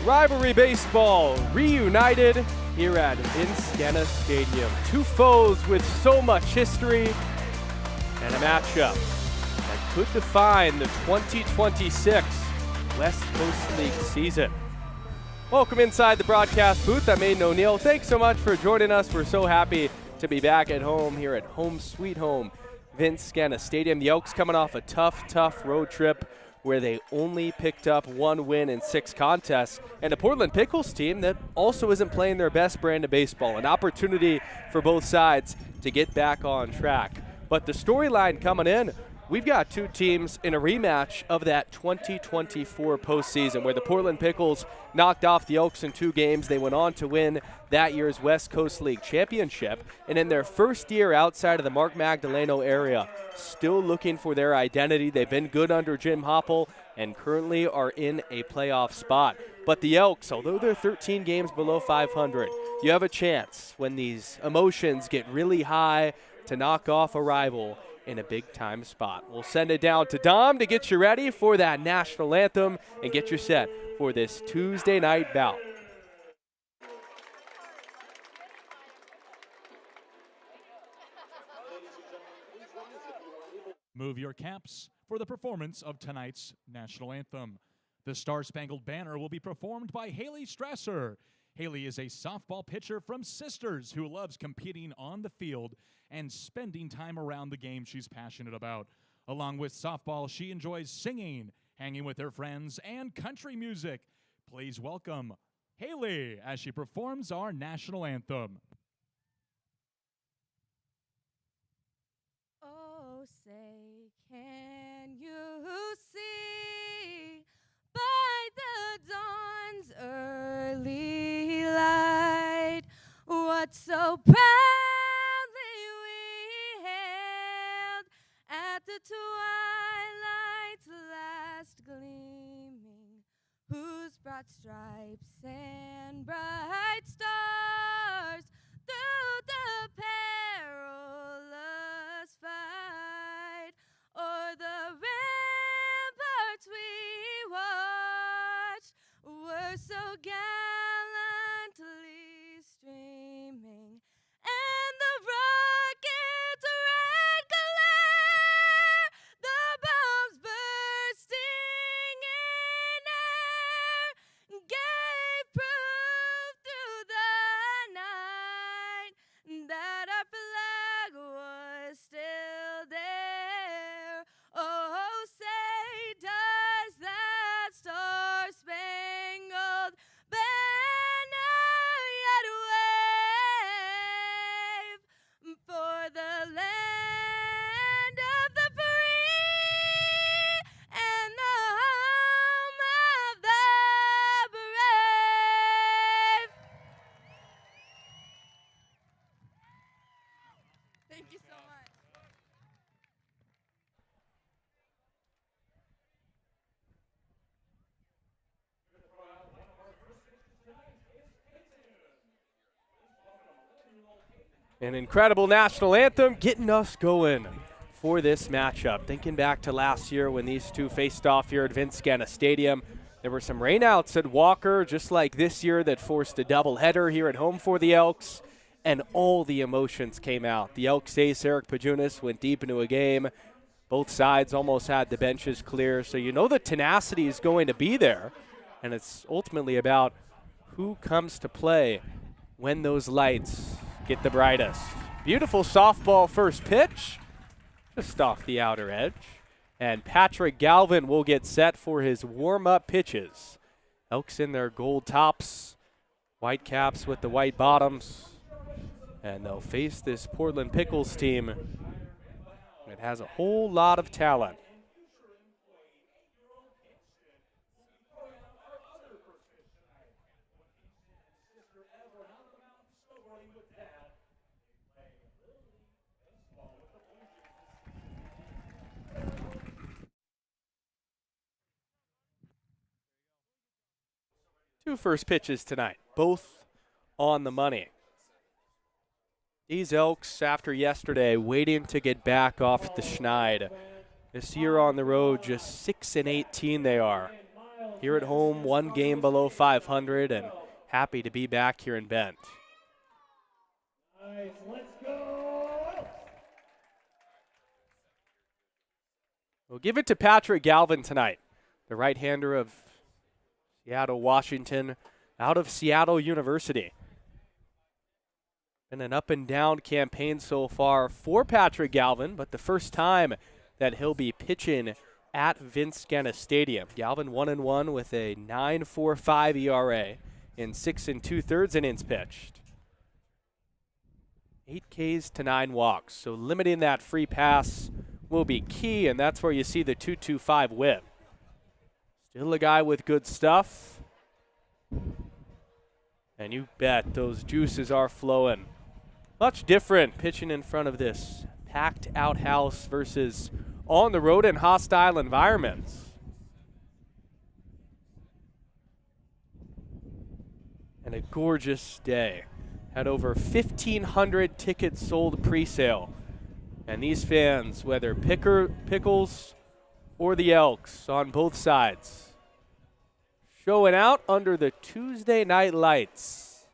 Rivalry baseball reunited here at Genna Stadium. Two foes with so much history and a matchup that could define the 2026 West Coast League season. Welcome inside the broadcast booth. I'm Aiden O'Neill. Thanks so much for joining us. We're so happy to be back at home here at Home Sweet Home, Genna Stadium. The Elks coming off a tough road trip where they only picked up one win in 6 contests, and a Portland Pickles team that also isn't playing their best brand of baseball. An opportunity for both sides to get back on track. But the storyline coming in, we've got two teams in a rematch of that 2024 postseason where the Portland Pickles knocked off the Elks in 2 games. They went on to win that year's West Coast League championship. And in their first year outside of the Mark Magdaleno area, still looking for their identity. They've been good under Jim Hopple and currently are in a playoff spot. But the Elks, although they're 13 games below 500, you have a chance when these emotions get really high to knock off a rival in a big-time spot. We'll send it down to Dom to get you ready for that national anthem and get you set for this Tuesday night bout. Move your caps for the performance of tonight's national anthem. The Star-Spangled Banner will be performed by Haley Strasser. Haley is a softball pitcher from Sisters who loves competing on the field and spending time around the game she's passionate about. Along with softball, she enjoys singing, hanging with her friends, and country music. Please welcome Haley as she performs our national anthem. Oh, say, can you see by the dawn's early light what so proudly we hailed at the twilight's last gleaming, whose broad stripes and bright stars through the perilous fight o'er the ramparts we watched were so gallantly streaming, and the rocket's red glare, the bombs bursting in air, gave proof through the night that our flag was still there. Oh, say, does that star-spangled banner yet wave for the land of the free and the home of the brave? Thank you so much. An incredible national anthem getting us going for this matchup. Thinking back to last year when these two faced off here at Genna Stadium, there were some rainouts at Walker, just like this year, that forced a doubleheader here at home for the Elks, and all the emotions came out. The Elks ace, Eric Pajunas, went deep into a game. Both sides almost had the benches clear, so you know the tenacity is going to be there, and it's ultimately about who comes to play when those lights get the brightest. Beautiful softball first pitch, just off the outer edge. And Patrick Galvin will get set for his warm-up pitches. Elks in their gold tops, white caps with the white bottoms. And they'll face this Portland Pickles team that has a whole lot of talent. Two first pitches tonight, both on the money. These Elks, after yesterday, waiting to get back off the schneid. This year on the road, just 6-18 they are. here at home, one game below 500, and happy to be back here in Bend. Nice, let's go! We'll give it to Patrick Galvin tonight, the right-hander of Seattle, Washington, out of Seattle University. Been an up-and-down campaign so far for Patrick Galvin, but the first time that he'll be pitching at Vince Genna Stadium. Galvin 1-1 with a 9.45 ERA in 6 2/3 innings pitched. 8 Ks to 9 walks, so limiting that free pass will be key, and that's where you see the 2.25 whip. Still a guy with good stuff. And you bet those juices are flowing. Much different pitching in front of this packed outhouse versus on the road in hostile environments. And a gorgeous day. Had over 1,500 tickets sold pre-sale. And these fans, whether Pickles or the Elks on both sides, showing out under the Tuesday night lights.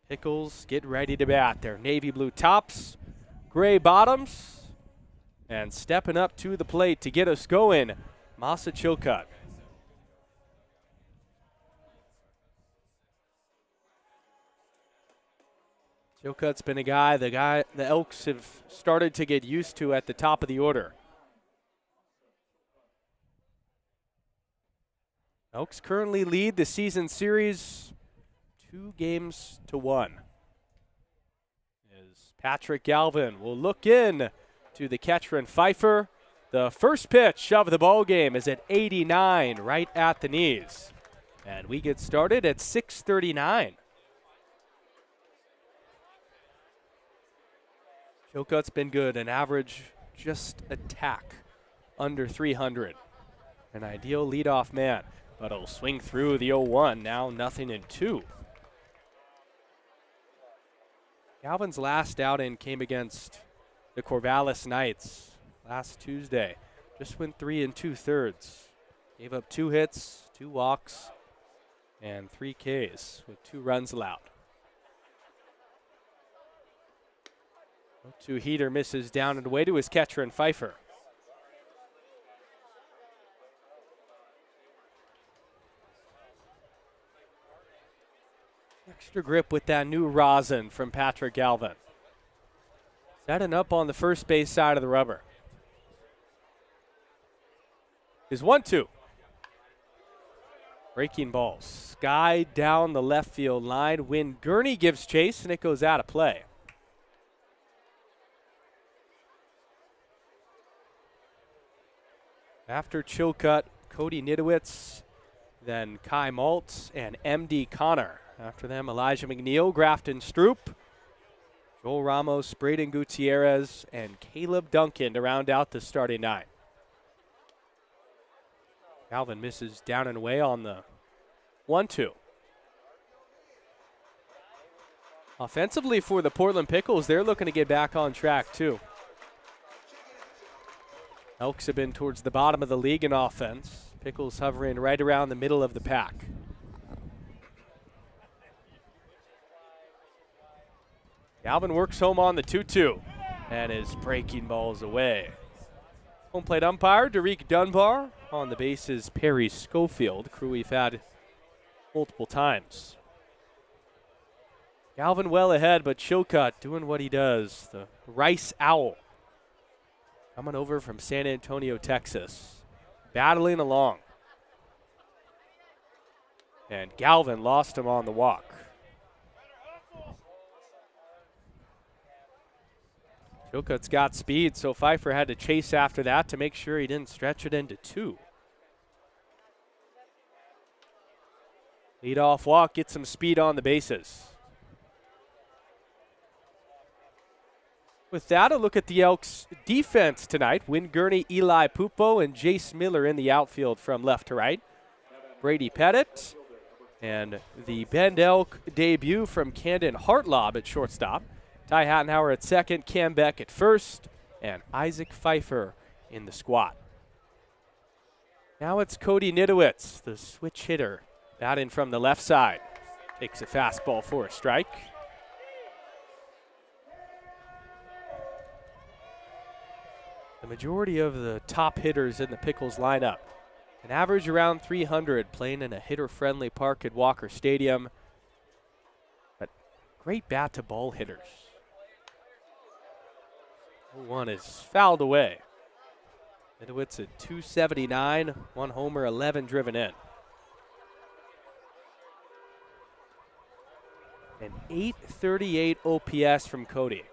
Pickles get ready to bat. Their navy blue tops, gray bottoms, and stepping up to the plate to get us going, Masa Chilcutt. Chilcutt's been a guy the Elks have started to get used to at the top of the order. Elks currently lead the season series 2-1. As Patrick Galvin will look in to the catcher and Pfeiffer. The first pitch of the ball game is at 89, right at the knees. And we get started at 6:39. Chilcutt's been good, an average just a tack under 300. An ideal leadoff man, but he'll swing through the 0-1, now 0-2. Galvin's last outing came against the Corvallis Knights last Tuesday. Just went 3 2/3. Gave up 2 hits, 2 walks, and 3 Ks with 2 runs allowed. 0-2 heater misses down and away to his catcher and Pfeiffer. Extra grip with that new rosin from Patrick Galvin. Setting up on the first base side of the rubber. Is 1-2. Breaking ball. Sky down the left field line. When Gurney gives chase, and it goes out of play. After Chilcutt, Cody Nidowitz, then Kai Maltz, and M.D. Connor. After them, Elijah McNeil, Grafton Stroop, Joel Ramos, Braden Gutierrez, and Caleb Duncan to round out the starting 9. Galvin misses down and away on the 1-2. Offensively for the Portland Pickles, they're looking to get back on track too. Elks have been towards the bottom of the league in offense. Pickles hovering right around the middle of the pack. Galvin works home on the 2-2 and is breaking balls away. Home plate umpire Derek Dunbar. On the bases Perry Schofield, crew we've had multiple times. Galvin well ahead, but Chilcutt doing what he does. The Rice Owl coming over from San Antonio, Texas. Battling along. And Galvin lost him on the walk. Chilcutt's got speed, so Pfeiffer had to chase after that to make sure he didn't stretch it into 2. Leadoff walk, get some speed on the bases. With that, a look at the Elks' defense tonight. Win Gurney, Eli Pupo, and Jace Miller in the outfield from left to right. Brady Pettit, and the Bend Elk debut from Camden Hartlob at shortstop. Ty Hattenhauer at second, Cam Beck at first, and Isaac Pfeiffer in the squat. Now it's Cody Nidowitz, the switch hitter, batting from the left side. Takes a fastball for a strike. The majority of the top hitters in the Pickles lineup an average around 300, playing in a hitter-friendly park at Walker Stadium. But great bat-to-ball hitters. 0-1 is fouled away. Nidowitz at 279, 1 homer, 11 driven in. An 838 OPS from Cody.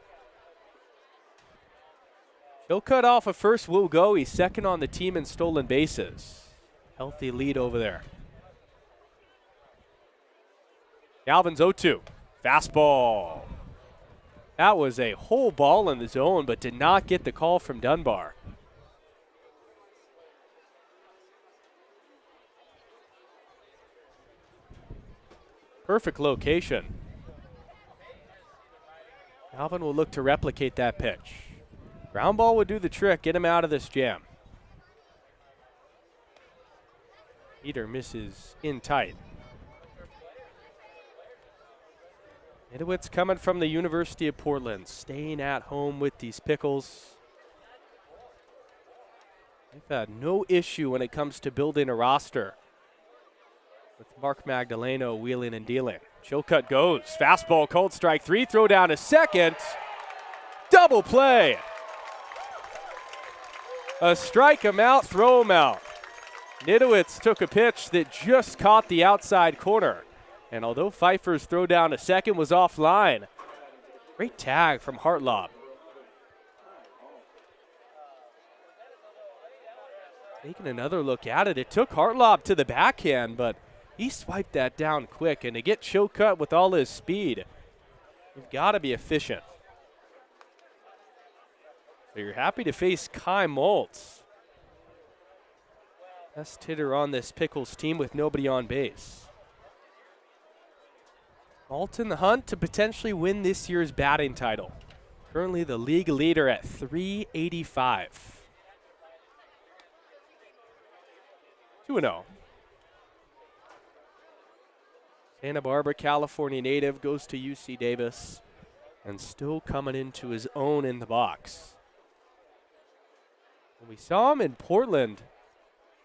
He'll cut off a first, will go. He's second on the team in stolen bases. Healthy lead over there. Galvin's 0-2. Fastball. That was a whole ball in the zone, but did not get the call from Dunbar. Perfect location. Galvin will look to replicate that pitch. Ground ball would do the trick, get him out of this jam. Peter misses in tight. Nidowitz coming from the University of Portland, staying at home with these Pickles. They've had no issue when it comes to building a roster, with Mark Magdaleno wheeling and dealing. Chill cut goes. Fastball called strike 3. Throw down to second. Double play. A strike him out, throw him out. Nidowitz took a pitch that just caught the outside corner. And although Pfeiffer's throw down to second was offline, great tag from Hartlob. Taking another look at it. It took Hartlob to the backhand, but he swiped that down quick. And to get Chilcutt with all his speed, you've got to be efficient. So you're happy to face Kai Maltz. Best hitter on this Pickles team with nobody on base. Maltz in the hunt to potentially win this year's batting title. Currently the league leader at 385. 2-0. Santa Barbara, California native, goes to UC Davis and still coming into his own in the box. When we saw him in Portland,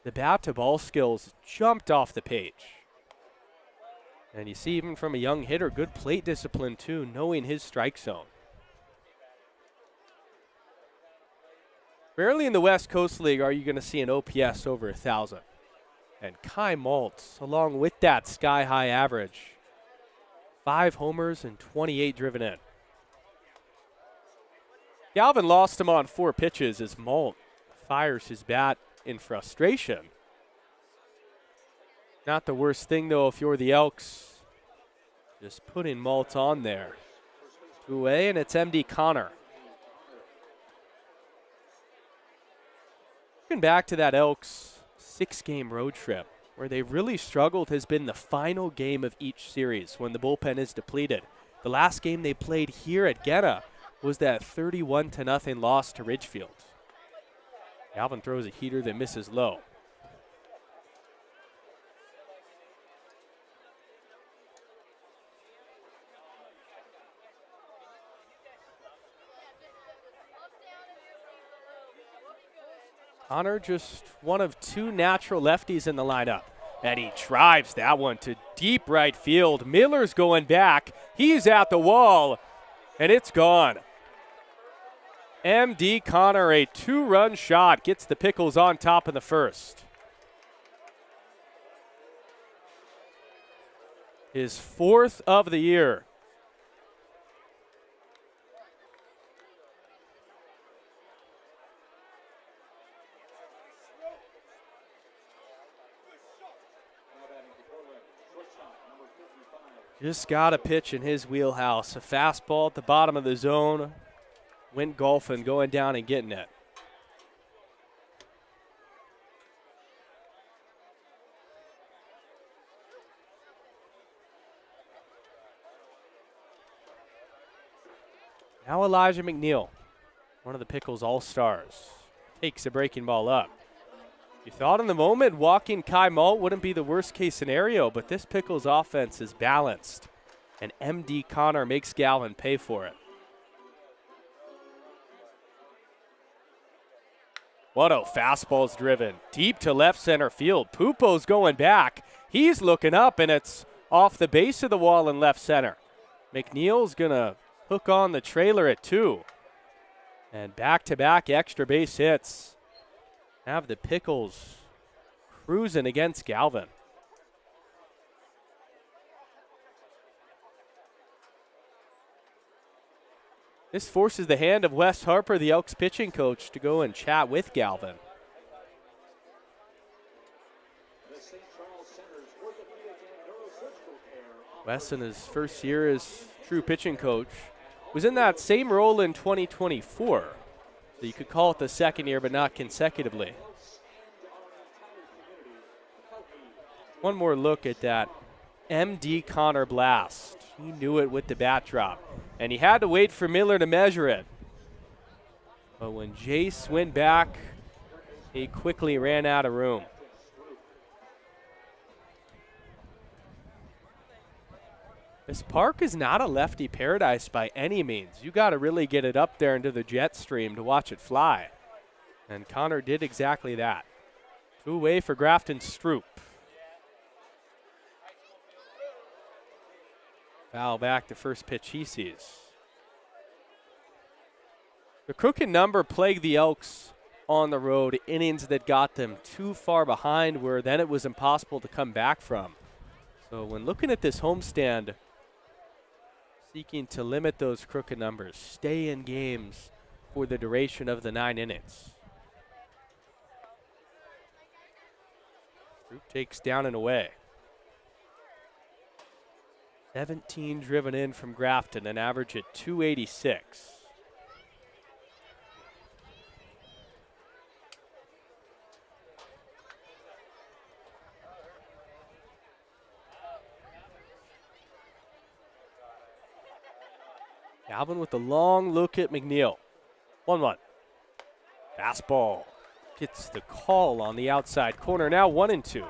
the bat-to-ball skills jumped off the page. And you see, even from a young hitter, good plate discipline too, knowing his strike zone. Rarely in the West Coast League are you going to see an OPS over 1,000. And Kai Maltz, along with that sky-high average, 5 homers and 28 driven in. Galvin lost him on 4 pitches as Maltz fires his bat in frustration. Not the worst thing, though, if you're the Elks. Just putting Maltz on there. 2 away, and it's MD Connor. Looking back to that Elks 6-game road trip, where they really struggled has been the final game of each series when the bullpen is depleted. The last game they played here at Genna was that 31-0 loss to Ridgefield. Galvin throws a heater that misses low. Connor just one of 2 natural lefties in the lineup. And he drives that one to deep right field. Miller's going back. He's at the wall, and it's gone. MD Connor, a 2-run shot, gets the Pickles on top in the first. His 4th of the year. Just got a pitch in his wheelhouse. A fastball at the bottom of the zone. Went golfing, going down and getting it. Now Elijah McNeil, one of the Pickles all-stars. takes a breaking ball up. You thought in the moment walking Kai Malt wouldn't be the worst case scenario, but this Pickles offense is balanced, and MD Connor makes Galvin pay for it. Whatto, fastball's driven deep to left center field. Pupo's going back. He's looking up, and it's off the base of the wall in left center. McNeil's going to hook on the trailer at 2. And back-to-back extra base hits have the Pickles cruising against Galvin. This forces the hand of Wes Harper, the Elks pitching coach, to go and chat with Galvin. Wes, in his first year as true pitching coach, was in that same role in 2024. So you could call it the second year, but not consecutively. One more look at that MD Connor blast. He knew it with the bat drop, and he had to wait for Miller to measure it. But when Jace went back, he quickly ran out of room. This park is not a lefty paradise by any means. You got to really get it up there into the jet stream to watch it fly. And Connor did exactly that. 2 away for Grafton Stroop. Foul back to first pitch he sees. The crooked number plagued the Elks on the road, innings that got them too far behind where then it was impossible to come back from. So when looking at this homestand, seeking to limit those crooked numbers, stay in games for the duration of the 9 innings. Group takes down and away. 17 driven in from Grafton, an average at 286. Galvin with a long look at McNeil. 1-1. Fastball gets the call on the outside corner. Now 1-2.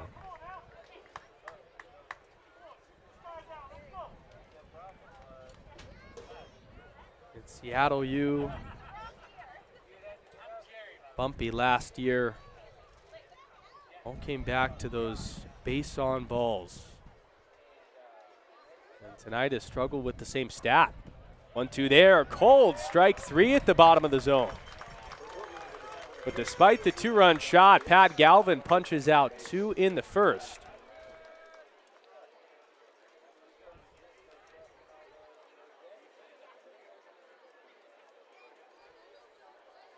In Seattle U. Bumpy last year. All came back to those base on balls. And tonight has struggled with the same stat. 1-2 there, cold, strike 3 at the bottom of the zone. But despite the 2-run shot, Pat Galvin punches out 2 in the first.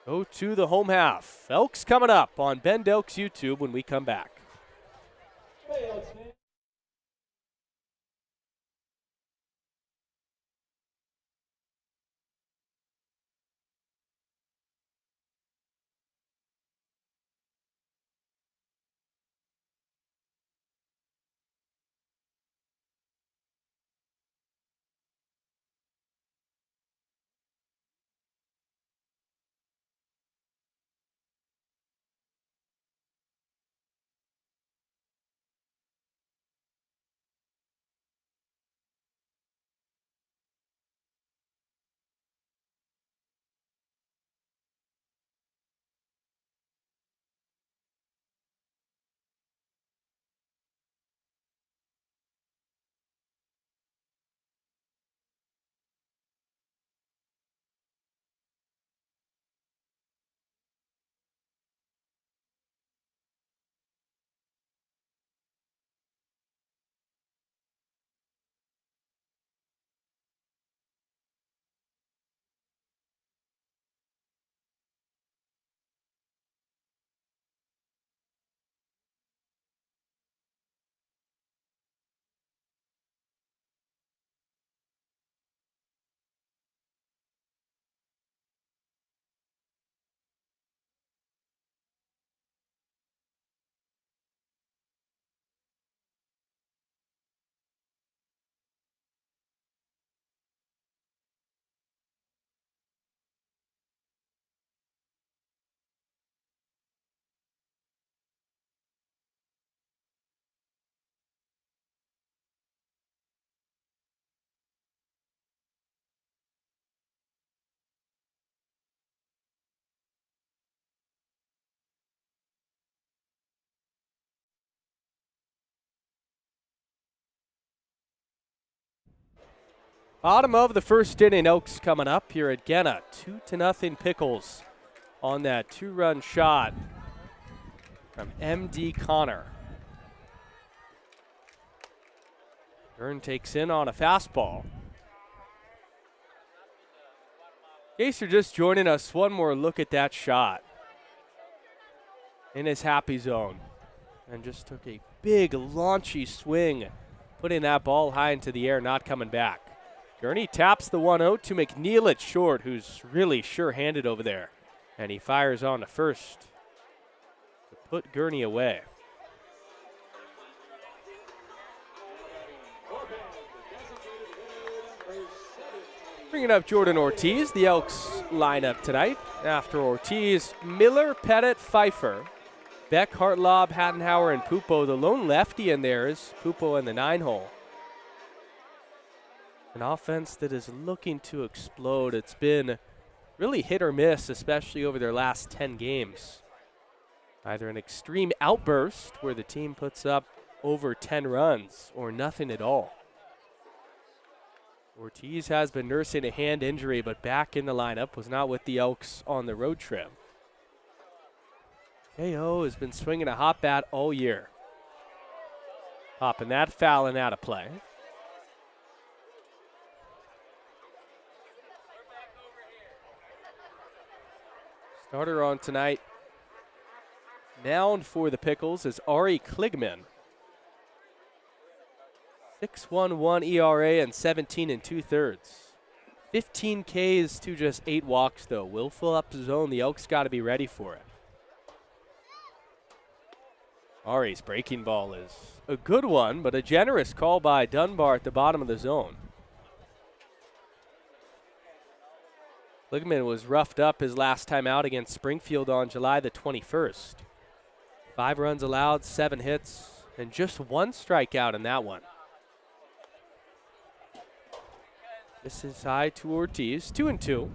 Go to the home half. Elks coming up on Bend Elks YouTube when we come back. Bottom of the first inning, Elks coming up here at Genna. 2-0 Pickles on that 2-run shot from M.D. Connor. Byrne takes in on a fastball. In case you're just joining us, one more look at that shot in his happy zone. And just took a big launchy swing, putting that ball high into the air, not coming back. Gurney taps the 1-0 to McNeil at short, who's really sure-handed over there. And he fires on to first to put Gurney away. Bringing up Jordan Ortiz, the Elks lineup tonight. After Ortiz, Miller, Pettit, Pfeiffer, Beck, Hartlob, Hattenhauer, and Pupo. The lone lefty in there is Pupo in the 9-hole. An offense that is looking to explode. It's been really hit or miss, especially over their last 10 games. Either an extreme outburst where the team puts up over 10 runs or nothing at all. Ortiz has been nursing a hand injury, but back in the lineup, was not with the Elks on the road trip. KO has been swinging a hot bat all year. Popping that foul and out of play. Starter on tonight, mound for the Pickles, is Ari Kligman. 6.11 ERA and 17 2/3. 15 Ks to just 8 walks, though. Will fill up the zone. The Elks got to be ready for it. Ari's breaking ball is a good one, but a generous call by Dunbar at the bottom of the zone. Kligman was roughed up his last time out against Springfield on July the 21st. 5 runs allowed, 7 hits, and just 1 strikeout in that one. This is high to Ortiz, 2-2.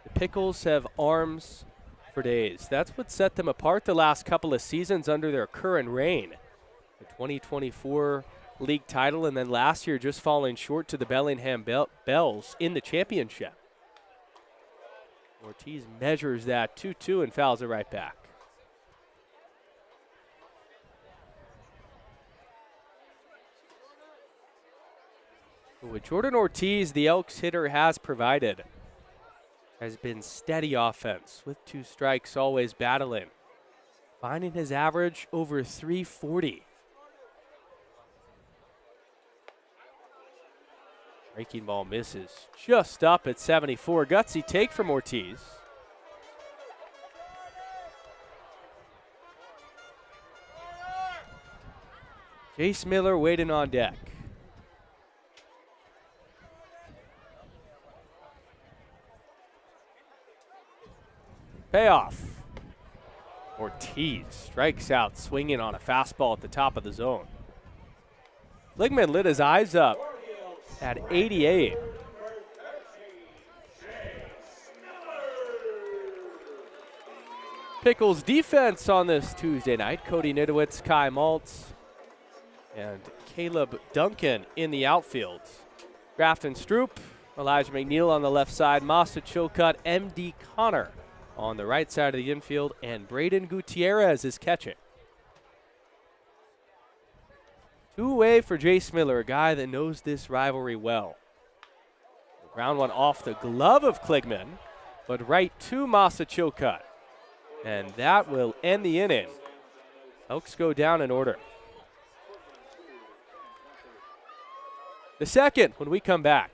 The Pickles have arms for days. That's what set them apart the last couple of seasons under their current reign. The 2024 league title, and then last year just falling short to the Bellingham Bells in the championship. Ortiz measures that 2-2 and fouls it right back. With Jordan Ortiz, the Elks hitter has provided. Has been steady offense with 2 strikes, always battling. Finding his average over 340. Breaking ball misses just up at 74. Gutsy take from Ortiz. Jace Miller waiting on deck. Payoff. Ortiz strikes out swinging on a fastball at the top of the zone. Kligman lit his eyes up at 88. Pickles defense on this Tuesday night. Cody Nidowitz, Kai Maltz, and Caleb Duncan in the outfield. Grafton Stroop, Elijah McNeil on the left side, Masa Chilcutt, M.D. Connor on the right side of the infield, and Braden Gutierrez is catching. 2 away for Jace Miller, a guy that knows this rivalry well. The ground one off the glove of Kligman, but right to Masa Chilcutt. And that will end the inning. Elks go down in order. The second when we come back.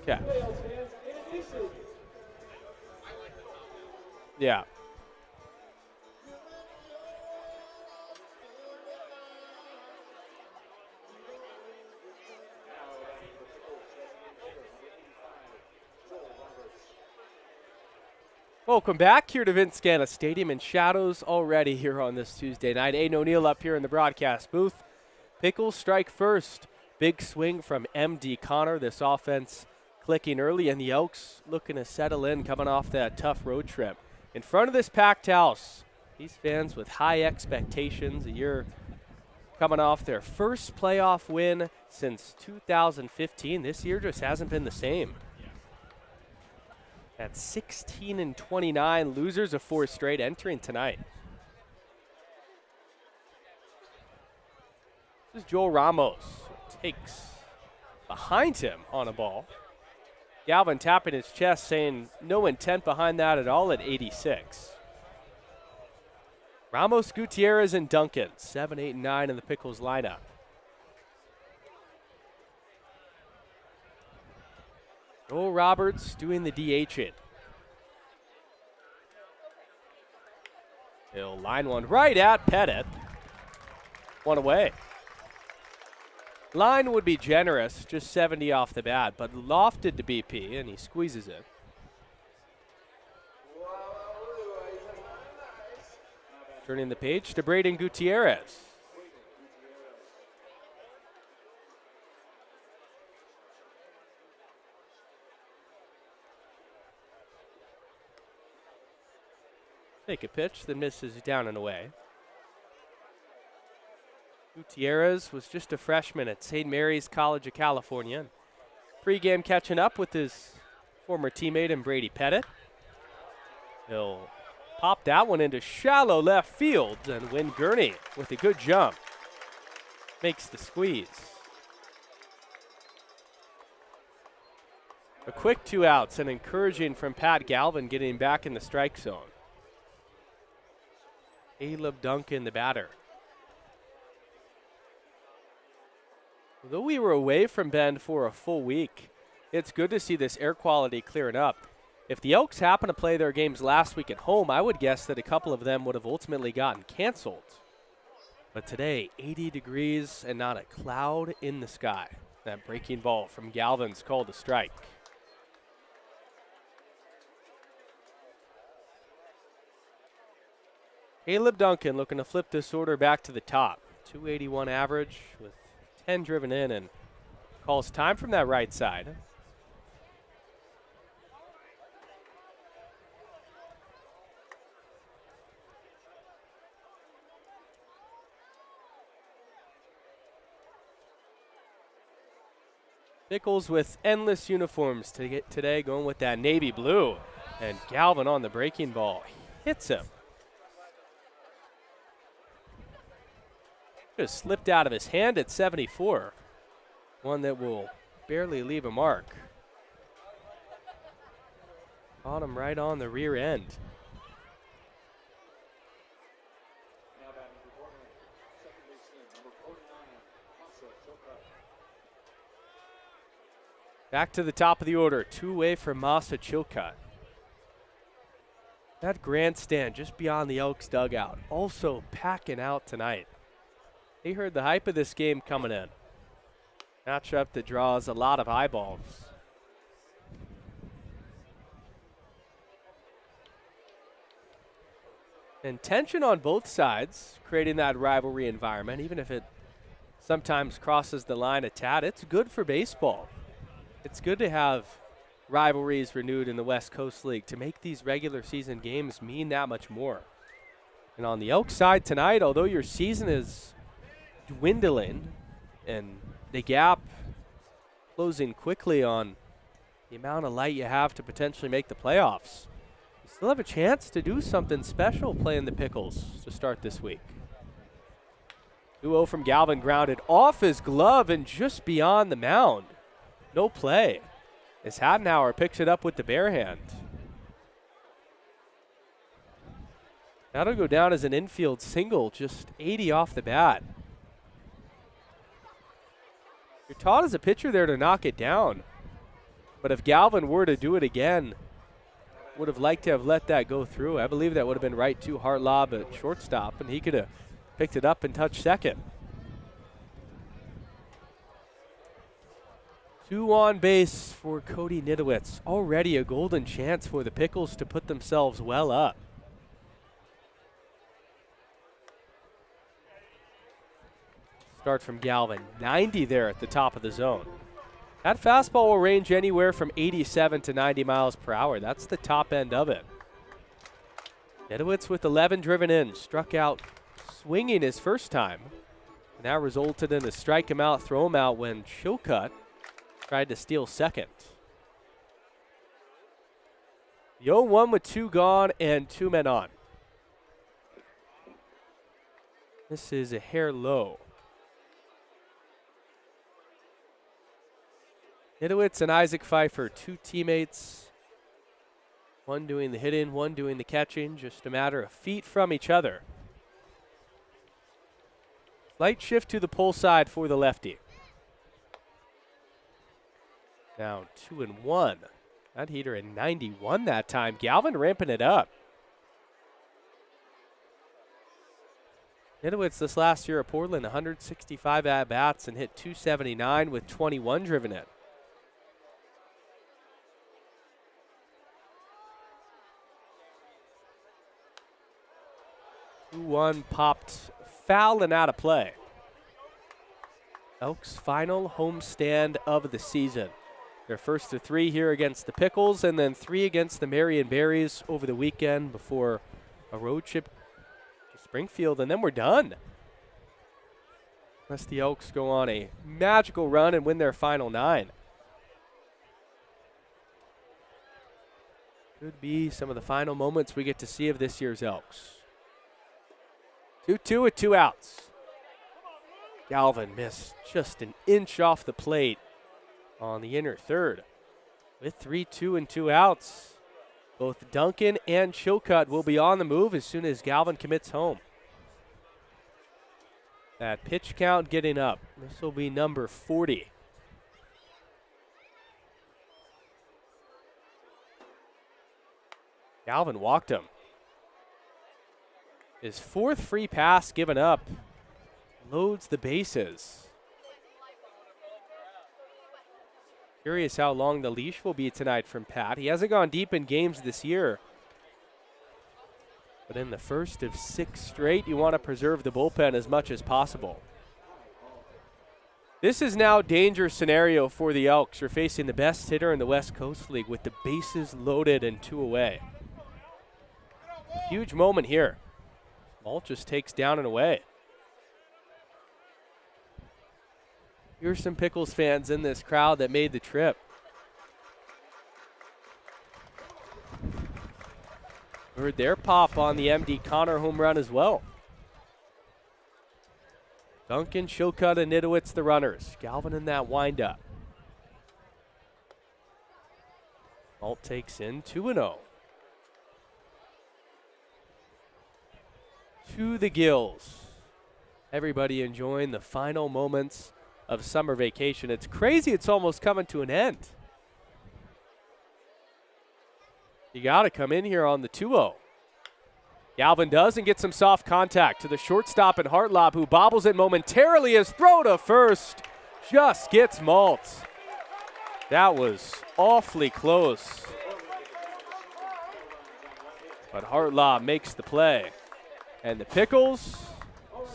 Okay. Yeah. Welcome back here to Vince Genna Stadium, and shadows already here on this Tuesday night. Aiden O'Neill up here in the broadcast booth. Pickles strike first. Big swing from M.D. Connor. This offense clicking early, and the Elks looking to settle in, coming off that tough road trip. In front of this packed house, these fans with high expectations, a year coming off their first playoff win since 2015. This year just hasn't been the same. At 16-29, losers of 4 straight entering tonight. This is Joel Ramos. Takes behind him on a ball. Galvin tapping his chest, saying no intent behind that at all at 86. Ramos, Gutierrez, and Duncan, 7, 8, and 9 in the Pickles lineup. Joel Roberts doing the DHing. He'll line one right at Pettit. One away. Line would be generous, just 70 off the bat, but lofted to BP, and he squeezes it. Turning the page to Braden Gutierrez. Take a pitch that misses down and away. Gutierrez was just a freshman at St. Mary's College of California. Pre-game catching up with his former teammate and Brady Pettit. He'll pop that one into shallow left field, and Wynn Gurney with a good jump makes the squeeze. A quick 2 outs and encouraging from Pat Galvin getting back in the strike zone. Caleb Duncan, the batter. Though we were away from Bend for a full week, it's good to see this air quality clearing up. If the Elks happened to play their games last week at home, I would guess that a couple of them would have ultimately gotten canceled. But today, 80 degrees and not a cloud in the sky. That breaking ball from Galvin's called a strike. Caleb Duncan looking to flip this order back to the top. 281 average with 10 driven in, and calls time from that right side. Pickles with endless uniforms to get today, going with that navy blue. And Galvin on the breaking ball hits him. Just slipped out of his hand at 74. One that will barely leave a mark. Caught him right on the rear end. Back to the top of the order, 2 away from Masa Chilcutt. That grandstand just beyond the Elks dugout, also packing out tonight. They heard the hype of this game coming in. Matchup that draws a lot of eyeballs. And tension on both sides, creating that rivalry environment, even if it sometimes crosses the line a tad. It's good for baseball. It's good to have rivalries renewed in the West Coast League to make these regular season games mean that much more. And on the Elks side tonight, although your season is dwindling and the gap closing quickly on the amount of light you have to potentially make the playoffs, you still have a chance to do something special playing the Pickles to start this week. 2-0 from Galvin, grounded off his glove and just beyond the mound. No play as Haddenauer picks it up with the bare hand. That'll go down as an infield single, just 80 off the bat. You're taught as a pitcher there to knock it down, But if Galvin were to do it again, would have liked to have let that go through. I believe that would have been right to Hartlob at shortstop, and he could have picked it up and touched second. 2 on base for Cody Nidowitz. Already a golden chance for the Pickles to put themselves well up. Start from Galvin. 90 there at the top of the zone. That fastball will range anywhere from 87 to 90 miles per hour. That's the top end of it. Nidowitz with 11 driven in. Struck out swinging his first time. And that resulted in a strike him out, throw him out when Chilcutt tried to steal second. The 0-1 with 2 gone and 2 men on. This is a hair low. Nidowitz and Isaac Pfeiffer, 2 teammates. One doing the hitting, one doing the catching, just a matter of feet from each other. Slight shift to the pull side for the lefty. Now 2-1. That heater at 91 that time. Galvin ramping it up. Nidowitz this last year at Portland, 165 at-bats and hit 279 with 21 driven in. One popped foul and out of play. Elks' final homestand of the season. Their first of 3 here against the Pickles, and then 3 against the Marion Berries over the weekend before a road trip to Springfield, and then we're done. Unless the Elks go on a magical run and win their final 9. Could be some of the final moments we get to see of this year's Elks. 2-2 with 2 outs. Galvin missed just an inch off the plate on the inner third. With 3-2 and 2 outs, both Duncan and Chilcutt will be on the move as soon as Galvin commits home. That pitch count getting up. This will be number 40. Galvin walked him. His 4th free pass given up. Loads the bases. Curious how long the leash will be tonight from Pat. He hasn't gone deep in games this year. But in the first of 6 straight, you want to preserve the bullpen as much as possible. This is now danger scenario for the Elks. You're facing the best hitter in the West Coast League with the bases loaded and 2 away. Huge moment here. Malt just takes down and away. Here's some Pickles fans in this crowd that made the trip. Heard their pop on the MD Connor home run as well. Duncan, Chilcutt, and Nidowitz the runners. Galvin in that windup. Malt takes in 2-0. To the gills. Everybody enjoying the final moments of summer vacation. It's crazy it's almost coming to an end. You got to come in here on the 2-0. Galvin does and gets some soft contact to the shortstop and Hartlob, who bobbles it momentarily. His throw to first just gets Malt. That was awfully close. But Hartlob makes the play. And the Pickles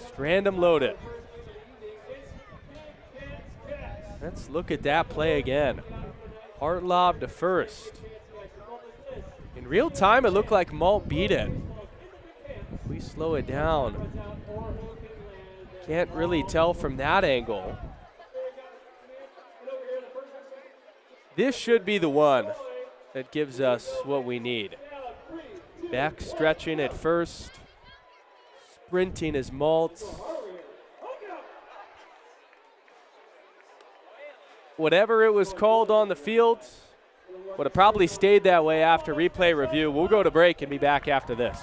strand him loaded. Let's look at that play again. Hartlob to first. In real time, it looked like Malt beat it. If we slow it down, can't really tell from that angle. This should be the one that gives us what we need. Back stretching at first. Sprinting is Malt. Whatever it was called on the field would have probably stayed that way after replay review. We'll go to break and be back after this.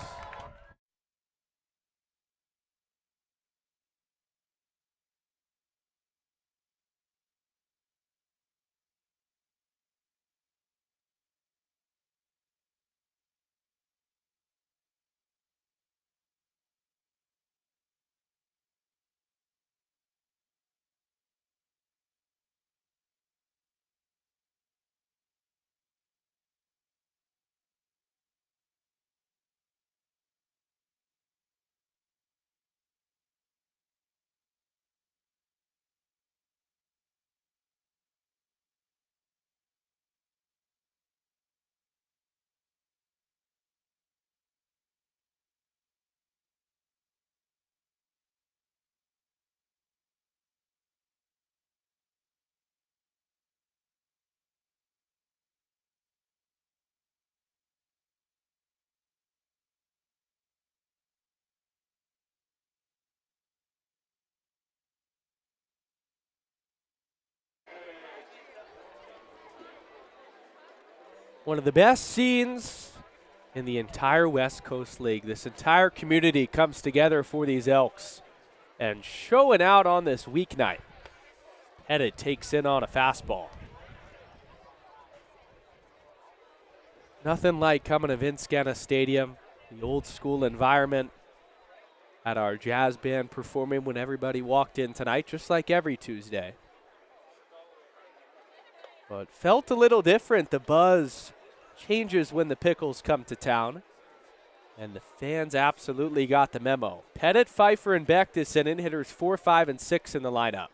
One of the best scenes in the entire West Coast League. This entire community comes together for these Elks and showing out on this weeknight. Pettit takes in on a fastball. Nothing like coming to Genna Stadium, the old school environment. Had our jazz band performing when everybody walked in tonight, just like every Tuesday. But felt a little different. The buzz changes when the Pickles come to town. And the fans absolutely got the memo. Pettit, Pfeiffer, and Beck this inning, hitters 4, 5, and 6 in the lineup.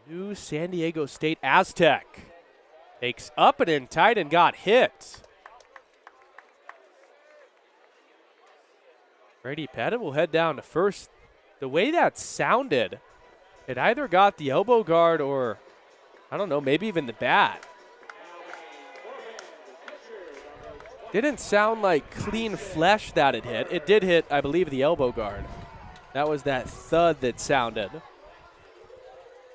The new San Diego State Aztec takes up and in tight and got hit. Brady Pettit will head down to first. The way that sounded, it either got the elbow guard or, I don't know, maybe even the bat. Didn't sound like clean flesh that it hit. It did hit, I believe, the elbow guard. That was that thud that sounded.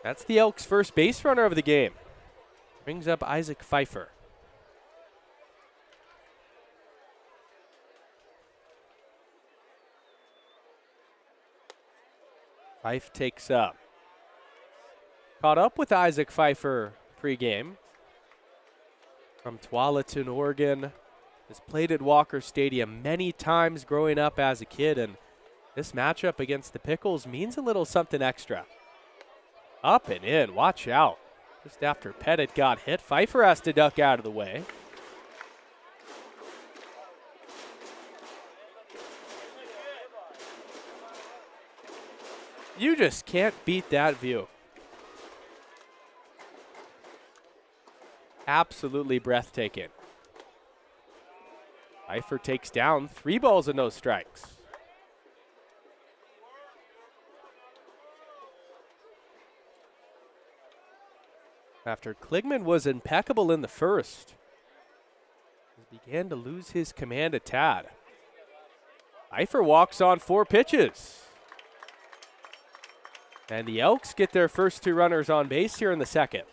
That's the Elks' first base runner of the game. Brings up Isaac Pfeiffer. Fife takes up. Caught up with Isaac Pfeiffer pregame from Tualatin, Oregon. Has played at Walker Stadium many times growing up as a kid, and this matchup against the Pickles means a little something extra. Up and in, watch out. Just after Pettit got hit, Pfeiffer has to duck out of the way. You just can't beat that view. Absolutely breathtaking. Pfeiffer takes down 3 balls and no strikes. After Kligman was impeccable in the first, he began to lose his command a tad. Pfeiffer walks on 4 pitches. And the Elks get their first 2 runners on base here in the second.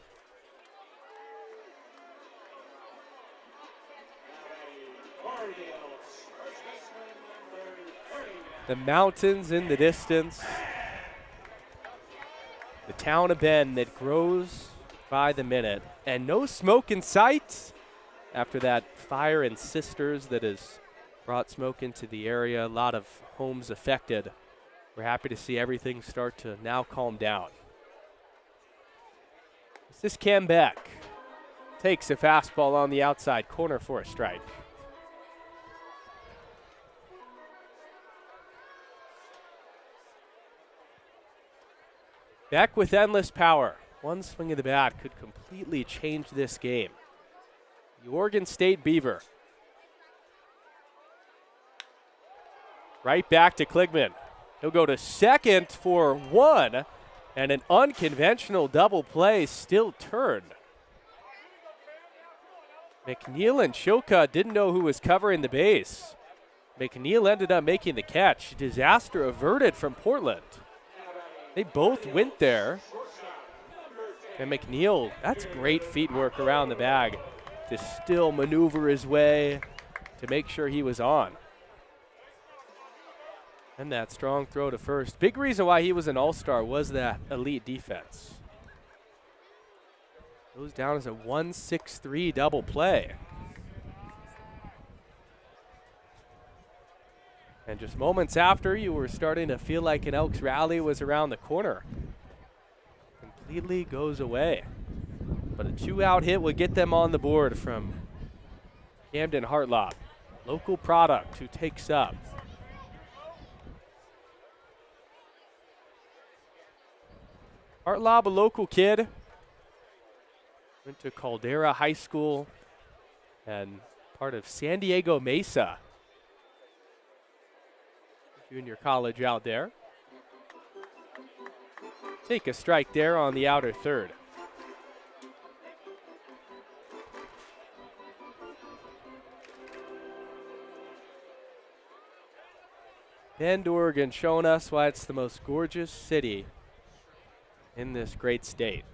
The mountains in the distance. The town of Bend that grows by the minute. And no smoke in sight after that fire in Sisters that has brought smoke into the area. A lot of homes affected. We're happy to see everything start to now calm down. This is Cam Beck. Takes a fastball on the outside corner for a strike. Beck with endless power. One swing of the bat could completely change this game. The Oregon State Beaver. Right back to Kligman. He'll go to second for 1, and an unconventional double play still turned. McNeil and Choka didn't know who was covering the base. McNeil ended up making the catch. Disaster averted from Portland. They both went there. And McNeil, that's great feet work around the bag to still maneuver his way to make sure he was on. And that strong throw to first. Big reason why he was an all-star was that elite defense. Goes down as a 1-6-3 double play. And just moments after, you were starting to feel like an Elks rally was around the corner. Completely goes away. But a 2-out hit would get them on the board from Camden Hartlob. Local product who takes up. Hartlob, a local kid, went to Caldera High School and part of San Diego Mesa junior college out there. Take a strike there on the outer third. Bend, Oregon, showing us why it's the most gorgeous city in this great state.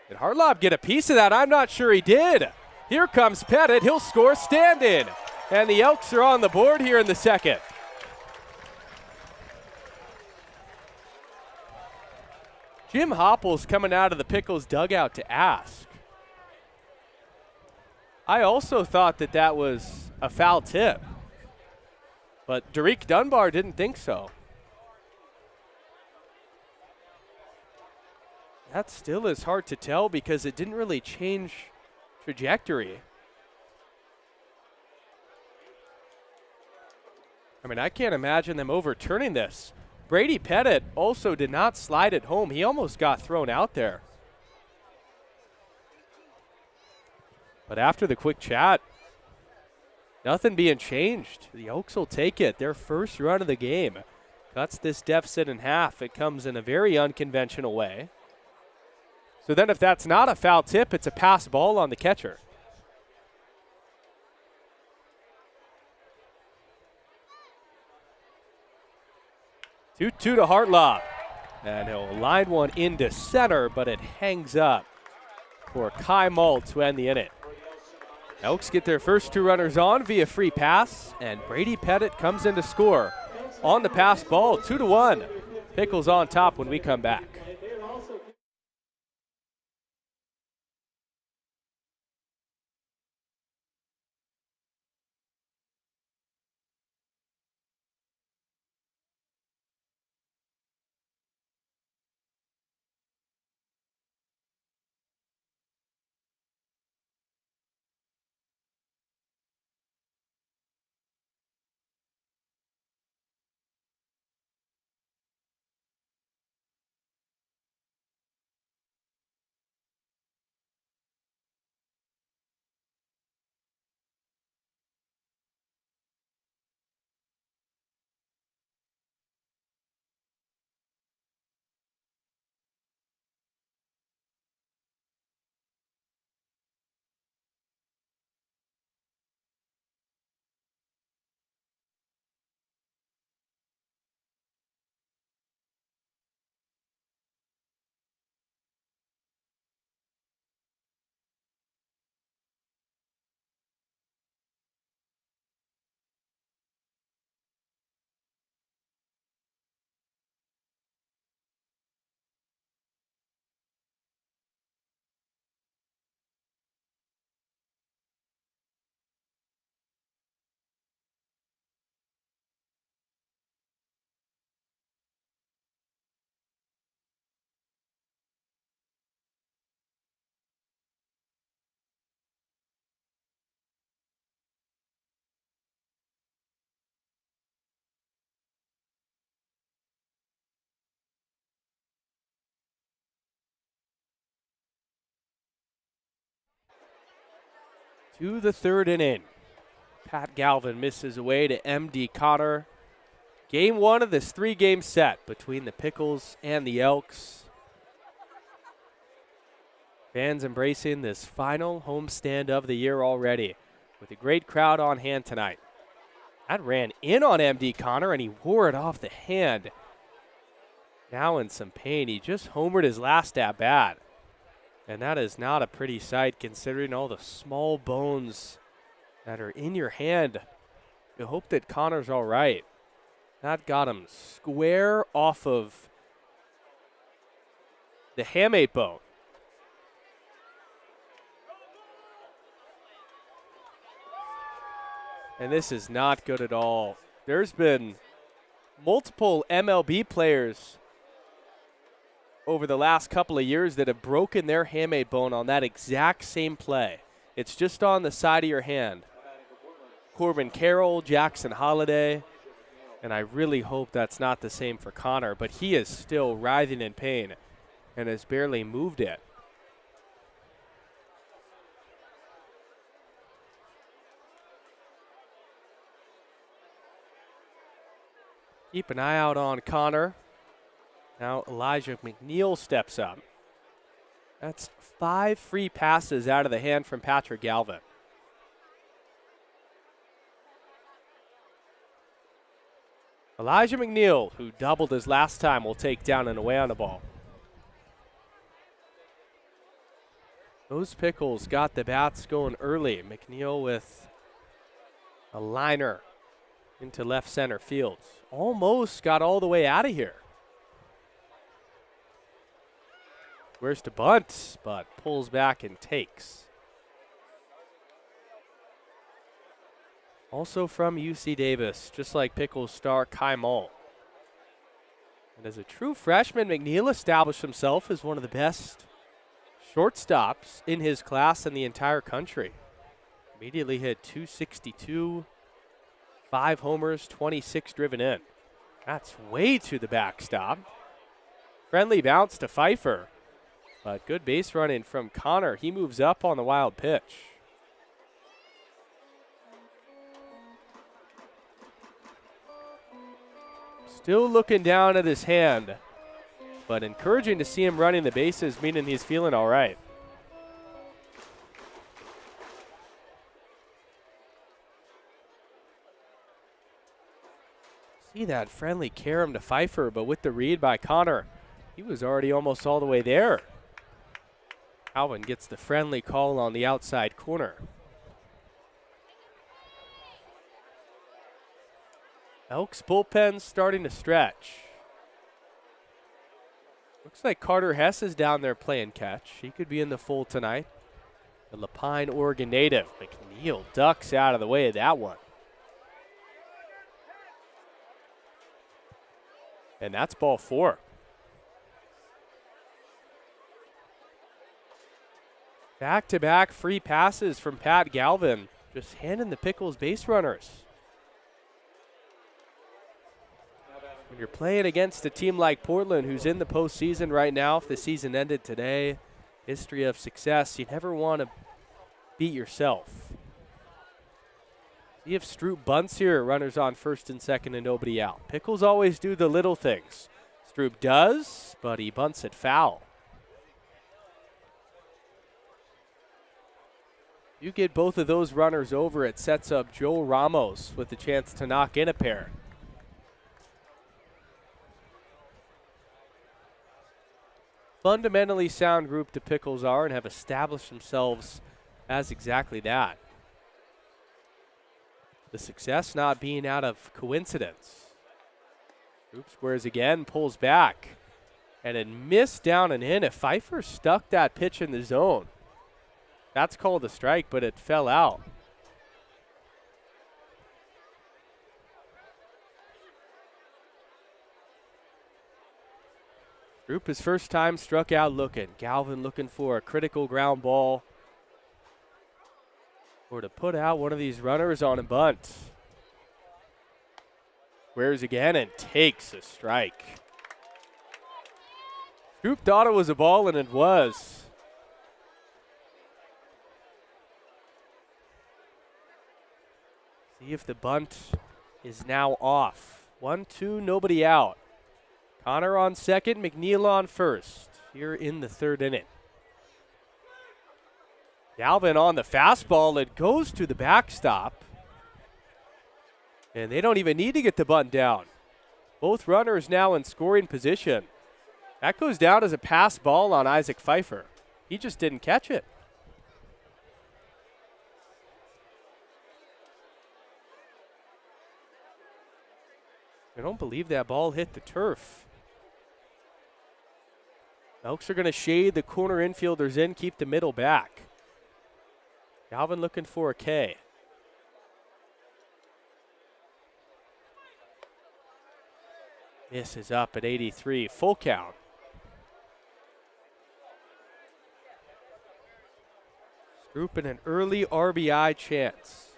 Did Hartlob get a piece of that? I'm not sure he did. Here comes Pettit. He'll score stand-in. And the Elks are on the board here in the second. Jim Hopple's coming out of the Pickles dugout to ask. I also thought that that was a foul tip, but Derek Dunbar didn't think so. That still is hard to tell because it didn't really change trajectory. I mean, I can't imagine them overturning this. Brady Pettit also did not slide it home. He almost got thrown out there. But after the quick chat, nothing being changed. The Oaks will take it. Their first run of the game cuts this deficit in half. It comes in a very unconventional way. So then if that's not a foul tip, it's a pass ball on the catcher. Two to Hartlob. And he'll line one into center, but it hangs up for Kai Mull to end the inning. Elks get their first two runners on via free pass, and Brady Pettit comes in to score on the pass ball, 2-1. Pickles on top when we come back. To the third inning. Pat Galvin misses away to M.D. Connor. Game one of this three-game set between the Pickles and the Elks. Fans embracing this final homestand of the year already with a great crowd on hand tonight. That ran in on M.D. Connor and he wore it off the hand. Now in some pain. He just homered his last at-bat. And that is not a pretty sight considering all the small bones that are in your hand. You hope that Connor's all right. That got him square off of the hamate bone. And this is not good at all. There's been multiple MLB players over the last couple of years that have broken their hamate bone on that exact same play. It's just on the side of your hand. Corbin Carroll, Jackson Holiday, and I really hope that's not the same for Connor, but he is still writhing in pain and has barely moved it. Keep an eye out on Connor. Now Elijah McNeil steps up. That's 5 free passes out of the hand from Patrick Galvin. Elijah McNeil, who doubled his last time, will take down and away on the ball. Those Pickles got the bats going early. McNeil with a liner into left center field. Almost got all the way out of here. Where's to bunt, but pulls back and takes. Also from UC Davis, just like Pickles star Kai Mull. And as a true freshman, McNeil established himself as one of the best shortstops in his class in the entire country. Immediately hit .262, 5 homers, 26 driven in. That's way to the backstop. Friendly bounce to Pfeiffer, but good base running from Connor. He moves up on the wild pitch. Still looking down at his hand, but encouraging to see him running the bases, meaning he's feeling all right. See that friendly carom to Pfeiffer, but with the read by Connor, he was already almost all the way there. Alvin gets the friendly call on the outside corner. Elks bullpen starting to stretch. Looks like Carter Hess is down there playing catch. He could be in the fold tonight. The Lapine, Oregon native. McNeil ducks out of the way of that one. And that's ball 4. Back-to-back free passes from Pat Galvin. Just handing the Pickles base runners. When you're playing against a team like Portland, who's in the postseason right now, if the season ended today, history of success, you never want to beat yourself. See if Stroop bunts here, runners on first and second and nobody out. Pickles always do the little things. Stroop does, but he bunts it foul. You get both of those runners over, it sets up Joe Ramos with the chance to knock in a pair. Fundamentally sound group the Pickles are and have established themselves as exactly that. The success not being out of coincidence. Group squares again, pulls back. And it missed down and in. If Pfeiffer stuck that pitch in the zone, that's called a strike, but it fell out. Group his first time struck out looking. Galvin looking for a critical ground ball or to put out one of these runners on a bunt. Squares again and takes a strike. Group thought it was a ball, and it was. See if the bunt is now off. 1-2, nobody out. Connor on second, McNeil on first, here in the third inning. Galvin on the fastball, it goes to the backstop. And they don't even need to get the bunt down. Both runners now in scoring position. That goes down as a pass ball on Isaac Pfeiffer. He just didn't catch it. I don't believe that ball hit the turf. Elks are going to shade the corner infielders in, keep the middle back. Galvin looking for a K. This is up at 83, full count. Stroop in an early RBI chance.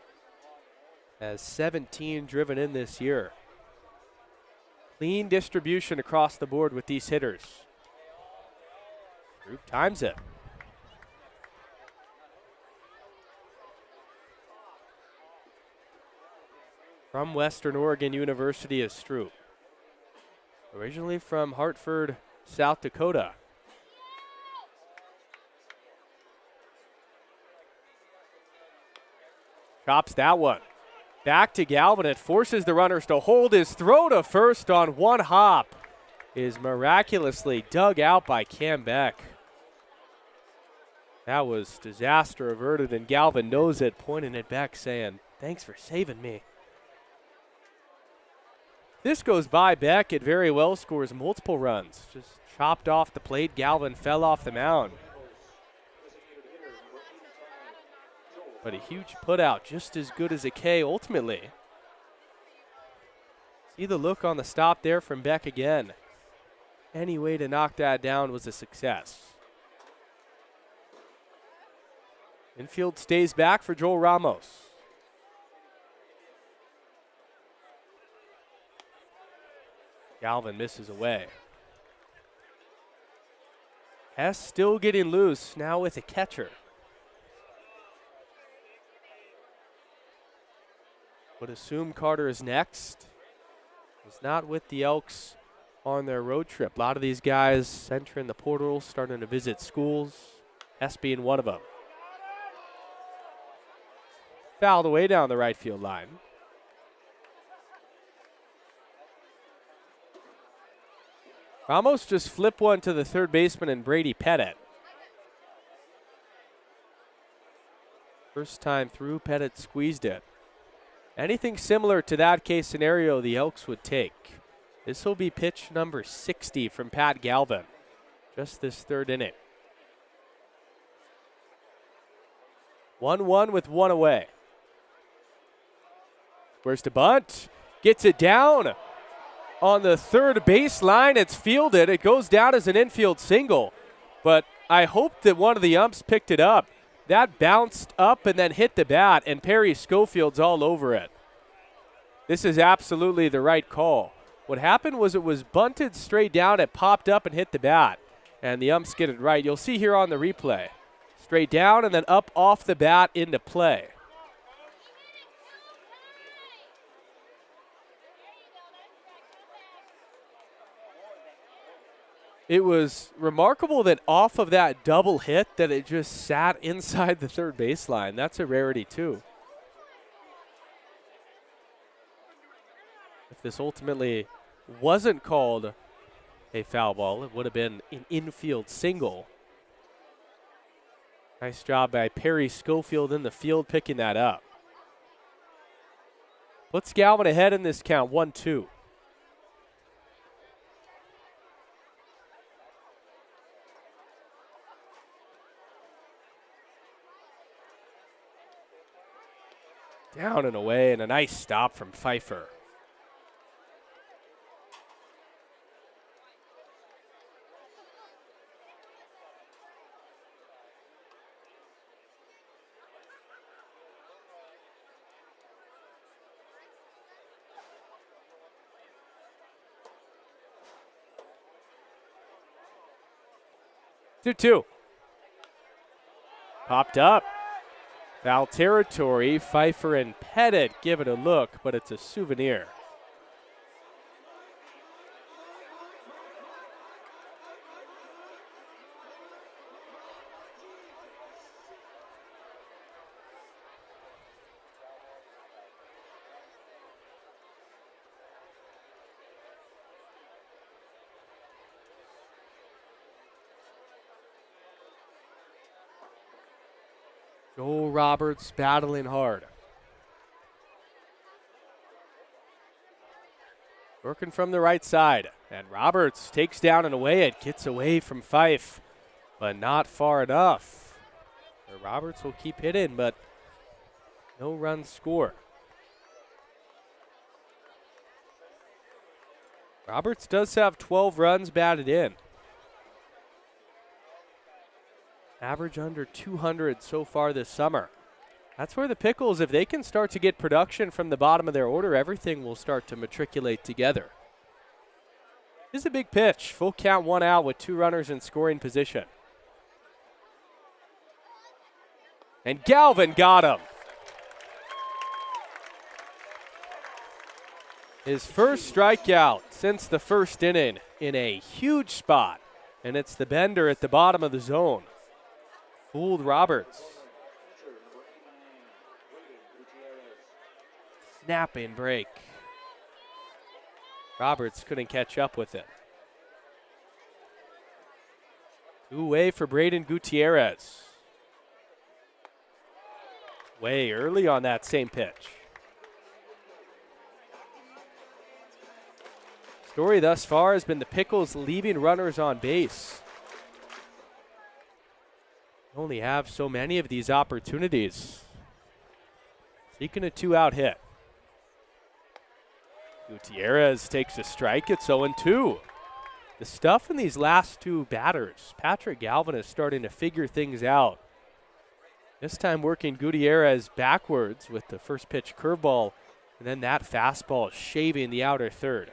Has 17 driven in this year. Clean distribution across the board with these hitters. Stroop times it. From Western Oregon University is Stroop. Originally from Hartford, South Dakota. Chops that one. Back to Galvin. It forces the runners to hold. His throw to first on one hop is miraculously dug out by Cam Beck. That was disaster averted, and Galvin knows it, pointing it back, saying, "Thanks for saving me." This goes by, Beck, it very well scores multiple runs. Just chopped off the plate. Galvin fell off the mound. But a huge putout, just as good as a K ultimately. See the look on the stop there from Beck again. Any way to knock that down was a success. Infield stays back for Joel Ramos. Galvin misses away. Hess still getting loose, now with a catcher. Would assume Carter is next. He's not with the Elks on their road trip. A lot of these guys entering the portal, starting to visit schools. Hess being one of them. Fouled away down the right field line. Ramos just flipped one to the third baseman and Brady Pettit. First time through, Pettit squeezed it. Anything similar to that case scenario the Elks would take. This will be pitch number 60 from Pat Galvin, just this third inning. 1-1 with one away. Where's the bunt? Gets it down on the third baseline. It's fielded. It goes down as an infield single. But I hope that one of the umps picked it up. That bounced up and then hit the bat, and Perry Schofield's all over it. This is absolutely the right call. What happened was it was bunted straight down. It popped up and hit the bat, and the umps get it right. You'll see here on the replay. Straight down and then up off the bat into play. It was remarkable that off of that double hit that it just sat inside the third baseline. That's a rarity too. If this ultimately wasn't called a foul ball, it would have been an infield single. Nice job by Perry Schofield in the field picking that up. Puts Galvin ahead in this count, 1-2. Down and away, and a nice stop from Pfeiffer. Two. Popped up. Foul territory. Pfeiffer and Pettit give it a look, but it's a souvenir. Joel Roberts battling hard. Working from the right side. And Roberts takes down and away. It gets away from Fife, but not far enough. Roberts will keep hitting, but no runs score. Roberts does have 12 runs batted in. Average under 200 so far this summer. That's where the Pickles, if they can start to get production from the bottom of their order, everything will start to matriculate together. This is a big pitch. Full count, one out with two runners in scoring position. And Galvin got him. His first strikeout since the first inning in a huge spot. And it's the bender at the bottom of the zone. Fooled Roberts. Snapping break. Roberts couldn't catch up with it. Two away for Braden Gutierrez. Way early on that same pitch. Story thus far has been the Pickles leaving runners on base. They only have so many of these opportunities. Seeking a 2-out hit. Gutierrez takes a strike. It's 0-2. The stuff in these last two batters, Patrick Galvin is starting to figure things out. This time working Gutierrez backwards with the first pitch curveball, and then that fastball shaving the outer third.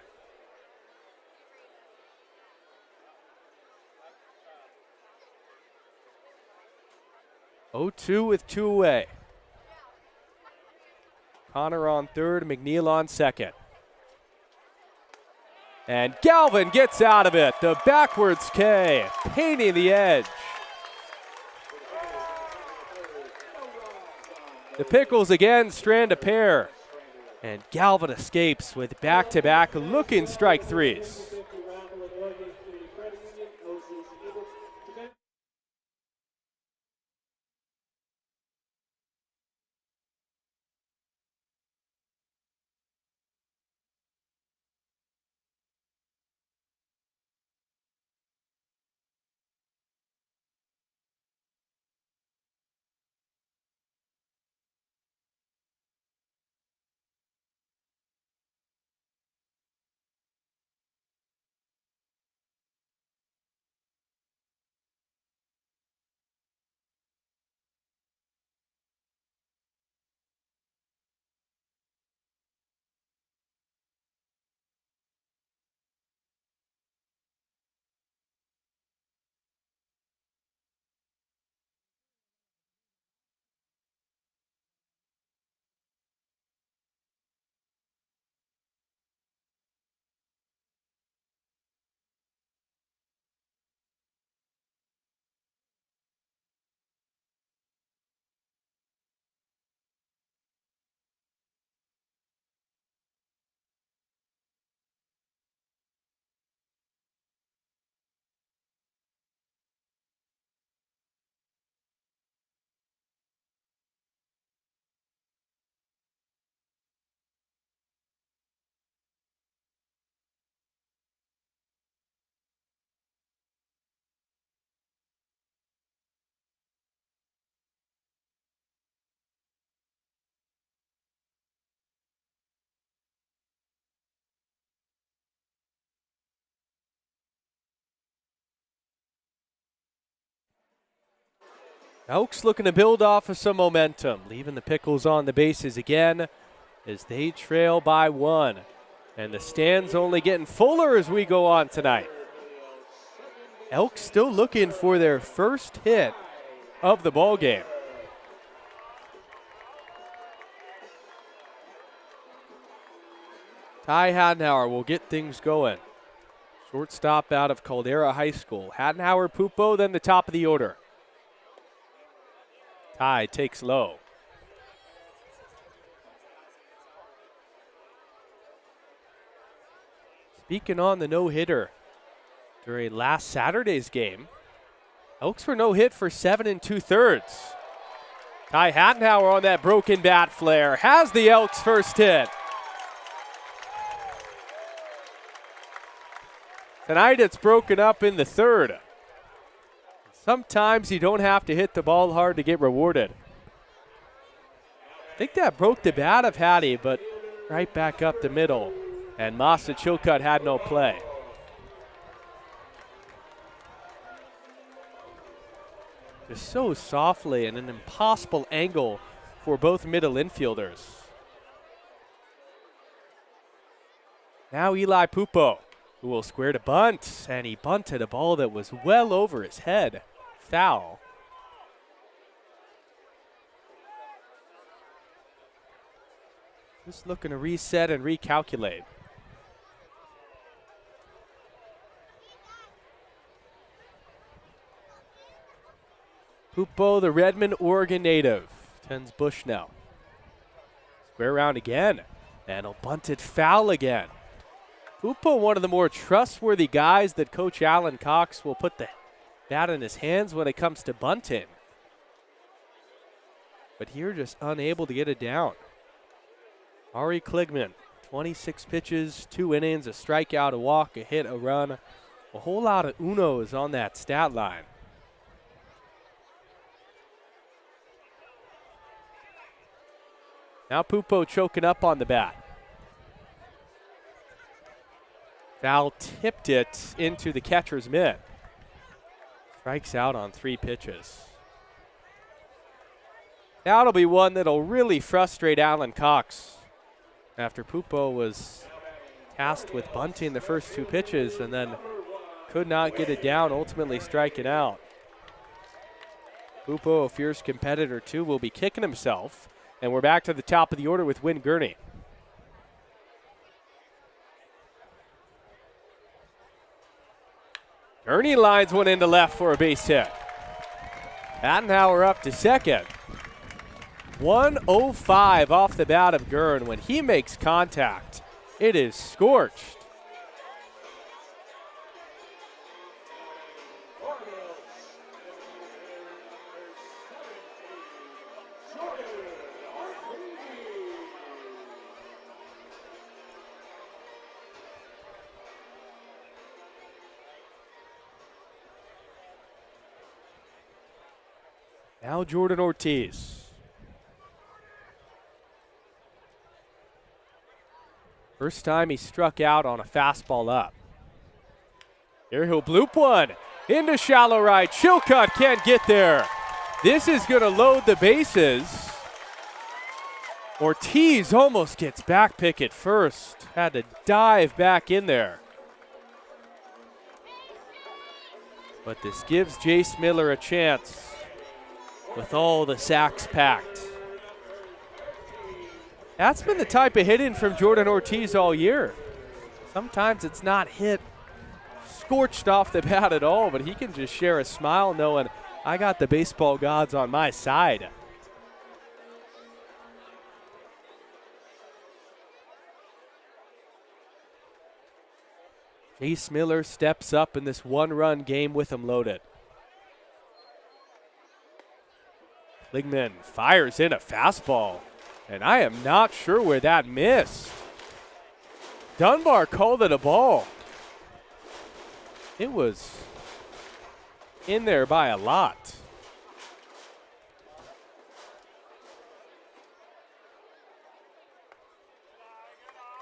Oh, 2 with 2 away. Connor on third, McNeil on second. And Galvin gets out of it. The backwards K, painting the edge. The Pickles again strand a pair. And Galvin escapes with back-to-back looking strike threes. Elks looking to build off of some momentum, leaving the Pickles on the bases again as they trail by 1. And the stands only getting fuller as we go on tonight. Elks still looking for their first hit of the ball game. Ty Hadenauer will get things going. Shortstop out of Caldera High School. Hadenauer, Pupo, then the top of the order. Ty takes low. Speaking on the no-hitter during last Saturday's game, Elks were no hit for 7 2/3. Ty Hadenauer on that broken bat flare has the Elks' first hit. Tonight it's broken up in the third. Sometimes you don't have to hit the ball hard to get rewarded. I think that broke the bat of Hattie, but right back up the middle. And Masa Chilcutt had no play. Just so softly and an impossible angle for both middle infielders. Now Eli Pupo, who will square to bunt, and he bunted a ball that was well over his head. Foul. Just looking to reset and recalculate. Pupo, the Redmond, Oregon native, tends Bushnell. Square round again, and he'll bunt it foul again. Pupo, one of the more trustworthy guys that Coach Alan Cox will put the bat in his hands when it comes to bunting. but here just unable to get it down. Ari Kligman, 26 pitches, 2 innings, a strikeout, a walk, a hit, a run. A whole lot of unos on that stat line. Now Pupo choking up on the bat. Foul tipped it into the catcher's mitt. Strikes out on 3 pitches. That'll be one that'll really frustrate Alan Cox after Pupo was tasked with bunting the first 2 pitches and then could not get it down, ultimately striking out. Pupo, a fierce competitor too, will be kicking himself. And we're back to the top of the order with Win Gurney. Gurney lines one into left for a base hit. Attenhauer up to second. 105 off the bat of Gurn. When he makes contact, it is scorched. Now Jordan Ortiz. First time he struck out on a fastball up. Here he'll bloop one into shallow right. Chilcutt can't get there. This is going to load the bases. Ortiz almost gets back pick at first. Had to dive back in there. But this gives Jace Miller a chance with all the sacks packed. That's been the type of hitting from Jordan Ortiz all year. Sometimes it's not hit scorched off the bat at all, but he can just share a smile knowing I got the baseball gods on my side. Jace Miller steps up in this one-run game with him loaded. Kligman fires in a fastball, and I am not sure where that missed. Dunbar called it a ball. It was in there by a lot.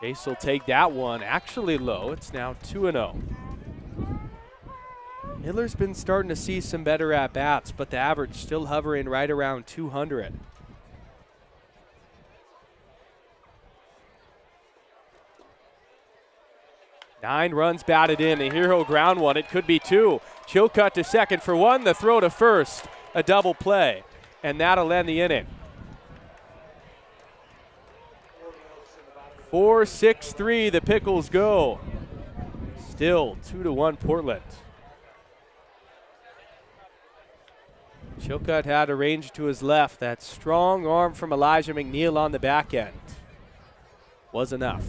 Jace will take that one actually low. It's now 2-0. Miller's been starting to see some better at-bats, but the average still hovering right around 200. Nine runs batted in, and here he'll ground one. It could be 2. Chilcutt to second for 1, the throw to first, a double play, and that'll end the inning. 4-6-3, the Pickles go. Still 2-1 Portland. Chilcutt had a range to his left. That strong arm from Elijah McNeil on the back end was enough.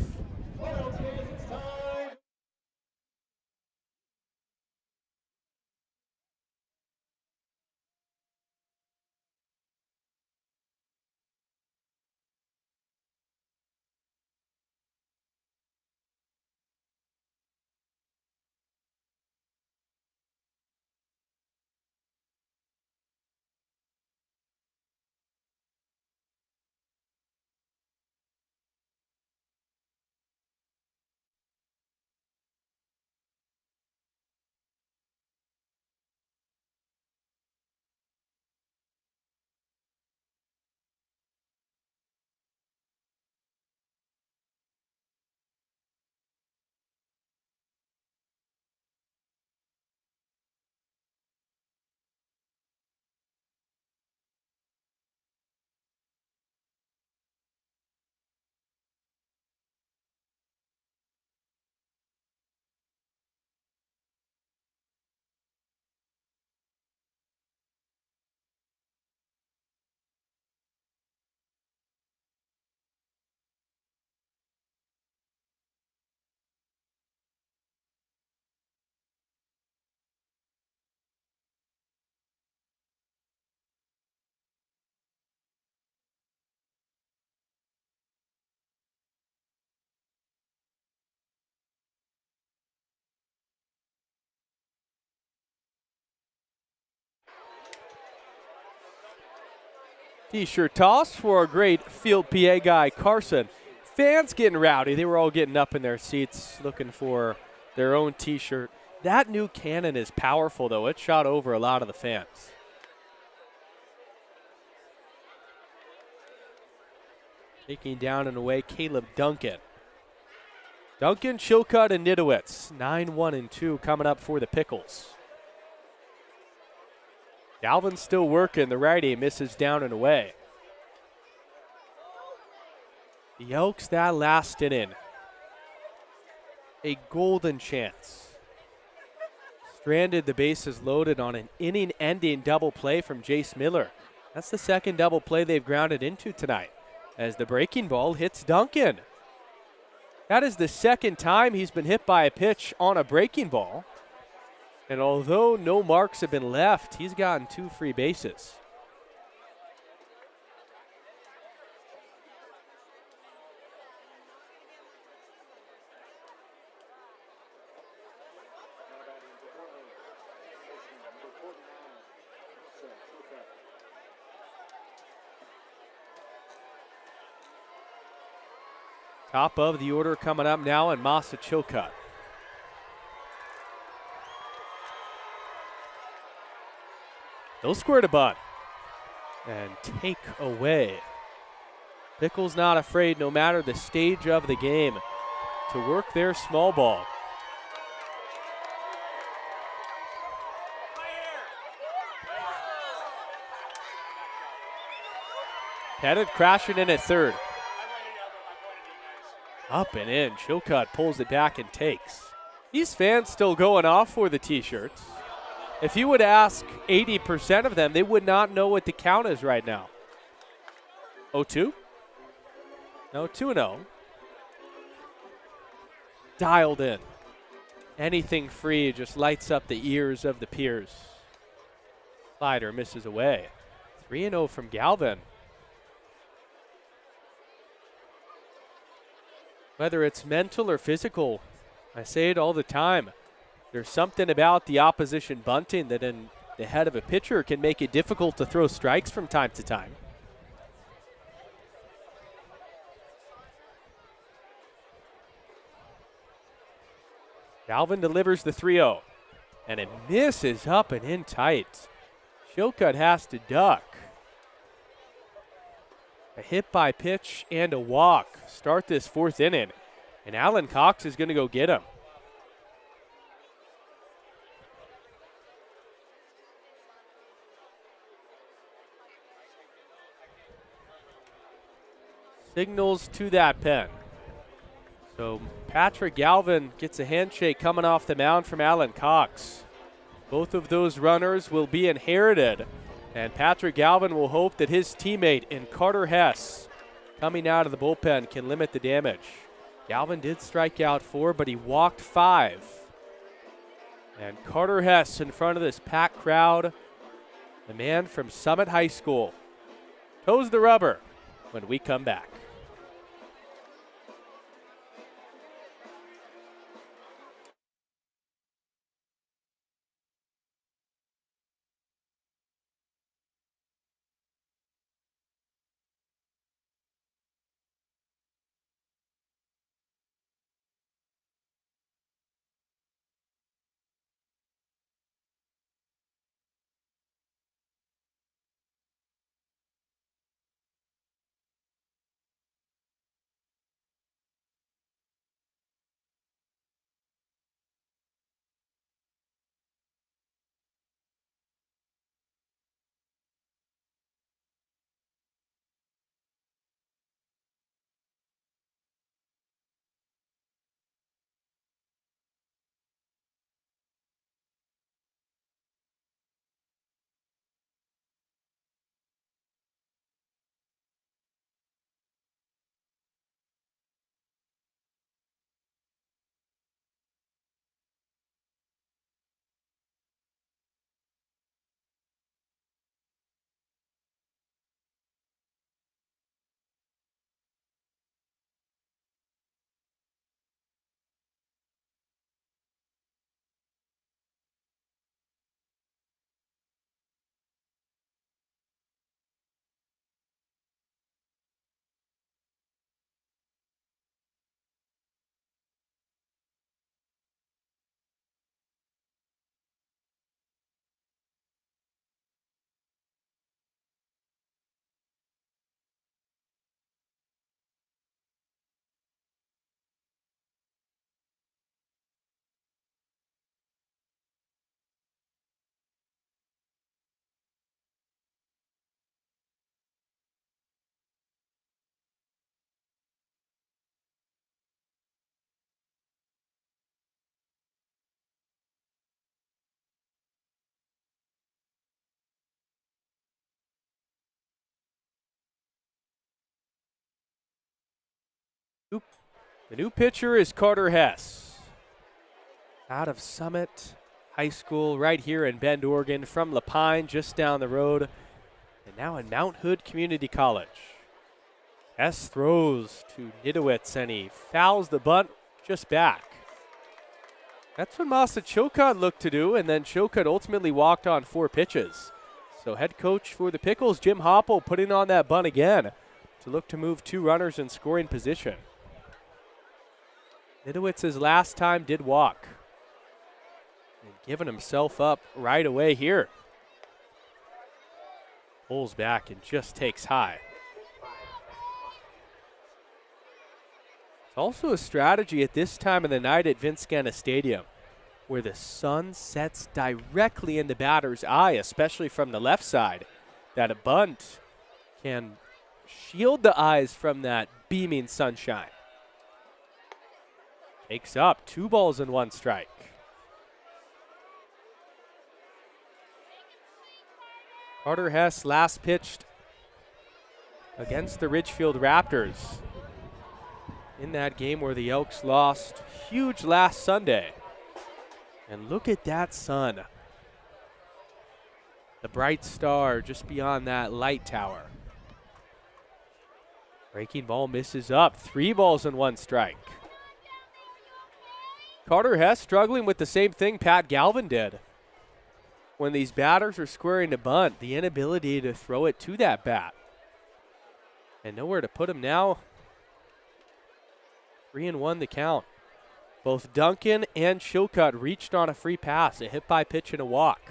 T-shirt toss for a great field PA guy, Carson. Fans getting rowdy. They were all getting up in their seats looking for their own T-shirt. That new cannon is powerful, though. It shot over a lot of the fans. Taking down and away, Caleb Duncan. Duncan, Chilcutt, and Nidowitz. 9-1-2 coming up for the Pickles. Galvin's still working. The righty misses down and away. The Elks that last inning. A golden chance. Stranded, the bases loaded on an inning-ending double play from Jace Miller. That's the second double play they've grounded into tonight as the breaking ball hits Duncan. That is the second time he's been hit by a pitch on a breaking ball. And although no marks have been left, he's gotten 2 free bases. Top of the order coming up now, and Masa Chilcutt. He'll square to bunt and take away. Pickles not afraid, no matter the stage of the game, to work their small ball. Headed crashing in at third. Up and in, Chilcutt pulls it back and takes. These fans still going off for the T-shirts. If you would ask 80% of them, they would not know what the count is right now. 0-2? No, 2-0. Dialed in. Anything free just lights up the ears of the peers. Slider misses away. 3-0 from Galvin. Whether it's mental or physical, I say it all the time. There's something about the opposition bunting that in the head of a pitcher can make it difficult to throw strikes from time to time. Galvin delivers the 3-0, and it misses up and in tight. Chilcutt has to duck. A hit by pitch and a walk start this 4th inning, and Alan Cox is going to go get him. Signals to that pen. So Patrick Galvin gets a handshake coming off the mound from Alan Cox. Both of those runners will be inherited, and Patrick Galvin will hope that his teammate in Carter Hess coming out of the bullpen can limit the damage. Galvin did strike out 4, but he walked 5. And Carter Hess in front of this packed crowd, the man from Summit High School, toes the rubber when we come back. The new pitcher is Carter Hess, out of Summit High School right here in Bend, Oregon, from Lapine, just down the road, and now in Mount Hood Community College. Hess throws to Nidowitz, and he fouls the bunt just back. That's what Masa Chilcott looked to do, and then Chilcott ultimately walked on 4 pitches. So head coach for the Pickles, Jim Hopple, putting on that bunt again to look to move 2 runners in scoring position. Nidowitz's last time did walk, and giving himself up right away here. Pulls back and just takes high. It's also a strategy at this time of the night at Genna Stadium, where the sun sets directly in the batter's eye, especially from the left side, that a bunt can shield the eyes from that beaming sunshine. Takes up 2 balls and 1 strike. Carter Hess last pitched against the Ridgefield Raptors in that game where the Elks lost huge last Sunday. And look at that sun. The bright star just beyond that light tower. Breaking ball misses up. 3 balls and 1 strike. Carter Hess struggling with the same thing Pat Galvin did. When these batters are squaring to bunt, the inability to throw it to that bat. And nowhere to put him now. 3-1 the count. Both Duncan and Chilcott reached on a free pass, a hit by pitch and a walk.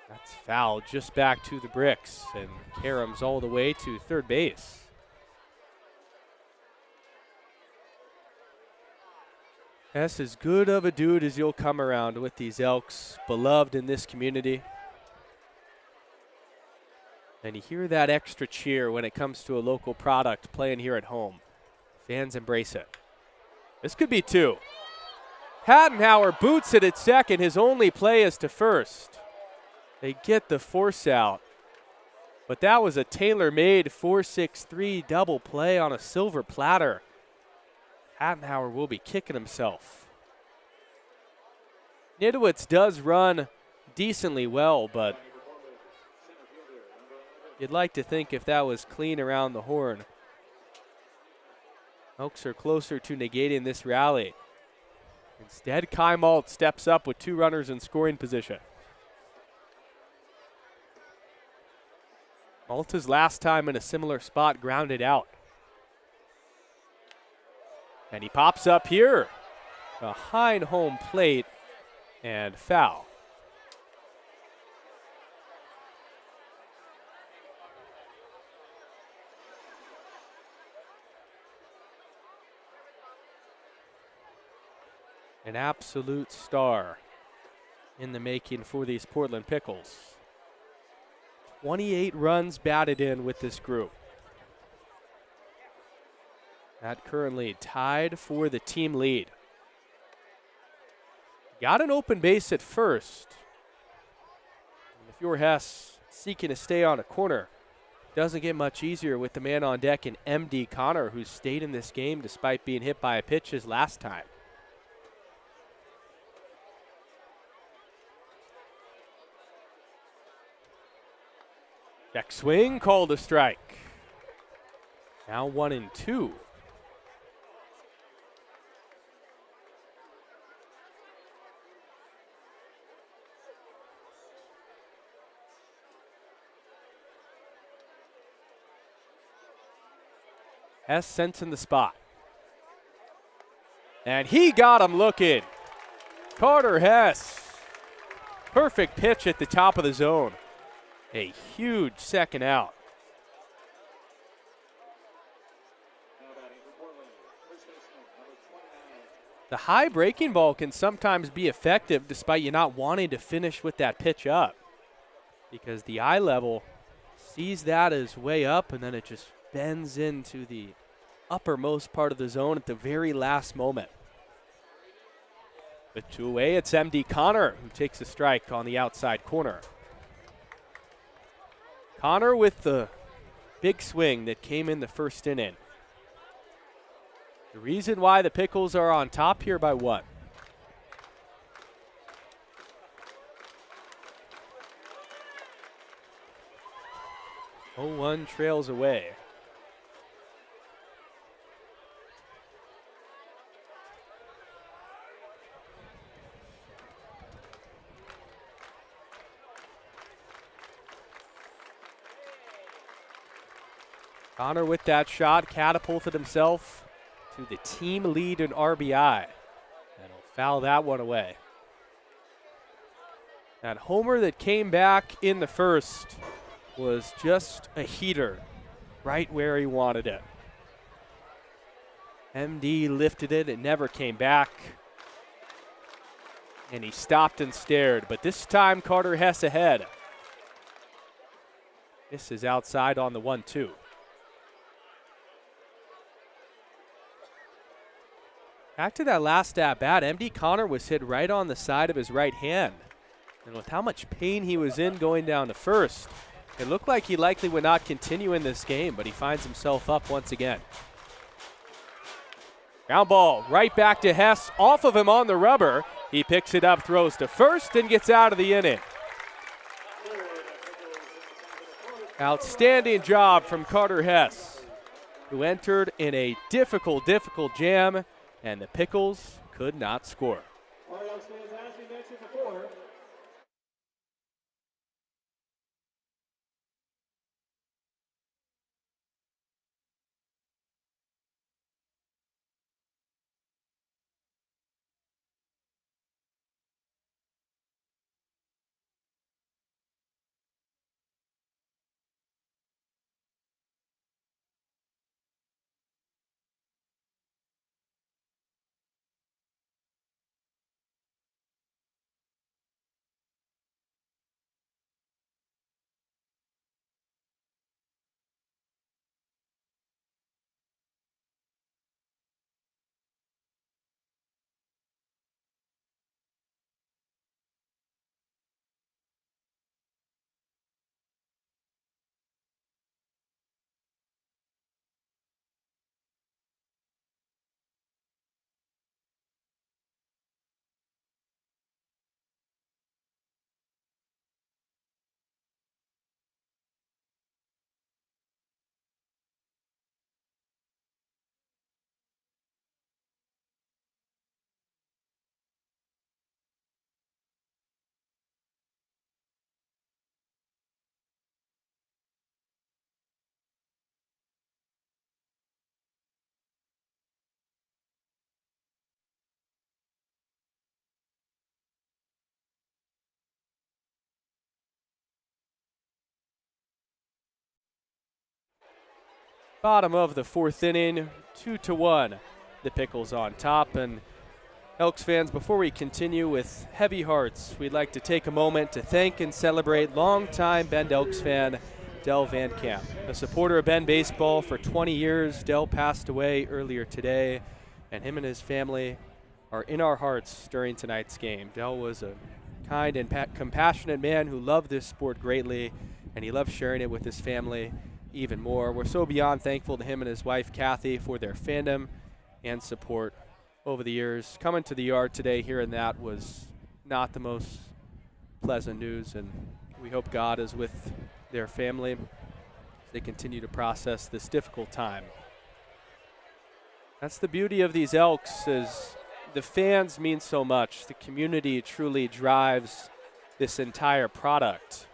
That's foul just back to the bricks, and caroms all the way to third base. Hess as good of a dude as you'll come around with these Elks, beloved in this community. And you hear that extra cheer when it comes to a local product playing here at home. Fans embrace it. This could be 2. Hattenhauer boots it at second. His only play is to first. They get the force out. But that was a tailor-made 4-6-3 double play on a silver platter. Hattenhauer will be kicking himself. Nidowitz does run decently well, but you'd like to think if that was clean around the horn. Elks are closer to negating this rally. Instead, Kai Malt steps up with 2 runners in scoring position. Malta's last time in a similar spot grounded out. And he pops up here behind home plate and foul. An absolute star in the making for these Portland Pickles. 28 runs batted in with this group. That currently tied for the team lead. Got an open base at first. And if you're Hess seeking to stay on a corner, doesn't get much easier with the man on deck in M.D. Connor, who stayed in this game despite being hit by a pitch his last time. Check swing, called a strike. Now 1-2. Hess sent in the spot. And he got him looking. Carter Hess. Perfect pitch at the top of the zone. A huge second out. The high breaking ball can sometimes be effective despite you not wanting to finish with that pitch up, because the eye level sees that as way up and then it just bends into the uppermost part of the zone at the very last moment. But 2 away, it's M.D. Connor who takes a strike on the outside corner. Connor with the big swing that came in the first inning. The reason why the Pickles are on top here by 1. Oh, 1 trails away. Connor with that shot catapulted himself to the team lead in RBI. And he'll foul that one away. That homer that came back in the first was just a heater right where he wanted it. MD lifted it, it never came back. And he stopped and stared, but this time Carter Hess ahead. This is outside on the 1-2. Back to that last at-bat, MD Connor was hit right on the side of his right hand. And with how much pain he was in going down to first, it looked like he likely would not continue in this game, but he finds himself up once again. Ground ball right back to Hess, off of him on the rubber. He picks it up, throws to first, and gets out of the inning. Outstanding job from Carter Hess, who entered in a difficult jam, and the Pickles could not score. Bottom of the 4th inning, 2-1. The Pickles on top. And Elks fans, before we continue with heavy hearts, we'd like to take a moment to thank and celebrate longtime Bend Elks fan Del Van Camp. A supporter of Bend baseball for 20 years, Del passed away earlier today, and him and his family are in our hearts during tonight's game. Del was a kind and compassionate man who loved this sport greatly, and he loved sharing it with his family even more. We're so beyond thankful to him and his wife Kathy for their fandom and support over the years. Coming to the yard today, hearing that was not the most pleasant news, and we hope God is with their family as they continue to process this difficult time. That's the beauty of these Elks, is the fans mean so much. The community truly drives this entire product.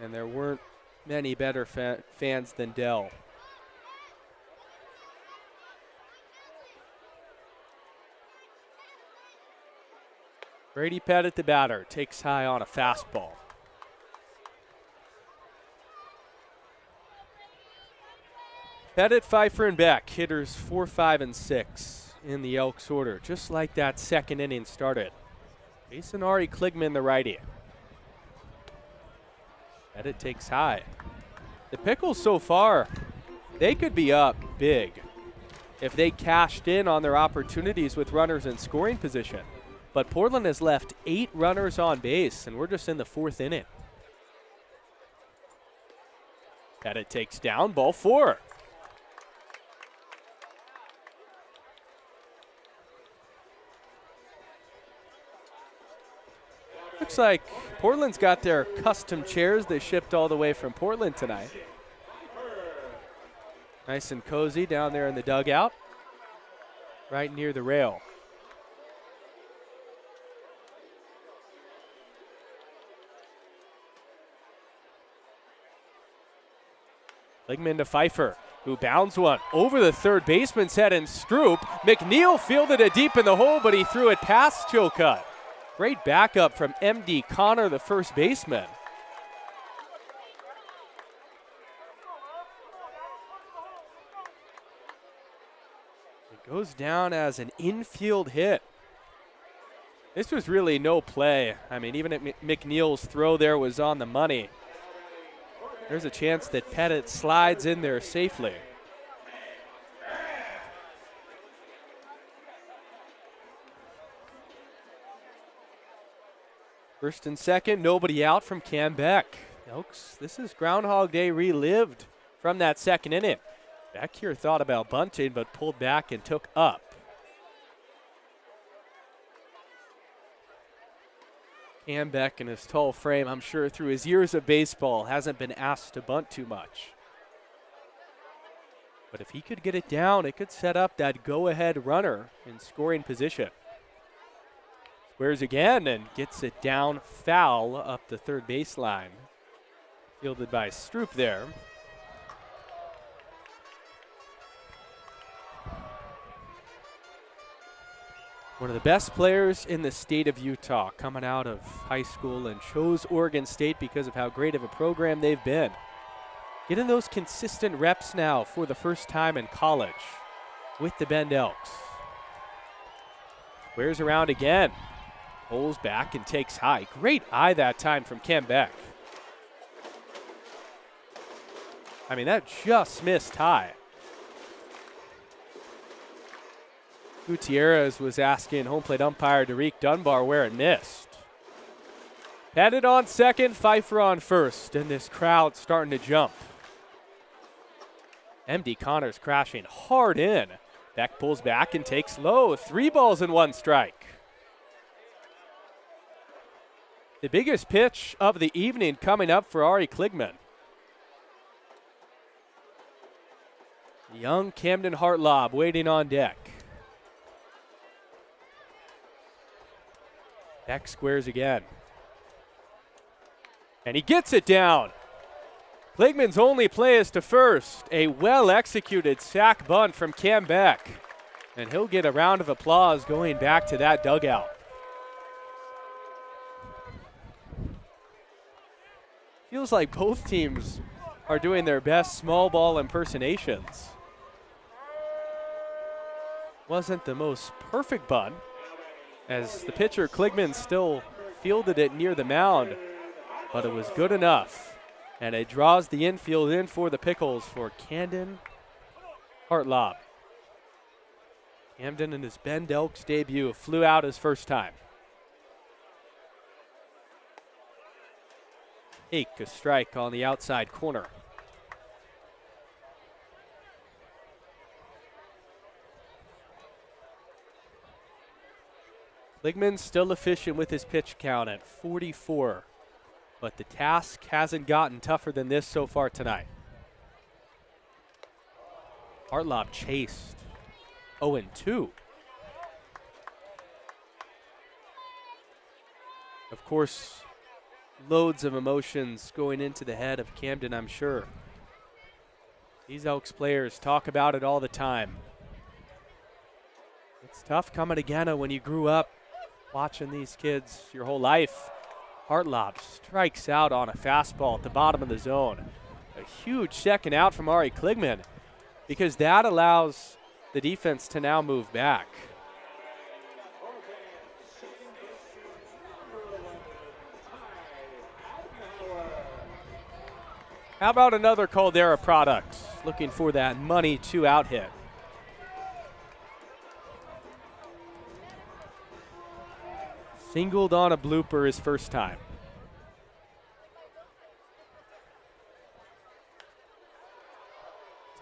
And there weren't many better fans than Del. Brady Pettit, the batter, takes high on a fastball. Pettit, Pfeiffer, and Beck, hitters 4, 5, and 6 in the Elks order, just like that second inning started. Jason Ari Kligman, the righty. Pettit takes high. The Pickles so far, they could be up big if they cashed in on their opportunities with runners in scoring position. but Portland has left 8 runners on base, and we're just in the 4th inning. Pettit takes down, ball 4. Looks like Portland's got their custom chairs they shipped all the way from Portland tonight. Nice and cozy down there in the dugout, right near the rail. Kligman to Pfeiffer, who bounds one over the third baseman's head and Stroop. McNeil fielded it deep in the hole, but he threw it past Chilcutt. Great backup from M.D. Connor, the first baseman. It goes down as an infield hit. This was really no play. I mean, even if McNeil's throw there was on the money, there's a chance that Pettit slides in there safely. First and second, nobody out from Cam Beck. Elks, this is Groundhog Day relived from that second inning. Beck here thought about bunting, but pulled back and took up. Cam Beck in his tall frame, I'm sure through his years of baseball, hasn't been asked to bunt too much. But if he could get it down, it could set up that go-ahead runner in scoring position. Squares again and gets it down foul up the third baseline. Fielded by Stroop there. One of the best players in the state of Utah, coming out of high school and chose Oregon State because of how great of a program they've been. Getting those consistent reps now for the first time in college with the Bend Elks. Squares around again. Pulls back and takes high. Great eye that time from Cam Beck. I mean, that just missed high. Gutierrez was asking home plate umpire Derek Dunbar where it missed. Pettit on second, Pfeiffer on first, and this crowd starting to jump. M.D. Connor's crashing hard in. Beck pulls back and takes low. 3 balls and 1 strike. The biggest pitch of the evening coming up for Ari Kligman. Young Camden Hartlob waiting on deck. Beck squares again. And he gets it down. Kligman's only play is to first. A well-executed sac bunt from Cam Beck. And he'll get a round of applause going back to that dugout. Feels like both teams are doing their best small ball impersonations. Wasn't the most perfect bunt, as the pitcher Kligman still fielded it near the mound, but it was good enough. And it draws the infield in for the Pickles for Camden Hartlob. Camden in his Bend Elks debut flew out his first time. Ake, a strike on the outside corner. Kligman still efficient with his pitch count at 44, but the task hasn't gotten tougher than this so far tonight. Hartlob chased 0-2. Of course, loads of emotions going into the head of Camden, I'm sure. These Elks players talk about it all the time. It's tough coming to Genna when you grew up watching these kids your whole life. Hartlob strikes out on a fastball at the bottom of the zone. A huge second out from Ari Kligman, because that allows the defense to now move back. How about another Caldera product? Looking for that money 2-out hit. Singled on a blooper his first time.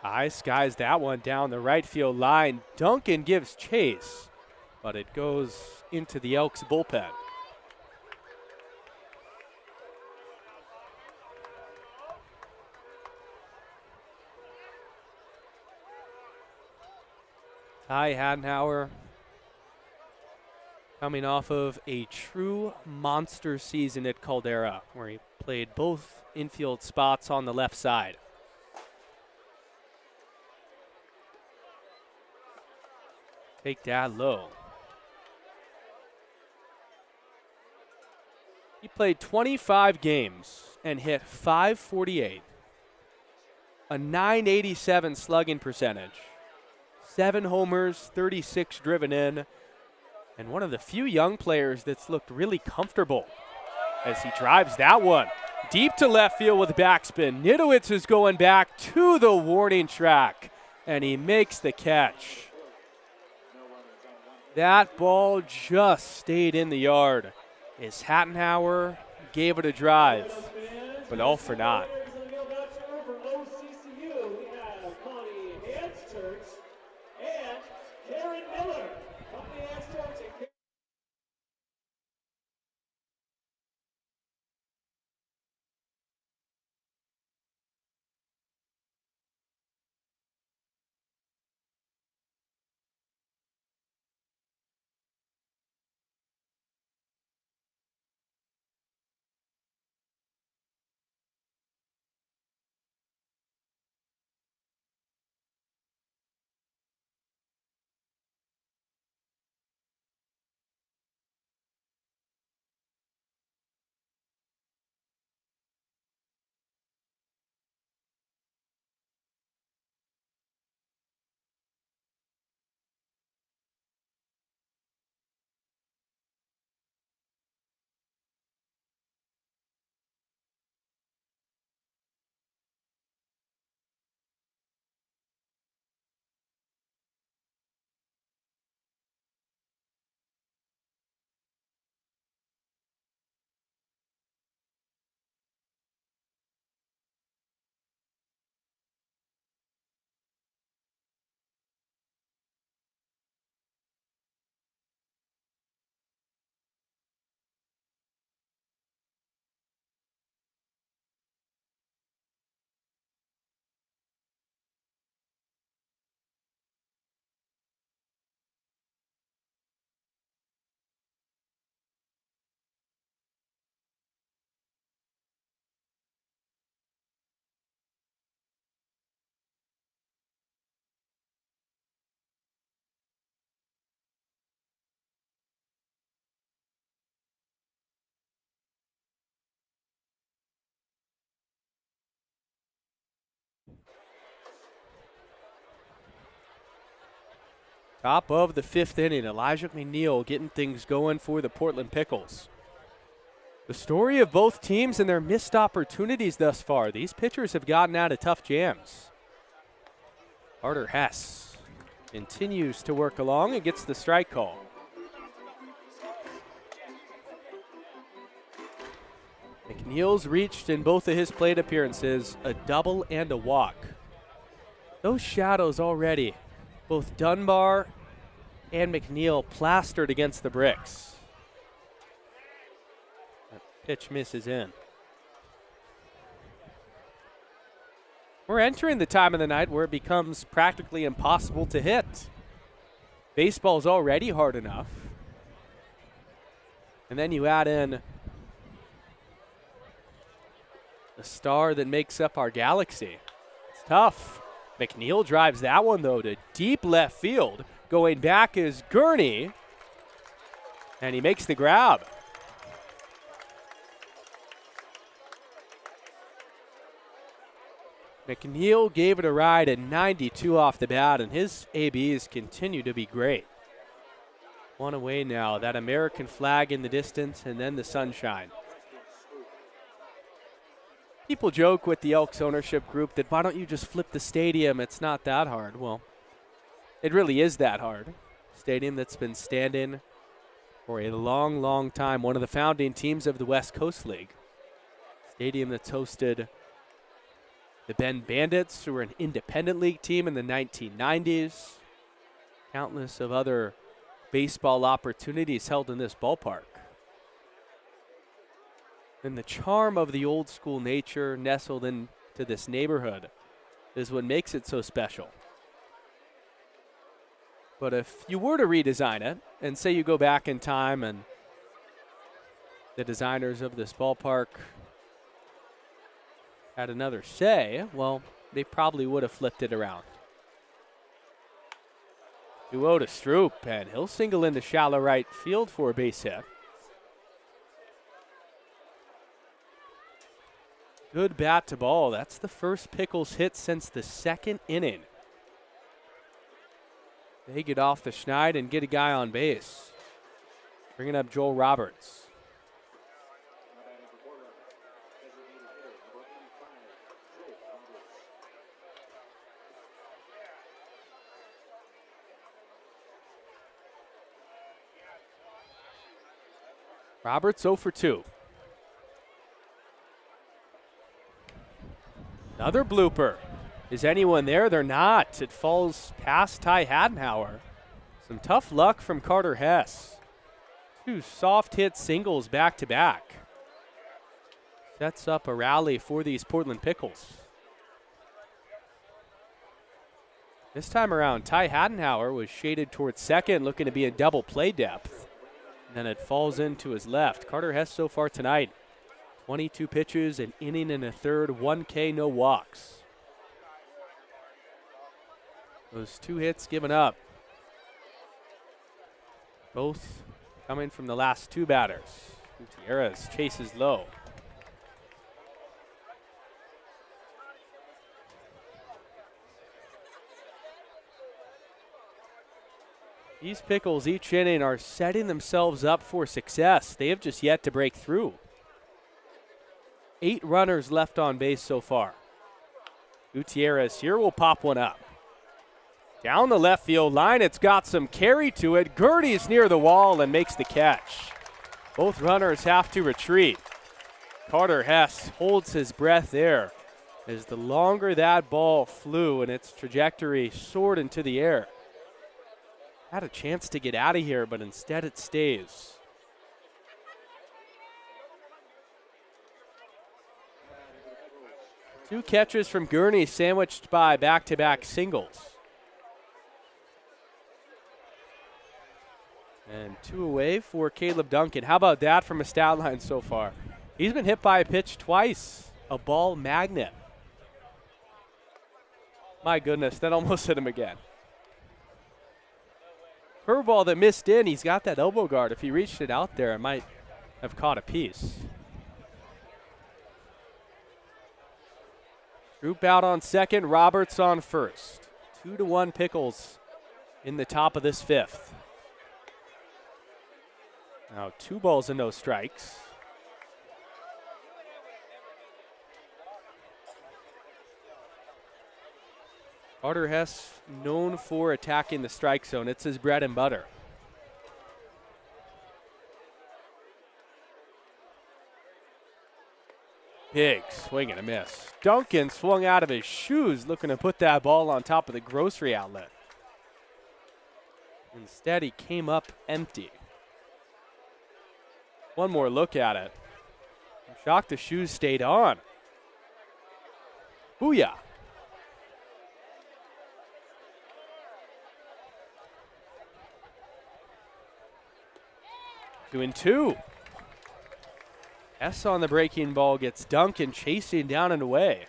Ty skies that one down the right field line. Duncan gives chase, but it goes into the Elks bullpen. Ty Hadenauer coming off of a true monster season at Caldera, where he played both infield spots on the left side. Take that low. He played 25 games and hit .548, a .987 slugging percentage, 7 homers, 36 driven in, and one of the few young players that's looked really comfortable as he drives that one deep to left field with backspin. Nidowitz is going back to the warning track, and he makes the catch. That ball just stayed in the yard as Hadenauer gave it a drive, but all for naught. Top of the 5th inning, Elijah McNeil getting things going for the Portland Pickles. The story of both teams and their missed opportunities thus far. These pitchers have gotten out of tough jams. Carter Hess continues to work along and gets the strike call. McNeil's reached in both of his plate appearances a double and a walk. Those shadows already, both Dunbar and McNeil plastered against the bricks. That pitch misses in. We're entering the time of the night where it becomes practically impossible to hit. Baseball's already hard enough. And then you add in the star that makes up our galaxy. It's tough. McNeil drives that one, though, to deep left field. Going back is Gurney, and he makes the grab. McNeil gave it a ride at 92 off the bat, and his ABs continue to be great. One away now, that American flag in the distance, and then the sunshine. People joke with the Elks ownership group that why don't you just flip the stadium? It's not that hard. Well, it really is that hard. Stadium that's been standing For a long, long time, one of the founding teams of the West Coast League. Stadium that's hosted the Bend Bandits, who were an independent league team in the 1990s. Countless of other baseball opportunities held in this ballpark. And the charm of the old school nature nestled into this neighborhood is what makes it so special. But if you were to redesign it, and say you go back in time and the designers of this ballpark had another say, well, they probably would have flipped it around. 2-0 to Stroop, and he'll single into shallow right field for a base hit. Good bat to ball. That's the first Pickles hit since the second inning. They get off the schneid and get a guy on base. Bringing up Joel Roberts. Roberts 0 for 2. Another blooper. Is anyone there? They're not. It falls past Ty Hadenhauer. Some tough luck from Carter Hess. 2 soft hit singles back to back. Sets up a rally for these Portland Pickles. This time around, Ty Hadenhauer was shaded towards second, looking to be in double play depth. And then it falls into his left. Carter Hess so far tonight, 22 pitches, an inning and a third, 1K, no walks. Those 2 hits given up, both coming from the last 2 batters. Gutierrez chases low. These Pickles each inning are setting themselves up for success. They have just yet to break through. 8 runners left on base so far. Gutierrez here will pop one up. Down the left field line, it's got some carry to it. Gertie's near the wall and makes the catch. Both runners have to retreat. Carter Hess holds his breath there as the longer that ball flew and its trajectory soared into the air. Had a chance to get out of here, but instead it stays. Two catches from Gurney sandwiched by back-to-back singles. And 2 away for Caleb Duncan. How about that from a stat line so far? He's been hit by a pitch twice. A ball magnet. My goodness, that almost hit him again. Curveball that missed in. He's got that elbow guard. If he reached it out there, it might have caught a piece. Group out on second, Roberts on first. 2-1 Pickles in the top of this 5th. Now 2 balls and no strikes. Carter Hess, known for attacking the strike zone. It's his bread and butter. Big swing and a miss. Duncan swung out of his shoes looking to put that ball on top of the grocery outlet. Instead, he came up empty. One more look at it. I'm shocked the shoes stayed on. Booyah. Two and two. S on the breaking ball gets Duncan chasing down and away.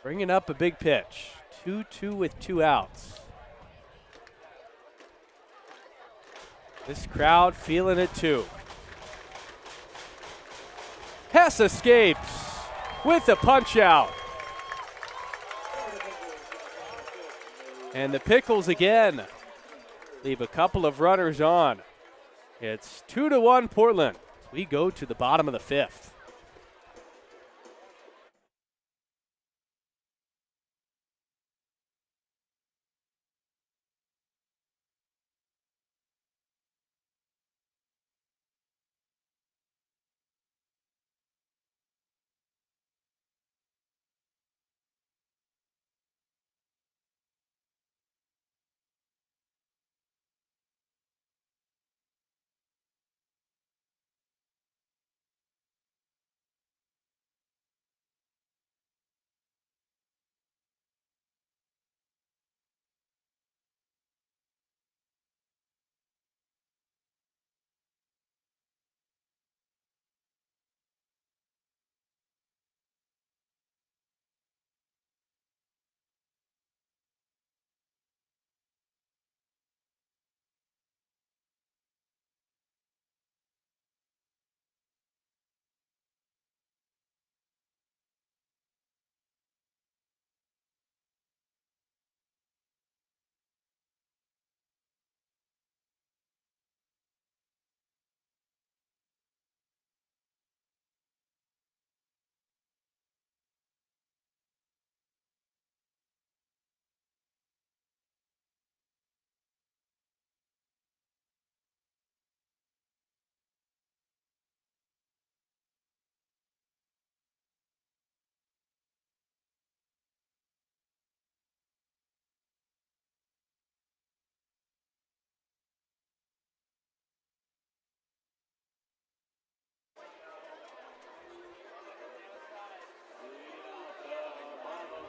Bringing up a big pitch. 2-2 with 2 outs. This crowd feeling it too. Hess escapes with a punch out. And the Pickles again leave a couple of runners on. It's 2-1 Portland. We go to the bottom of the 5th.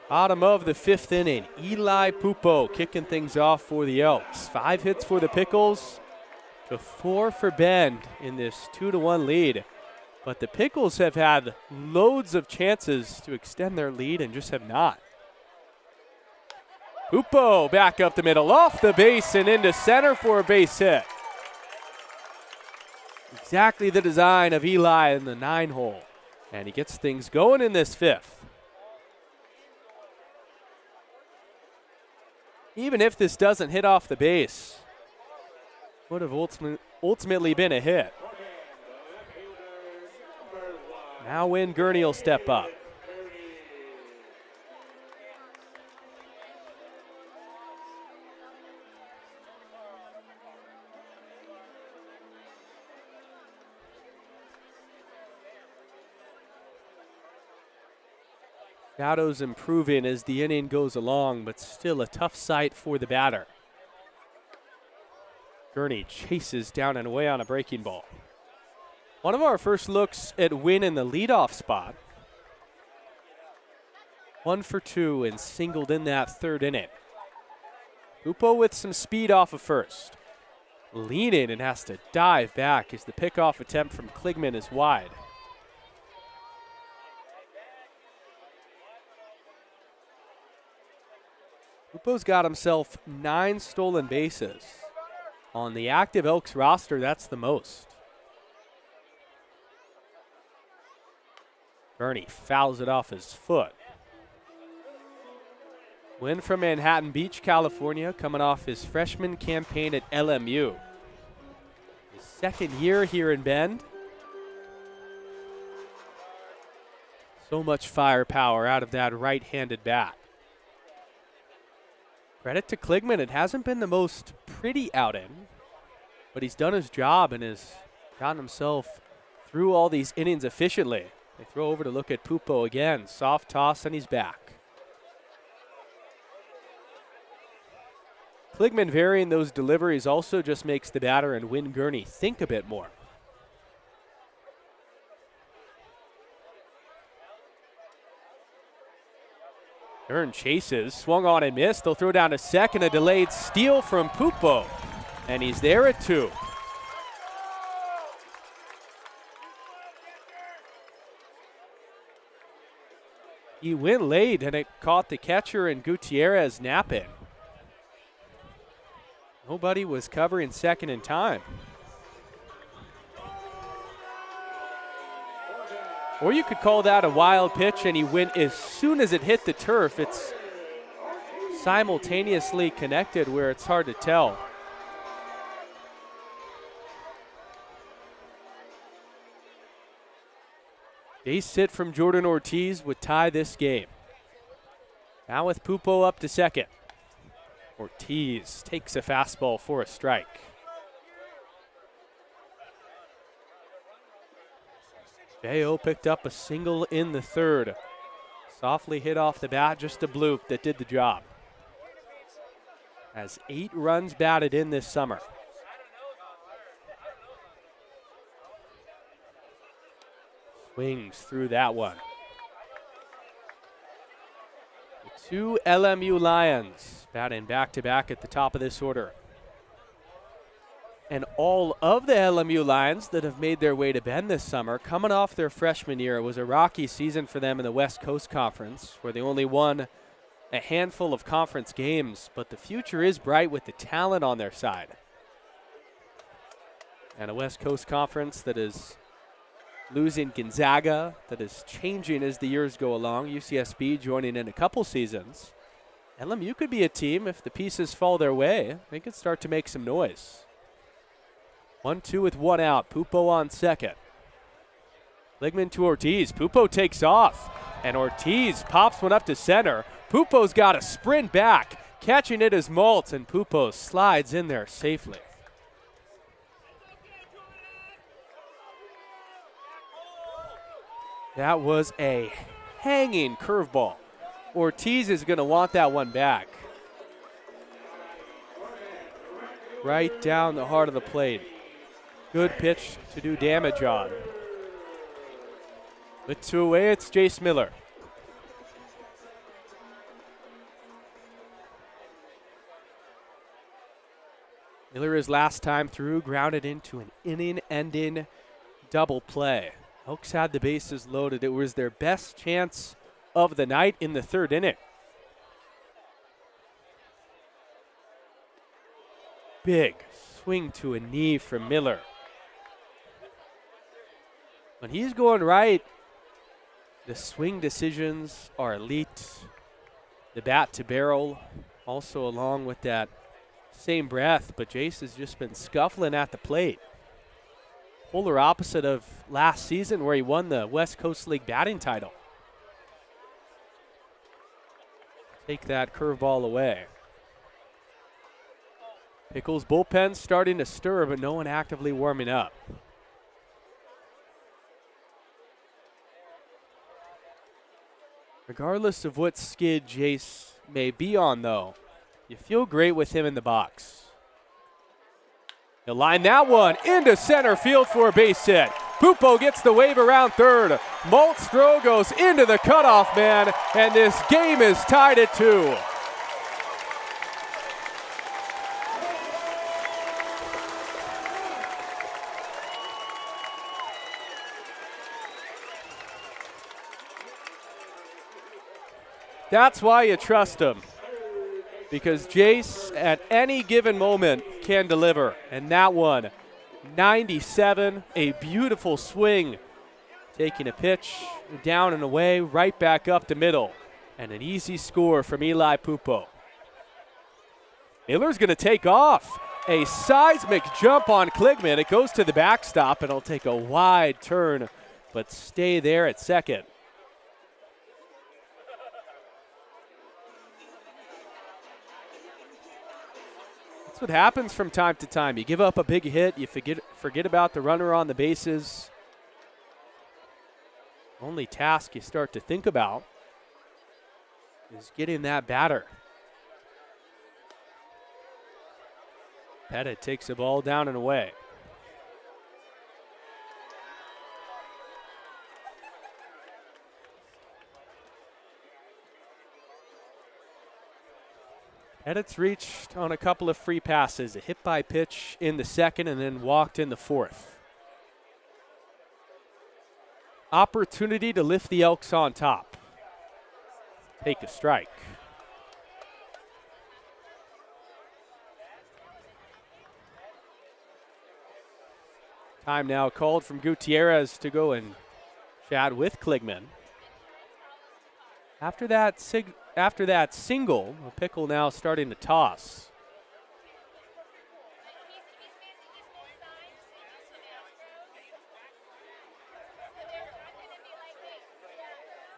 Bottom of the 5th inning, Eli Pupo kicking things off for the Elks. 5 hits for the Pickles to 4 for Bend in this 2-1 lead. But the Pickles have had loads of chances to extend their lead and just have not. Pupo back up the middle, off the base and into center for a base hit. Exactly the design of Eli in the 9-hole. And he gets things going in this 5th. Even if this doesn't hit off the base, would have ultimately been a hit. Now Win Gurney will step up. Shadows improving as the inning goes along, but still a tough sight for the batter. Gurney chases down and away on a breaking ball. One of our first looks at Win in the leadoff spot. 1 for 2 and singled in that 3rd inning. Pupo with some speed off of first. Leaning and has to dive back as the pickoff attempt from Kligman is wide. Pupo's got himself 9 stolen bases. On the active Elks roster, that's the most. Gurney fouls it off his foot. Win from Manhattan Beach, California, coming off his freshman campaign at LMU. His 2nd year here in Bend. So much firepower out of that right-handed bat. Credit to Kligman, it hasn't been the most pretty outing, but he's done his job and has gotten himself through all these innings efficiently. They throw over to look at Pupo again. Soft toss and he's back. Kligman varying those deliveries also just makes the batter and Win Gurney think a bit more. Hearn chases, swung on and missed. They'll throw down to second, a delayed steal from Pupo, and he's there at 2. He went late and it caught the catcher and Gutierrez napping. Nobody was covering second in time. Or you could call that a wild pitch and he went as soon as it hit the turf. It's simultaneously connected where it's hard to tell. Base hit from Jordan Ortiz would tie this game. Now with Pupo up to second. Ortiz takes a fastball for a strike. Bayo picked up a single in the 3rd. Softly hit off the bat, just a bloop that did the job. Has 8 runs batted in this summer. Swings through that one. The 2 LMU Lions batting back-to-back at the top of this order. And all of the LMU Lions that have made their way to Bend this summer, coming off their freshman year, it was a rocky season for them in the West Coast Conference, where they only won a handful of conference games, but the future is bright with the talent on their side. And a West Coast Conference that is losing Gonzaga, that is changing as the years go along, UCSB joining in a couple seasons. LMU could be a team, if the pieces fall their way, they could start to make some noise. 1-2 with 1 out. Pupo on second. Kligman to Ortiz. Pupo takes off, and Ortiz pops one up to center. Pupo's got a sprint back. Catching it is Maltz, and Pupo slides in there safely. That was a hanging curveball. Ortiz is going to want that one back. Right down the heart of the plate. Good pitch to do damage on. With 2 away, it's Jace Miller. Miller, his last time through, grounded into an inning-ending double play. Elks had the bases loaded. It was their best chance of the night in the third inning. Big swing to a knee from Miller. When he's going right, the swing decisions are elite. The bat to barrel, also along with that same breath, but Jace has just been scuffling at the plate. Polar opposite of last season where he won the West Coast League batting title. Take that curveball away. Pickles bullpen starting to stir, but no one actively warming up. Regardless of what skid Jace may be on, though, you feel great with him in the box. He'll line that one into center field for a base hit. Pupo gets the wave around third. Maltstro goes into the cutoff man, and this game is tied at 2. That's why you trust him, because Jace at any given moment can deliver. And that one, 97, a beautiful swing, taking a pitch down and away, right back up the middle, and an easy score from Eli Pupo. Miller's going to take off. A seismic jump on Kligman. It goes to the backstop, and it'll take a wide turn, but stay there at second. What happens from time to time. You give up a big hit, you forget about the runner on the bases. Only task you start to think about is getting that batter. Pettit takes the ball down and away. Pettit's reached on a couple of free passes, a hit by pitch in the second and then walked in the fourth. Opportunity to lift the Elks on top. Take a strike. Time now called from Gutierrez to go and chat with Kligman. After that single, Pickle now starting to toss.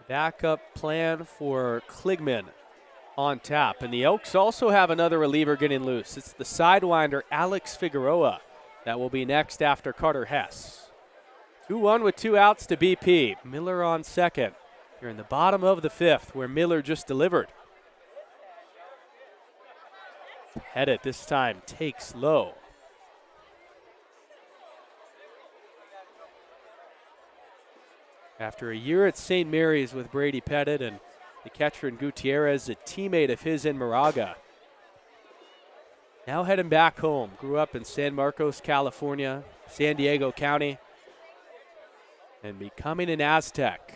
Backup plan for Kligman on tap. And the Elks also have another reliever getting loose. It's the sidewinder Alex Figueroa that will be next after Carter Hess. 2-1 with 2 outs to BP. Miller on second. You're in the bottom of the fifth where Miller just delivered. Pettit this time takes low. After a year at St. Mary's with Brady Pettit and the catcher in Gutierrez, a teammate of his in Moraga. Now heading back home. Grew up in San Marcos, California, San Diego County, and becoming an Aztec.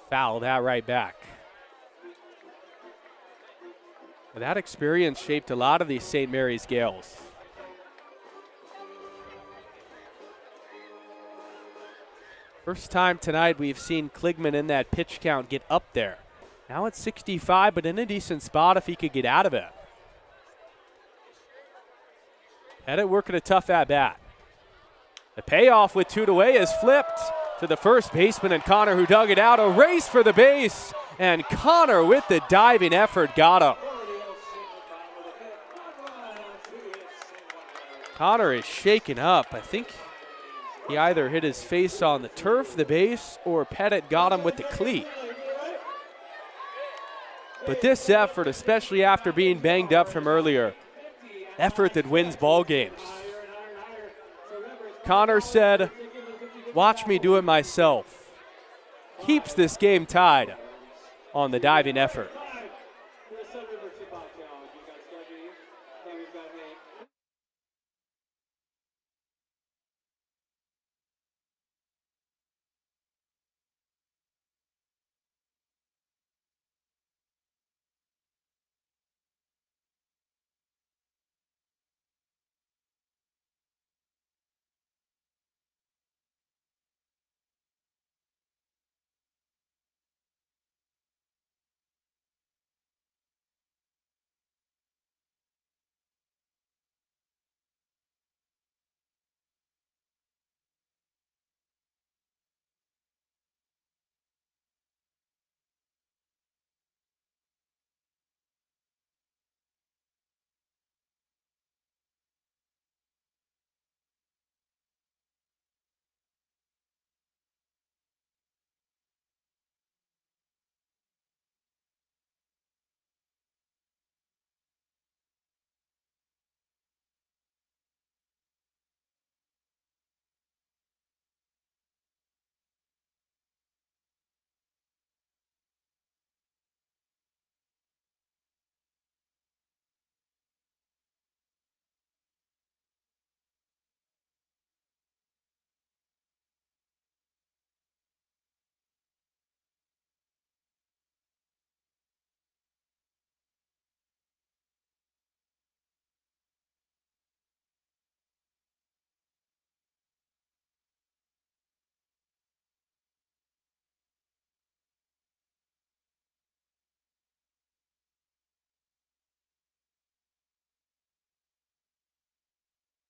Foul that right back. And that experience shaped a lot of these St. Mary's Gales. First time tonight we've seen Kligman in that pitch count get up there. Now it's 65, but in a decent spot if he could get out of it. Pettit working a tough at-bat. The payoff with 2 away is flipped to the first baseman and Connor, who dug it out. A race for the base, and Connor with the diving effort got him. Connor is shaken up. I think he either hit his face on the turf, the base, or Pettit got him with the cleat. But this effort, especially after being banged up from earlier, effort that wins ball games. Connor said, "Watch me do it myself." Keeps this game tied on the diving effort.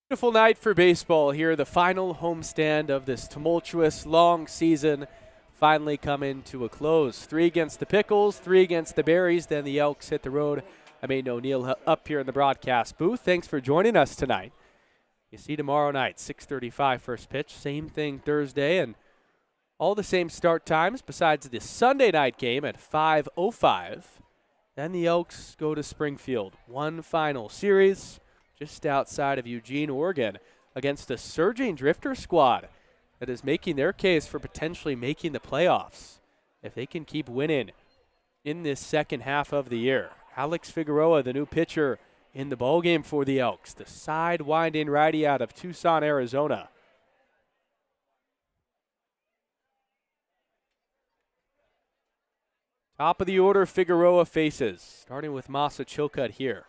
Beautiful night for baseball here. The final homestand of this tumultuous, long season finally coming to a close. 3 against the Pickles, 3 against the Berries. Then the Elks hit the road. I made O'Neill up here in the broadcast booth. Thanks for joining us tonight. You see tomorrow night, 6:35 first pitch. Same thing Thursday, and all the same start times besides the Sunday night game at 5:05. Then the Elks go to Springfield. One final series just outside of Eugene, Oregon, against a surging Drifter squad that is making their case for potentially making the playoffs if they can keep winning in this second half of the year. Alex Figueroa, the new pitcher in the ballgame for the Elks, the side-winding righty out of Tucson, Arizona. Top of the order, Figueroa faces, starting with Masa Chilcutt here.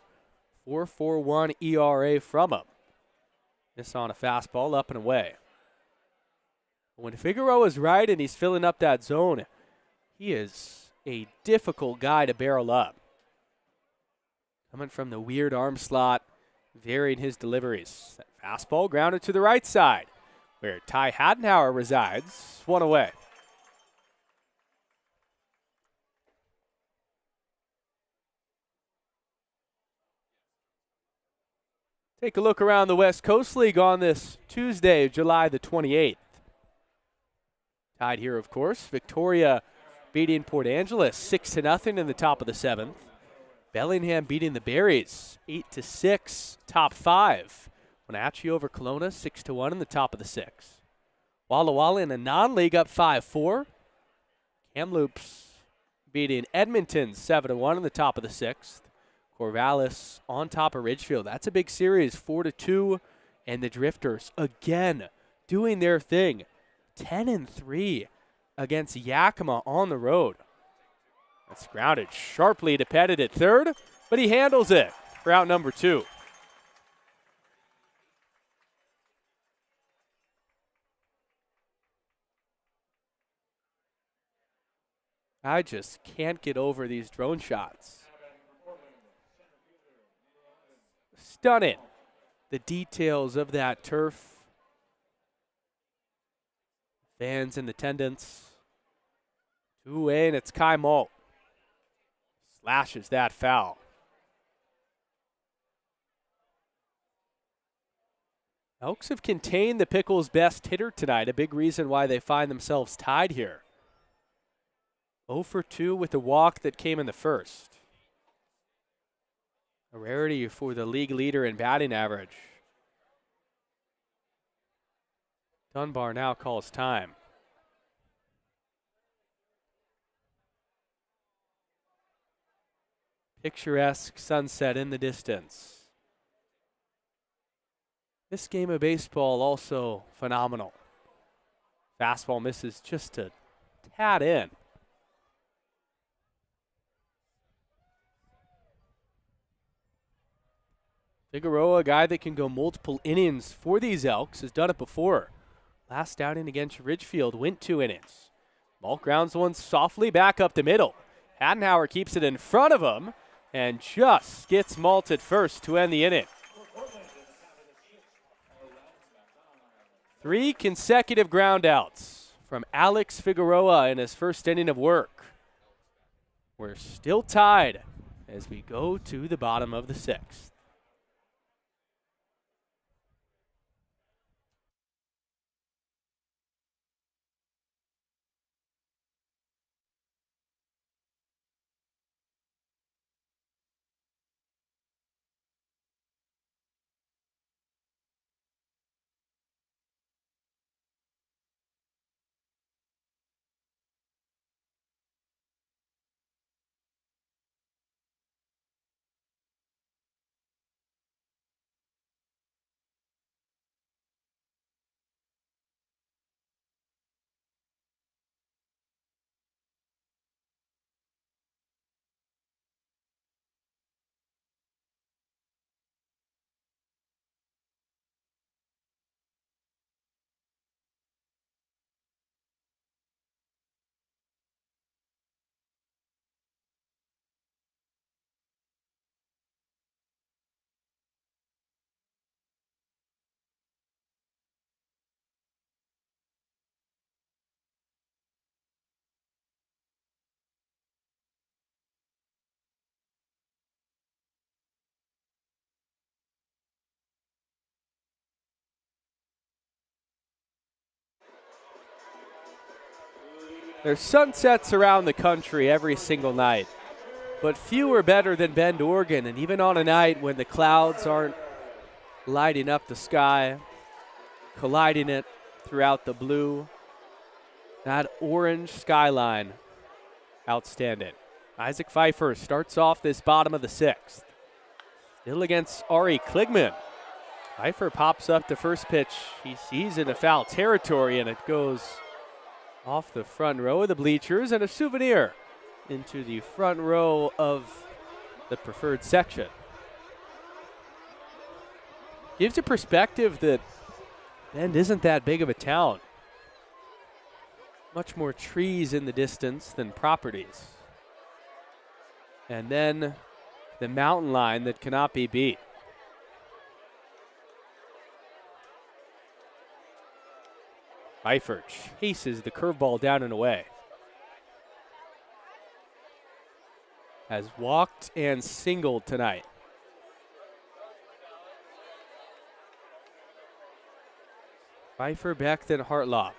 4.41 ERA from him. This on a fastball, up and away. When Figueroa's right and he's filling up that zone, he is a difficult guy to barrel up. Coming from the weird arm slot, varying his deliveries. That fastball grounded to the right side, where Ty Hadenauer resides. One away. Take a look around the West Coast League on this Tuesday, July the 28th. Tied here, of course. Victoria beating Port Angeles 6-0 in the top of the 7th. Bellingham beating the Berries 8-6, top 5. Wenatchee over Kelowna 6-1 in the top of the 6th. Walla Walla in a non-league up 5-4. Kamloops beating Edmonton 7-1 in the top of the 6th. Corvallis on top of Ridgefield. That's a big series, 4-2. And the Drifters, again, doing their thing. 10-3 against Yakima on the road. That's grounded sharply to Pettit at third, but he handles it for out number 2. I just can't get over these drone shots. Stunning. The details of that turf. Fans in attendance. 2 away, and it's Kai Malt. Slashes that foul. Elks have contained the Pickles' best hitter tonight, a big reason why they find themselves tied here. 0 for 2 with the walk that came in the first. A rarity for the league leader in batting average. Dunbar now calls time. Picturesque sunset in the distance. This game of baseball also phenomenal. Fastball misses just a tad in. Figueroa, a guy that can go multiple innings for these Elks, has done it before. Last outing against Ridgefield went 2 innings. Malt grounds one softly back up the middle. Hadenauer keeps it in front of him and just gets malted first to end the inning. 3 consecutive groundouts from Alex Figueroa in his first inning of work. We're still tied as we go to the bottom of the 6th. There's sunsets around the country every single night, but few are better than Bend, Oregon. And even on a night when the clouds aren't lighting up the sky, colliding it throughout the blue, that orange skyline, outstanding. Isaac Pfeiffer starts off this bottom of the 6th. Still against Ari Kligman. Pfeiffer pops up the first pitch. He sees into foul territory, and it goes off the front row of the bleachers and a souvenir into the front row of the preferred section. Gives a perspective that Bend isn't that big of a town. Much more trees in the distance than properties. And then the mountain line that cannot be beat. Pfeiffer chases the curveball down and away. Has walked and singled tonight. Pfeiffer, Beck, then Hartlaub.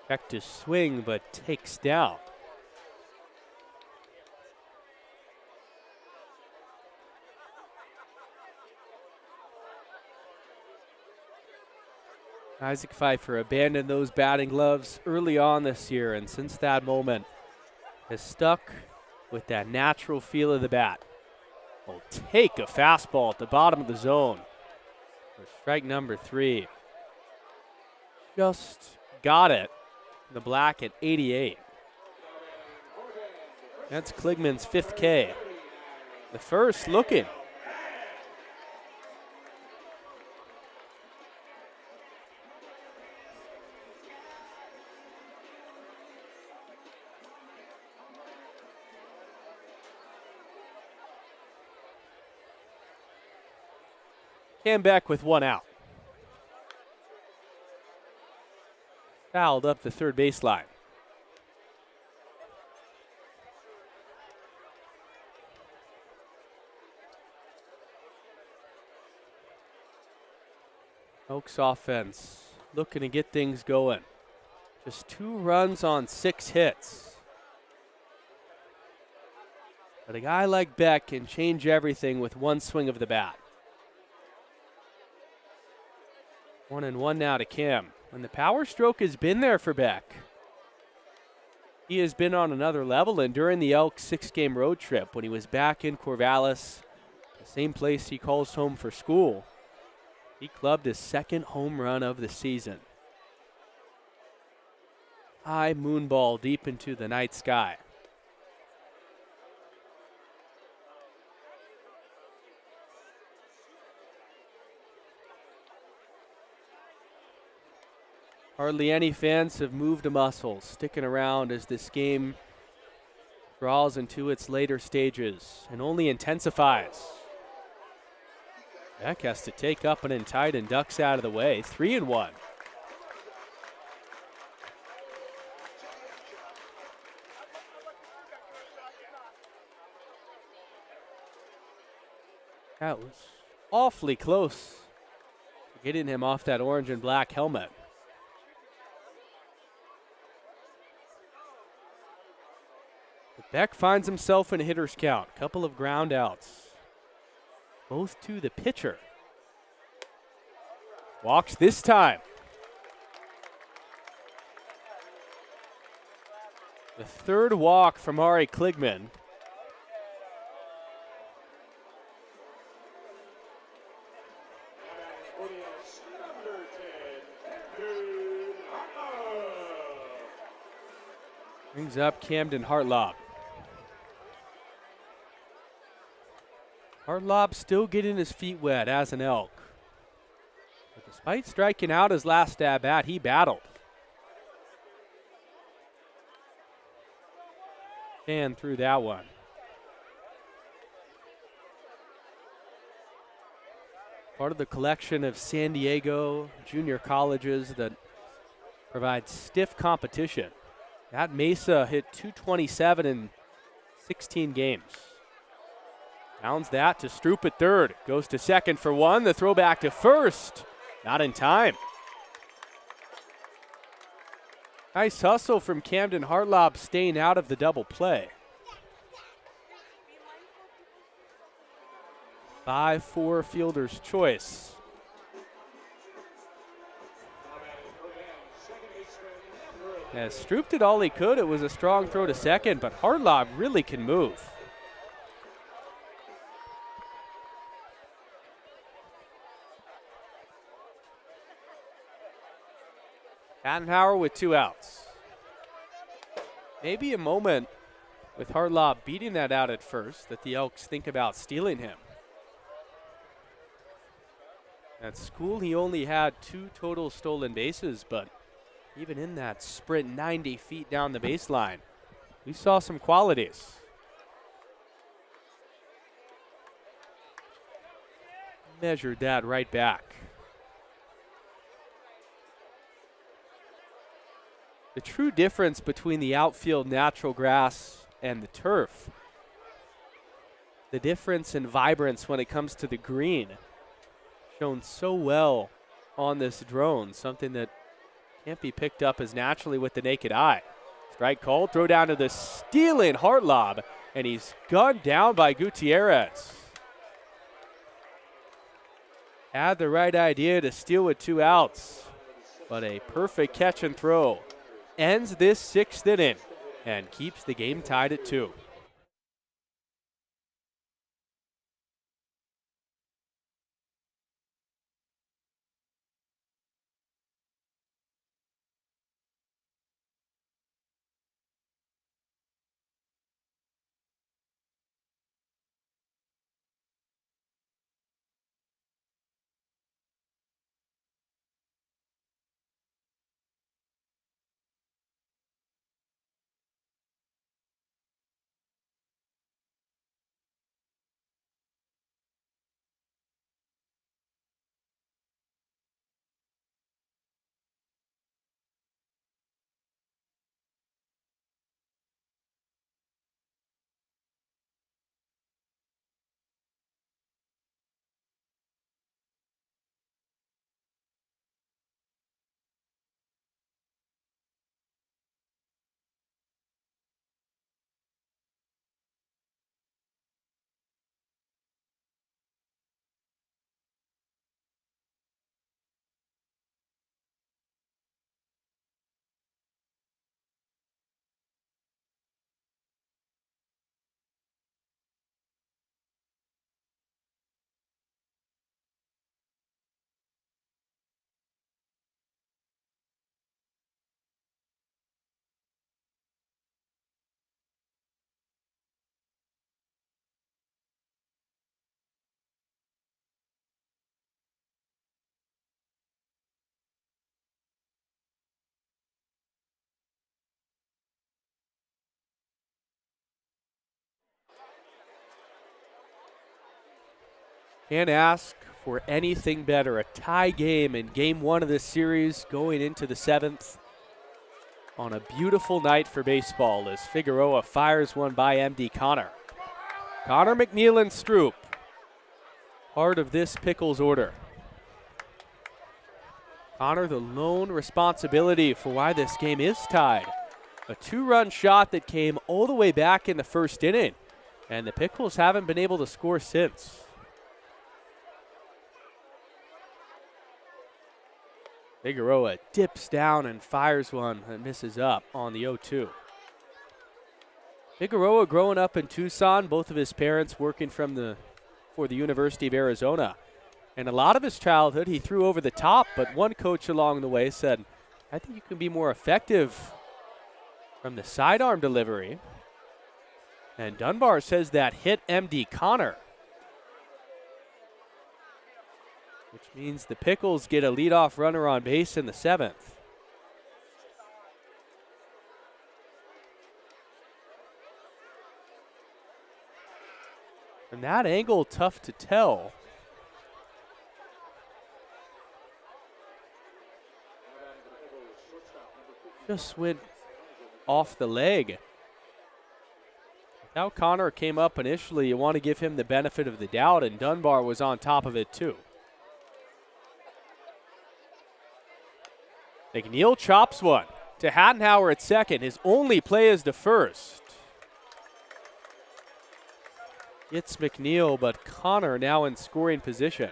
Beck to swing, but takes down. Isaac Pfeiffer abandoned those batting gloves early on this year, and since that moment has stuck with that natural feel of the bat. Will take a fastball at the bottom of the zone for strike number 3. Just got it. The black at 88. That's Kligman's 5th K. The first looking. Cam Beck with 1 out. Fouled up the third baseline. Oaks offense looking to get things going. Just 2 runs on 6 hits. But a guy like Beck can change everything with 1 swing of the bat. 1-1 now to Cam. And the power stroke has been there for Beck. He has been on another level, and during the Elks 6-game road trip, when he was back in Corvallis, the same place he calls home for school, he clubbed his 2nd home run of the season. High moonball deep into the night sky. Hardly any fans have moved a muscle, sticking around as this game draws into its later stages and only intensifies. Beck has to take up an in tight and ducks out of the way. 3-1. That was awfully close to getting him off that orange and black helmet. Beck finds himself in a hitter's count. Couple of ground outs. Both to the pitcher. Walks this time. The 3rd walk from Ari Kligman. Brings up Camden Hartlaub. Hartlaub still getting his feet wet as an Elk. But despite striking out his last at bat, he battled. And through that one. Part of the collection of San Diego junior colleges that provide stiff competition. That Mesa hit 227 in 16 games. Pounds that to Stroop at 3rd. Goes to 2nd for 1. The throw back to 1st. Not in time. Nice hustle from Camden Hartlob, staying out of the double play. 5-4 fielder's choice. As Stroop did all he could. It was a strong throw to second, but Hartlob really can move. Attenhauer with 2 outs. Maybe a moment with Hartlob beating that out at first that the Elks think about stealing him. At school, he only had 2 total stolen bases, but even in that sprint 90 feet down the baseline, we saw some qualities. Measured that right back. The true difference between the outfield natural grass and the turf, the difference in vibrance when it comes to the green, shown so well on this drone, something that can't be picked up as naturally with the naked eye. Strike called, throw down to the stealing Hartlob, and he's gunned down by Gutierrez. Had the right idea to steal with 2 outs, but a perfect catch and throw ends this 6th inning and keeps the game tied at 2. Can't ask for anything better. A tie game in game 1 of this series going into the 7th on a beautiful night for baseball as Figueroa fires one by MD Connor. Connor, McNeil, and Stroop, part of this Pickles order. Connor, the lone responsibility for why this game is tied. A 2-run shot that came all the way back in the 1st inning, and the Pickles haven't been able to score since. Figueroa dips down and fires one that misses up on the 0-2. Figueroa growing up in Tucson, both of his parents working for the University of Arizona. And a lot of his childhood he threw over the top, but one coach along the way said, I think you can be more effective from the sidearm delivery. And Dunbar says that hit MD Connor, which means the Pickles get a leadoff runner on base in the 7th. From that angle, tough to tell. Just went off the leg. Now Connor came up initially, you want to give him the benefit of the doubt, and Dunbar was on top of it too. McNeil chops one to Hattenhauer at second. His only play is to first. Gets McNeil, but Connor now in scoring position.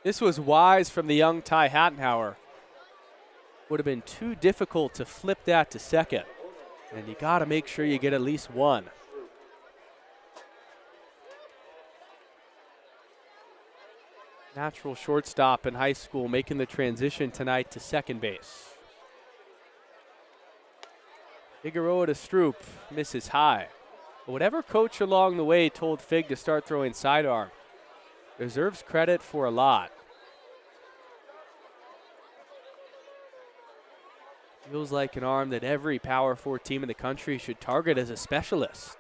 This was wise from the young Ty Hattenhauer. Would have been too difficult to flip that to second. And you got to make sure you get at least one. Natural shortstop in high school making the transition tonight to second base. Figueroa to Stroop, misses high. But whatever coach along the way told Fig to start throwing sidearm, deserves credit for a lot. Feels like an arm that every Power 4 team in the country should target as a specialist.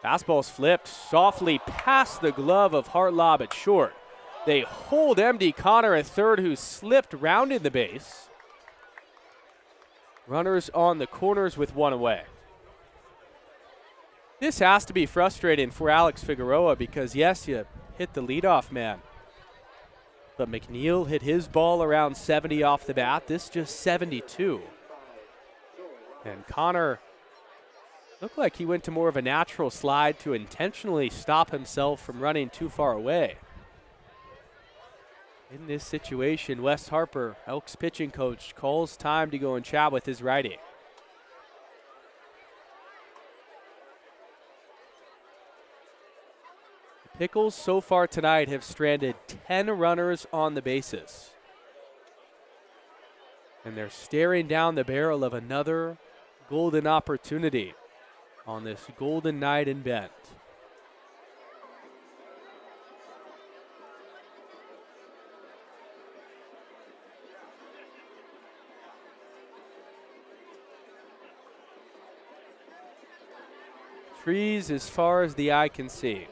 Fastball's flipped softly past the glove of Hartlob at short. They hold MD Connor at third, who slipped rounding the base. Runners on the corners with one away. This has to be frustrating for Alex Figueroa because, yes, you hit the leadoff man. But McNeil hit his ball around 70 off the bat. This just 72. And Connor looked like he went to more of a natural slide to intentionally stop himself from running too far away. In this situation, Wes Harper, Elks pitching coach, calls time to go and chat with his righty. The Pickles so far tonight have stranded 10 runners on the bases. And they're staring down the barrel of another golden opportunity on this golden night in Bend. Trees as far as the eye can see.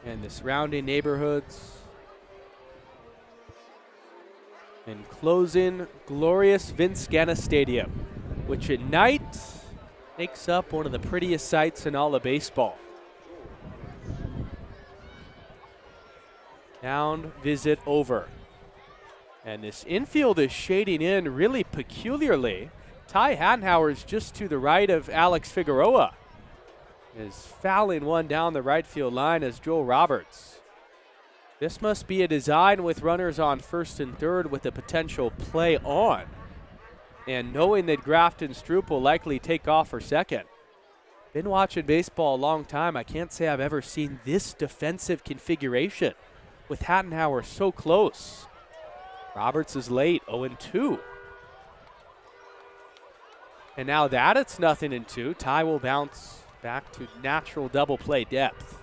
And the surrounding neighborhoods. Enclosing glorious Vince Genna Stadium, which at night makes up one of the prettiest sights in all of baseball. Down, visit over. And this infield is shading in really peculiarly. Ty Hattenhauer is just to the right of Alex Figueroa. Is fouling one down the right field line as Joel Roberts. This must be a design with runners on first and third with a potential play on. And knowing that Grafton Stroop will likely take off for second. Been watching baseball a long time. I can't say I've ever seen this defensive configuration with Hattenhauer so close. Roberts is late, 0-2. And now that it's 0-2, Ty will bounce back to natural double play depth.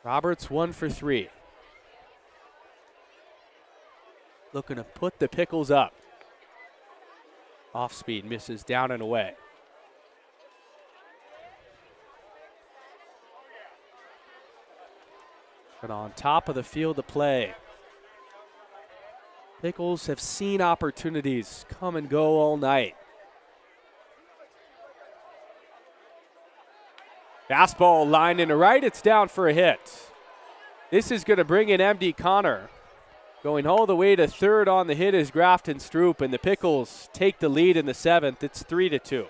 Roberts 1 for 3. Looking to put the Pickles up. Off speed, misses down and away. But on top of the field of play, Pickles have seen opportunities come and go all night. Fastball line into right, it's down for a hit. This is going to bring in MD Connor. Going all the way to third on the hit is Grafton Stroop, and the Pickles take the lead in the seventh. It's 3-2.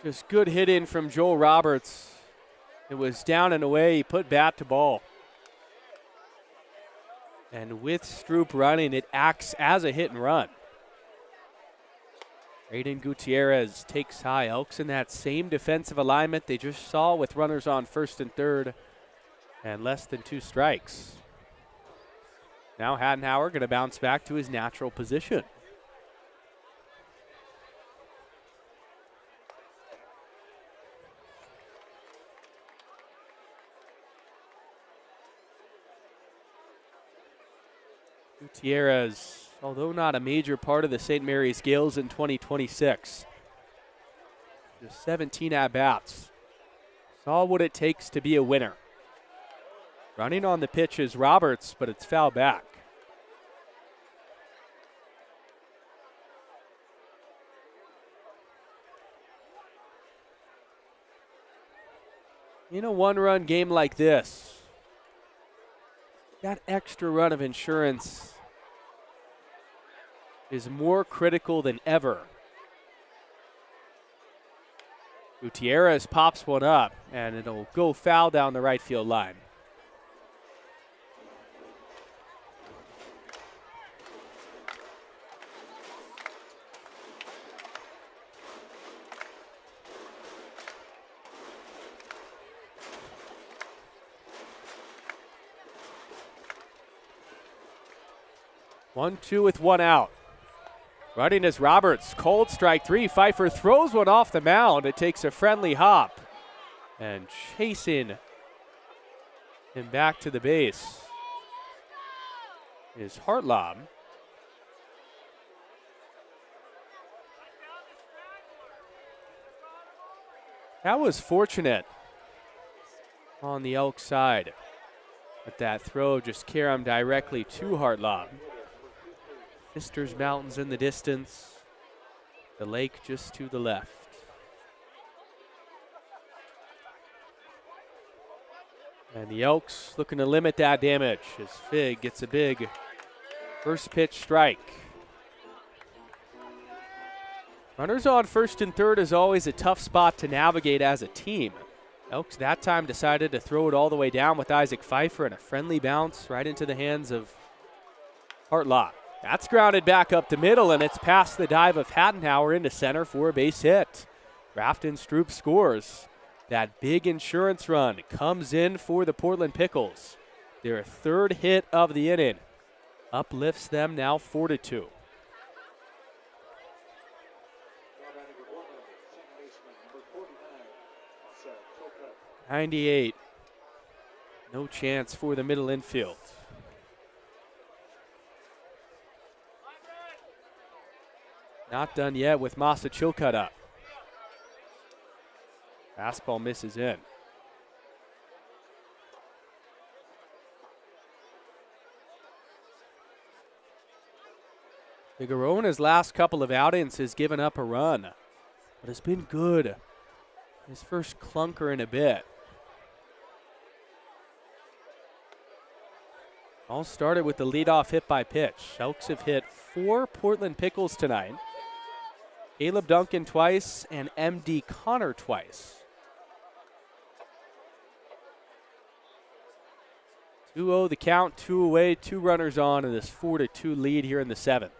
Just good hitting from Joel Roberts. It was down and away. He put bat to ball. And with Stroop running, it acts as a hit and run. Aiden Gutierrez takes high. Elks in that same defensive alignment they just saw with runners on first and third and less than 2 strikes. Now Hattenhauer going to bounce back to his natural position. Gutierrez although not a major part of the St. Mary's Gales in 2026. Just 17 at-bats. Saw what it takes to be a winner. Running on the pitch is Roberts, but it's foul back. In a one-run game like this, that extra run of insurance is more critical than ever. Gutierrez pops one up, and it'll go foul down the right field line. One, two with one out. Running is Roberts. Cold strike three. Pfeiffer throws one off the mound. It takes a friendly hop. And chasing him back to the base is Hartlob. That was fortunate on the Elk side. But that throw just carried him directly to Hartlob. Sisters Mountains in the distance. The lake just to the left. And the Elks looking to limit that damage as Fig gets a big first pitch strike. Runners on first and third is always a tough spot to navigate as a team. Elks that time decided to throw it all the way down with Isaac Pfeiffer and a friendly bounce right into the hands of Hartlob. That's grounded back up the middle, and it's past the dive of Hattenhauer into center for a base hit. Grafton Stroop scores. That big insurance run comes in for the Portland Pickles. Their third hit of the inning uplifts them now 4-2. '98. No chance for the middle infield. Not done yet with Masa Chilcutt up. Fastball misses in. Figueroa in his last couple of outings has given up a run, but has been good. His first clunker in a bit. All started with the leadoff hit by pitch. Elks have hit 4 Portland Pickles tonight. Caleb Duncan twice and M.D. Connor twice. 2-0 the count, 2 away, 2 runners on in this 4-2 lead here in the 7th.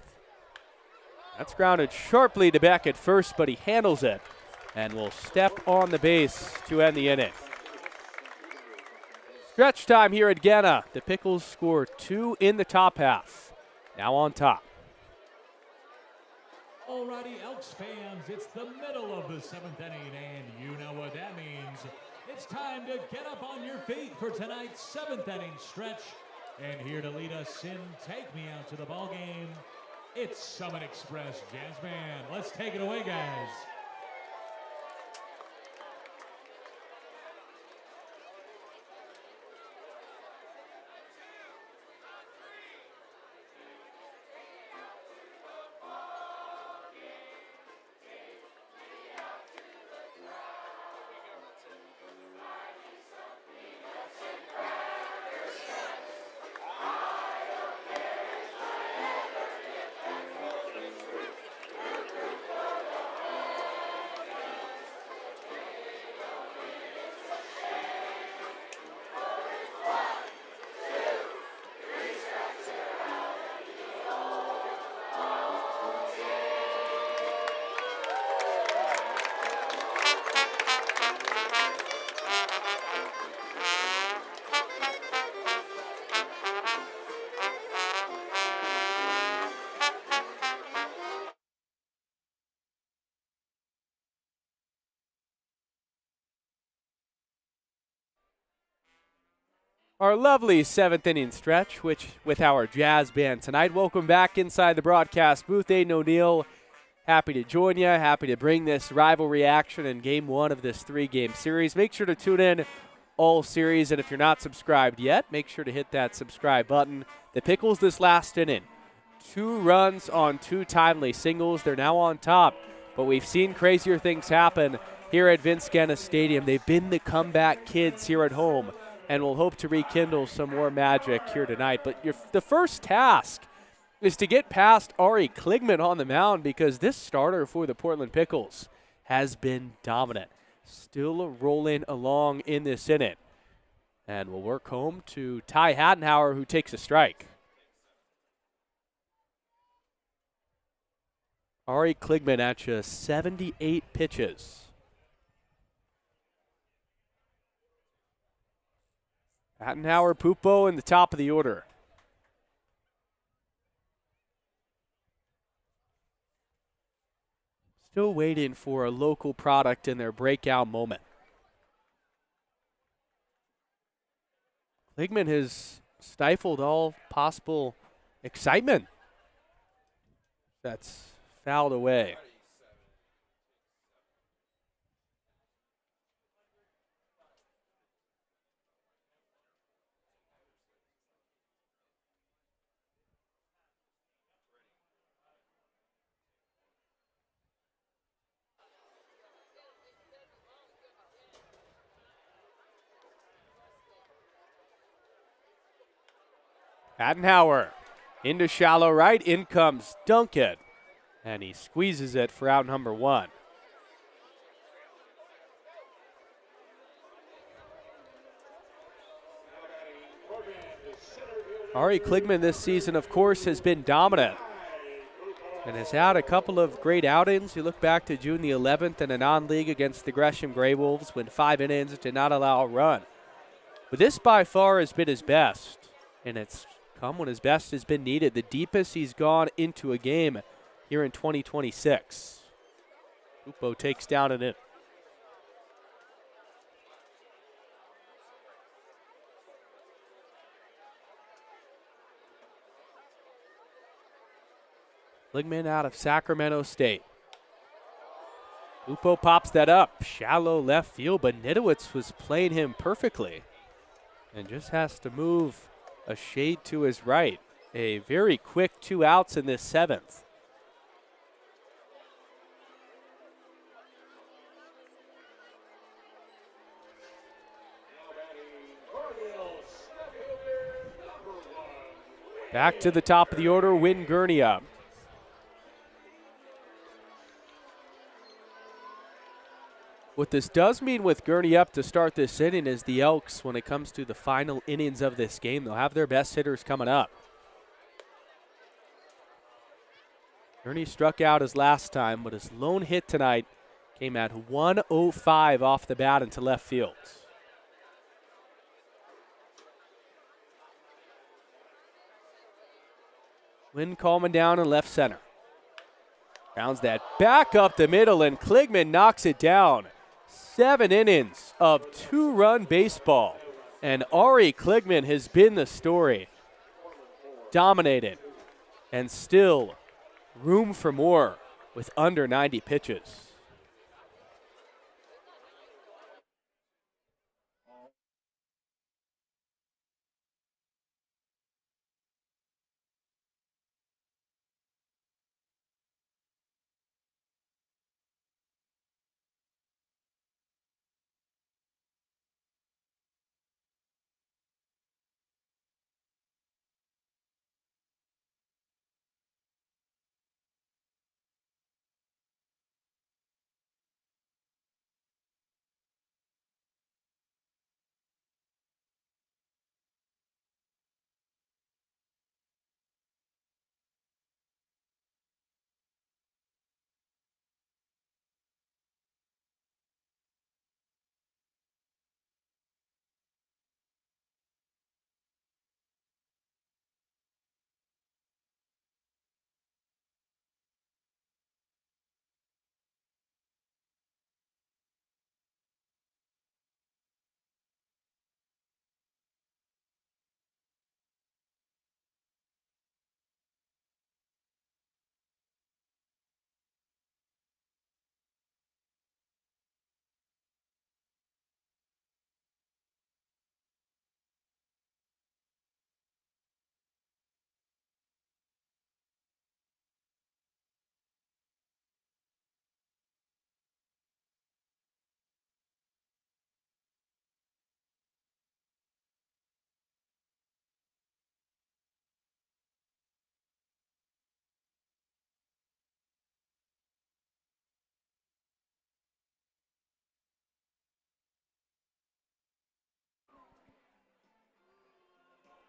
That's grounded sharply to Beck at first, but he handles it and will step on the base to end the inning. Stretch time here at Genna. The Pickles score 2 in the top half. Now on top. Alrighty, Elks fans, it's the middle of the 7th inning, and you know what that means. It's time to get up on your feet for tonight's 7th inning stretch. And here to lead us in Take Me Out to the Ball Game, it's Summit Express Jazz Band. Let's take it away, guys. Our lovely 7th inning stretch, which with our jazz band tonight. Welcome back inside the broadcast booth. Aiden O'Neill, happy to join you. Happy to bring this rivalry action in game 1 of this 3-game series. Make sure to tune in all series, and if you're not subscribed yet, make sure to hit that subscribe button. The Pickles this last inning, 2 runs on 2 timely singles. They're now on top, but we've seen crazier things happen here at Genna Stadium. They've been the comeback kids here at home, and we'll hope to rekindle some more magic here tonight. But the first task is to get past Ari Kligman on the mound, because this starter for the Portland Pickles has been dominant. Still rolling along in this inning. And we'll work home to Ty Hattenhauer, who takes a strike. Ari Kligman at you, 78 pitches. Hattenhauer, Pupo in the top of the order. Still waiting for a local product in their breakout moment. Kligman has stifled all possible excitement. That's fouled away. Hattenhauer into shallow right. In comes Duncan. And he squeezes it for out number 1. Ari Kligman this season, of course, has been dominant and has had a couple of great outings. You look back to June the 11th in a non-league against the Gresham Grey Wolves, when 5 innings did not allow a run. But this by far has been his best, and it's come when his best has been needed. The deepest he's gone into a game here in 2026. Pupo takes down and in. Kligman out of Sacramento State. Pupo pops that up. Shallow left field, but Nidowitz was playing him perfectly and just has to move a shade to his right. A very quick 2 outs in this 7th. Back to the top of the order, Win Gurney up. What this does mean with Gurney up to start this inning is the Elks, when it comes to the final innings of this game, they'll have their best hitters coming up. Gurney struck out his last time, but his lone hit tonight came at 105 off the bat into left field. Wind calming down in left center. Rounds that back up the middle, and Kligman knocks it down. 7 innings of 2-run baseball, and Ari Kligman has been the story. Dominated, and still room for more with under 90 pitches.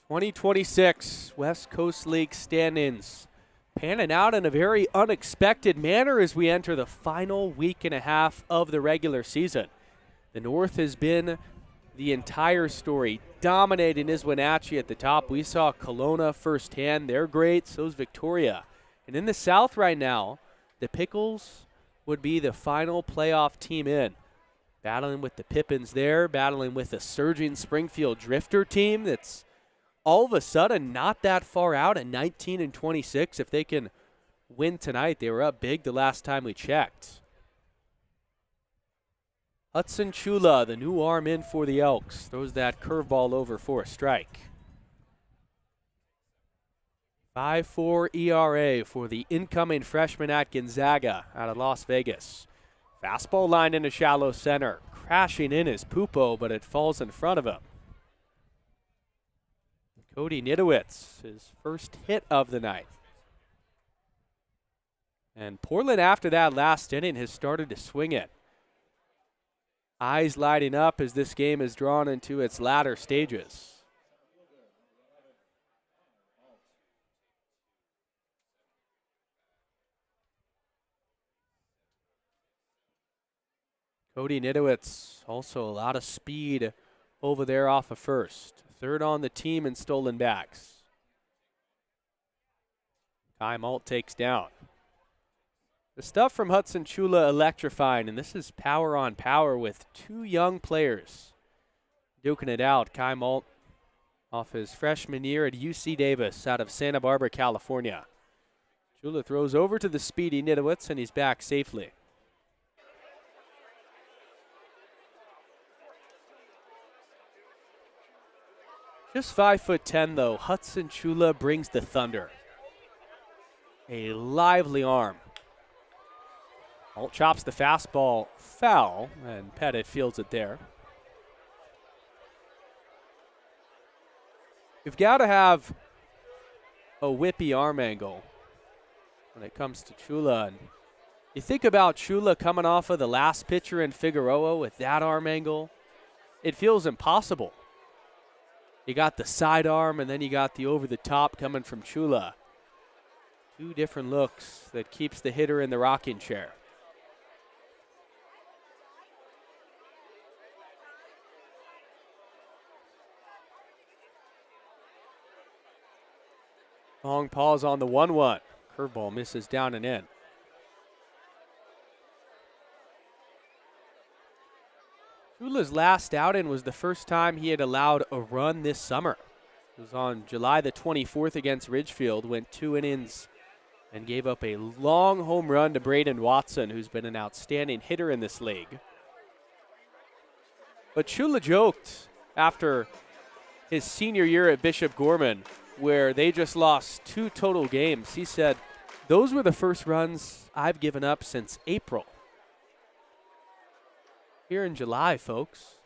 2026 West Coast League stand-ins panning out in a very unexpected manner as we enter the final week and a half of the regular season. The North has been the entire story, dominating is Wenatchee at the top. We saw Kelowna firsthand. They're great. So's Victoria. And in the South right now, the Pickles would be the final playoff team in. Battling with the Pippins there, battling with a surging Springfield Drifter team that's all of a sudden not that far out at 19-26. If they can win tonight, they were up big the last time we checked. Hudson Chula, the new arm in for the Elks, throws that curveball over for a strike. 5.4 ERA for the incoming freshman at Gonzaga out of Las Vegas. Fastball lined into shallow center. Crashing in is Pupo, but it falls in front of him. Cody Nidowitz, his first hit of the night. And Portland, after that last inning, has started to swing it. Eyes lighting up as this game is drawn into its latter stages. Cody Nidowitz, also a lot of speed over there off of first. Third on the team in stolen backs. Kai Malt takes down. The stuff from Hudson Chula electrifying, and this is power on power with two young players duking it out. Kai Malt off his freshman year at UC Davis out of Santa Barbara, California. Chula throws over to the speedy Nidowitz, and he's back safely. Just 5'10", though, Hudson Chula brings the thunder. A lively arm. Alt chops the fastball foul, and Pettit fields it there. You've got to have a whippy arm angle when it comes to Chula. And you think about Chula coming off of the last pitcher in Figueroa with that arm angle, it feels impossible. You got the sidearm, and then you got the over-the-top coming from Chula. Two different looks that keeps the hitter in the rocking chair. Long pause on the 1-1. Curveball misses down and in. Chula's last outing was the first time he had allowed a run this summer. It was on July the 24th against Ridgefield, went 2 innings and gave up a long home run to Braden Watson, who's been an outstanding hitter in this league. But Chula joked after his senior year at Bishop Gorman, where they just lost 2 total games. He said, "Those were the first runs I've given up since April." Here in July, folks.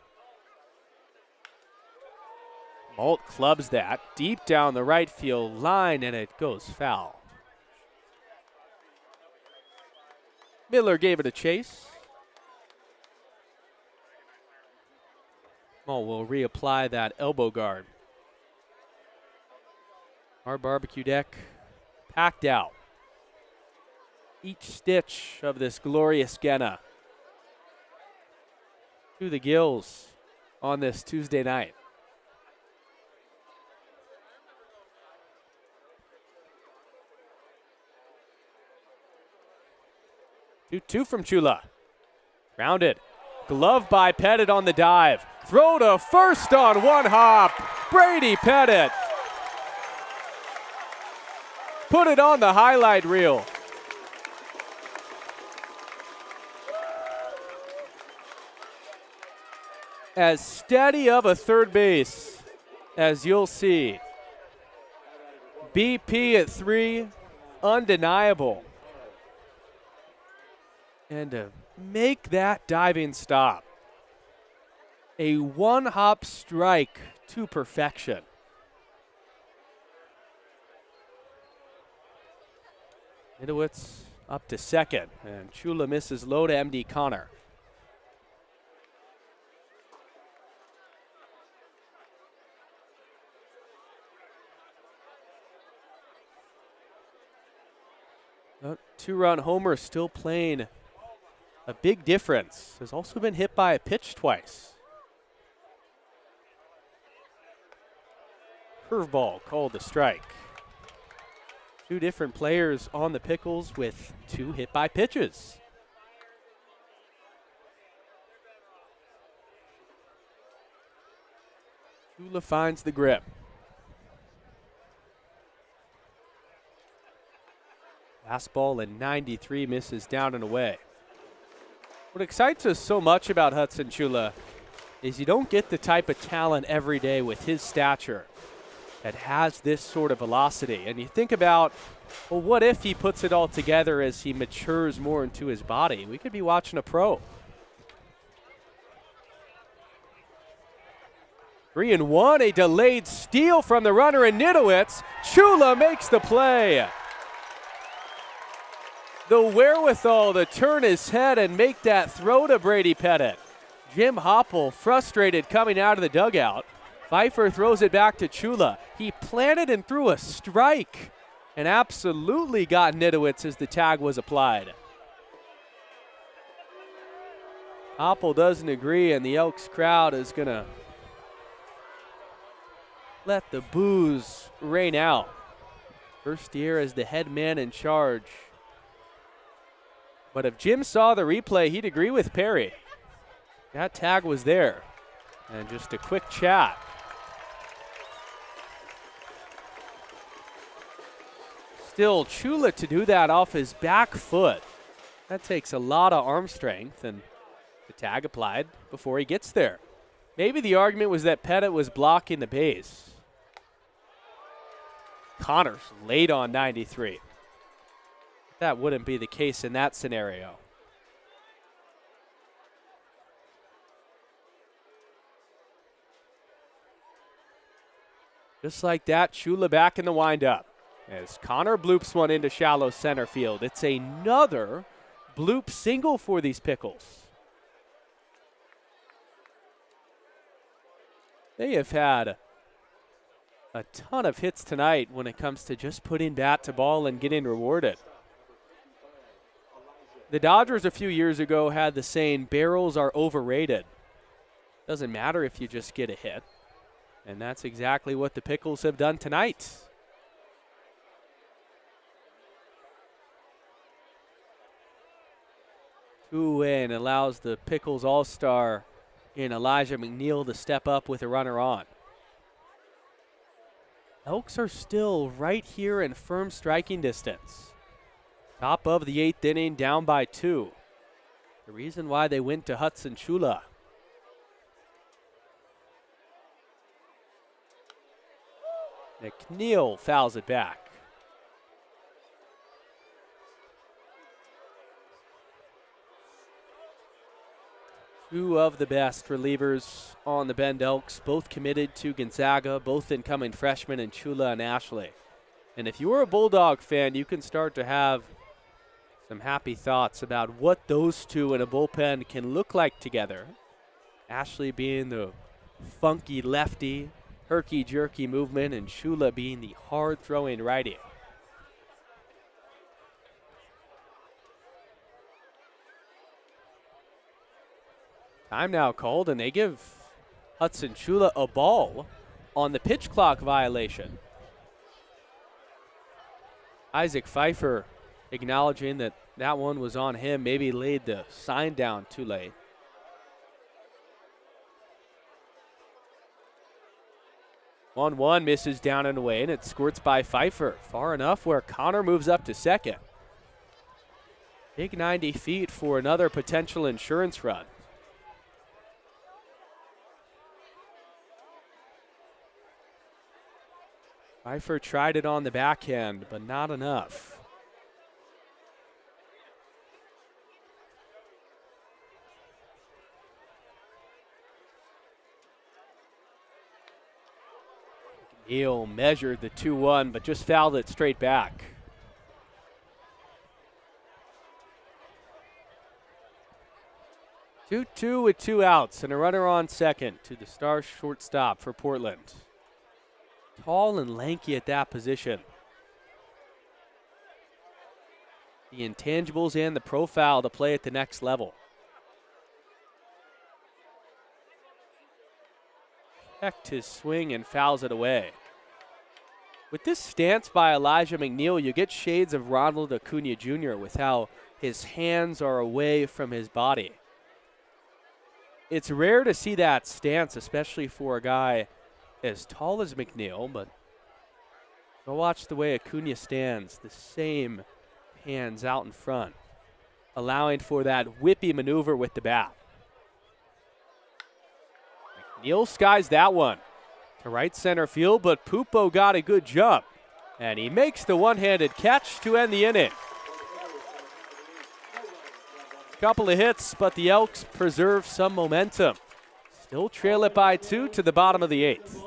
Malt clubs that deep down the right field line, and it goes foul. Miller gave it a chase. Malt will reapply that elbow guard. Our barbecue deck packed out. Each stitch of this glorious Genna to the gills on this Tuesday night. Two from Chula. Grounded. Glove by Pettit on the dive. Throw to first on one hop. Brady Pettit. Put it on the highlight reel. As steady of a third base as you'll see. BP at 3, undeniable. And to make that diving stop, a one-hop strike to perfection. Nidowitz up to second, and Chula misses low to MD Connor. A two-run homer still playing a big difference. Has also been hit by a pitch twice. Curveball called a strike. Two different players on the Pickles with two hit by pitches. Chula finds the grip. Fastball in 93 misses down and away. What excites us so much about Hudson Chula is you don't get the type of talent every day with his stature that has this sort of velocity. And you think about, well, what if he puts it all together as he matures more into his body? We could be watching a pro. 3-1, a delayed steal from the runner in Nidowitz. Chula makes the play. The wherewithal to turn his head and make that throw to Brady Pettit. Jim Hopple frustrated coming out of the dugout. Pfeiffer throws it back to Chula. He planted and threw a strike and absolutely got Nidowitz as the tag was applied. Hopple doesn't agree, and the Elks crowd is going to let the boos rain out. First year as the head man in charge. But if Jim saw the replay, he'd agree with Perry. That tag was there. And just a quick chat. Still, Chula to do that off his back foot. That takes a lot of arm strength, and the tag applied before he gets there. Maybe the argument was that Pettit was blocking the base. Connors late on 93. That wouldn't be the case in that scenario. Just like that, Chula back in the windup as Connor bloops one into shallow center field. It's another bloop single for these Pickles. They have had a ton of hits tonight when it comes to just putting bat to ball and getting rewarded. The Dodgers a few years ago had the saying, barrels are overrated. Doesn't matter if you just get a hit. And that's exactly what the Pickles have done tonight. Two-in allows the Pickles all-star in Elijah McNeil to step up with a runner on. Elks are still right here in firm striking distance. Top of the 8th inning, down by 2. The reason why they went to Hudson Chula. McNeil fouls it back. Two of the best relievers on the Bend Elks, both committed to Gonzaga, both incoming freshmen in Chula and Ashley. And if you're a Bulldog fan, you can start to have some happy thoughts about what those two in a bullpen can look like together. Ashley being the funky lefty, herky-jerky movement, and Chula being the hard-throwing righty. Time now called, and they give Hudson Chula a ball on the pitch clock violation. Isaac Pfeiffer acknowledging that that one was on him, maybe laid the sign down too late. One misses down and away, and it squirts by Pfeiffer. Far enough where Connor moves up to second. Big 90 feet for another potential insurance run. Pfeiffer tried it on the backhand, but not enough. Neal measured the 2-1, but just fouled it straight back. Two with 2 outs and a runner on second to the star shortstop for Portland. Tall and lanky at that position. the intangibles and the profile to play at the next level. Checked his swing and fouls it away. With this stance by Elijah McNeil, you get shades of Ronald Acuna Jr. with how his hands are away from his body. It's rare to see that stance, especially for a guy as tall as McNeil, but go watch the way Acuna stands, the same hands out in front, allowing for that whippy maneuver with the bat. McNeil skies that one to right center field, but Pupo got a good jump, and he makes the one-handed catch to end the inning. Couple of hits, but the Elks preserve some momentum. Still trail it by 2 to the bottom of the 8th.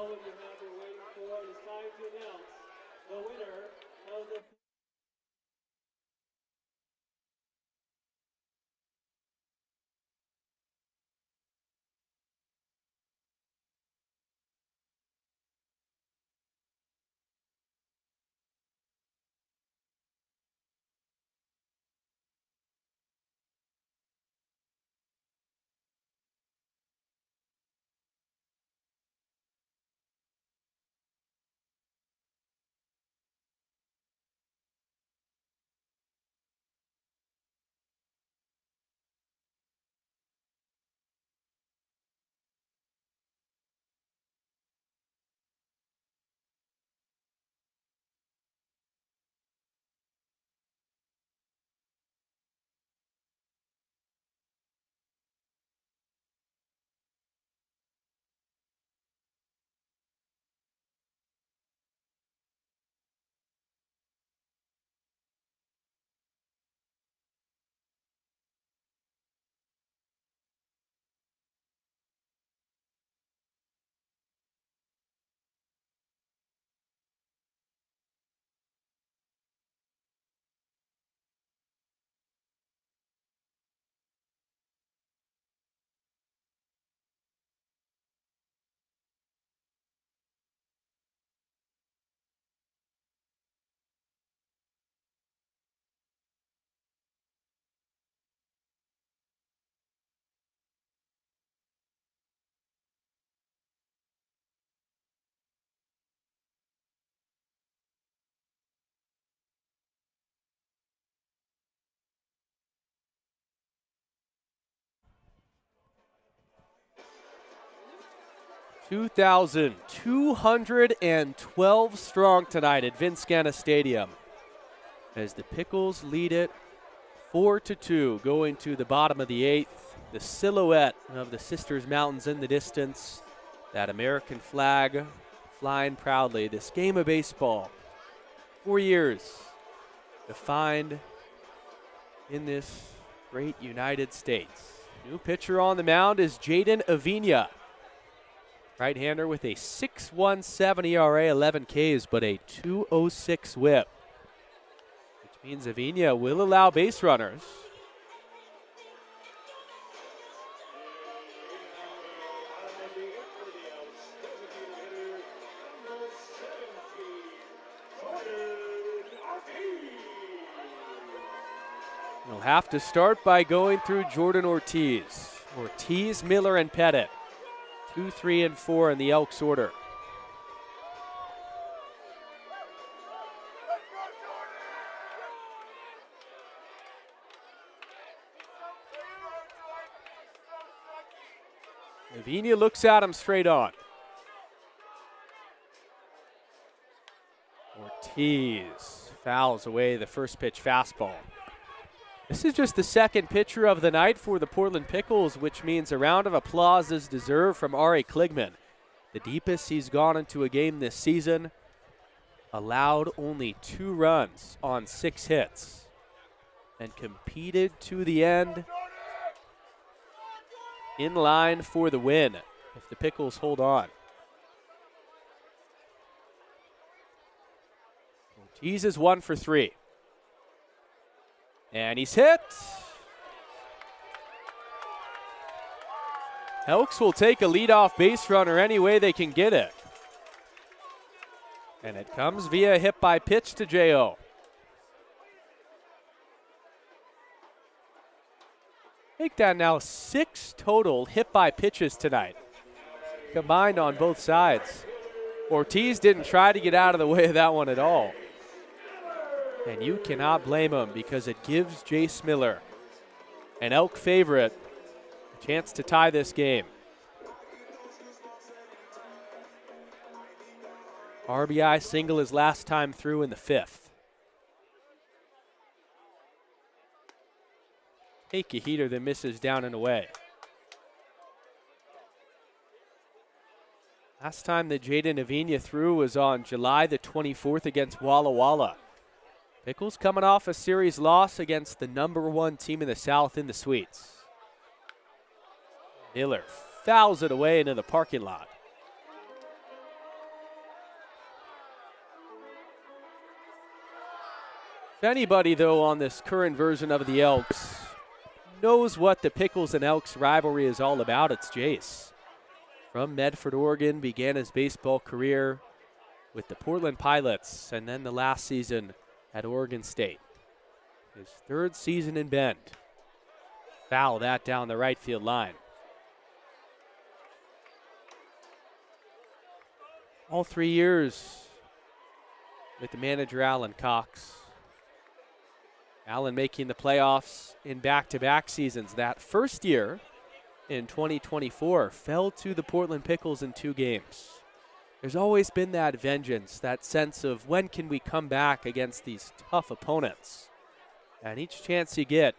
2,212 strong tonight at Vince Genna Stadium as the Pickles lead it 4-2 going to the bottom of the 8th. The silhouette of the Sisters Mountains in the distance, that American flag flying proudly. This game of baseball, 4 years defined in this great United States. New pitcher on the mound is Jaden Avina. Right-hander with a 6.17 ERA, 11 Ks, but a 2.06 whip, which means Avina will allow base runners. He'll have to start by going through Jordan Ortiz. Ortiz, Miller, and Pettit. 2, 3, and 4 in the Elks order. Avina looks at him straight on. Ortiz fouls away the first pitch fastball. This is just the second pitcher of the night for the Portland Pickles, which means a round of applause is deserved from R.A. Kligman. The deepest he's gone into a game this season, allowed only 2 runs on 6 hits, and competed to the end in line for the win if the Pickles hold on. Ortiz is 1 for 3. And he's hit. Elks will take a leadoff base runner any way they can get it. And it comes via hit by pitch to J.O. Make that now 6 total hit by pitches tonight, combined on both sides. Ortiz didn't try to get out of the way of that one at all. And you cannot blame him because it gives Jace Miller, an Elk favorite, a chance to tie this game. RBI single his last time through in the 5th. Take a heater that misses down and away. Last time that Jaden Avina threw was on July the 24th against Walla Walla. Pickles coming off a series loss against the #1 team in the South in the Sweets. Miller fouls it away into the parking lot. If anybody, though, on this current version of the Elks knows what the Pickles and Elks rivalry is all about, it's Jace. From Medford, Oregon, began his baseball career with the Portland Pilots and then the last season at Oregon State. His 3rd season in Bend. Foul that down the right field line. All 3 years with the manager Alan Cox. Allen making the playoffs in back-to-back seasons. That first year in 2024 fell to the Portland Pickles in 2 games. There's always been that vengeance, that sense of when can we come back against these tough opponents. And each chance you get,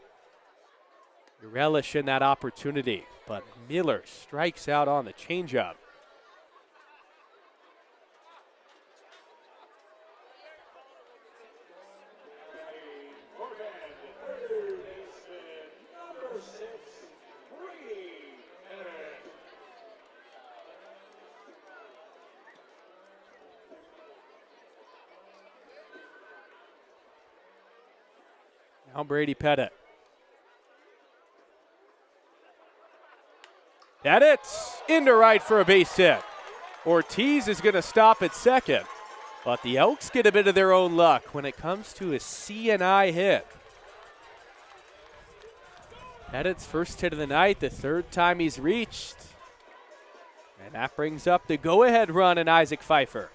you relish in that opportunity. But Miller strikes out on the changeup. Now Brady Pettit. Pettit's into right for a base hit. Ortiz is going to stop at second. But the Elks get a bit of their own luck when it comes to a C&I hit. Pettit's first hit of the night, the 3rd time he's reached. And that brings up the go-ahead run in Isaac Pfeiffer.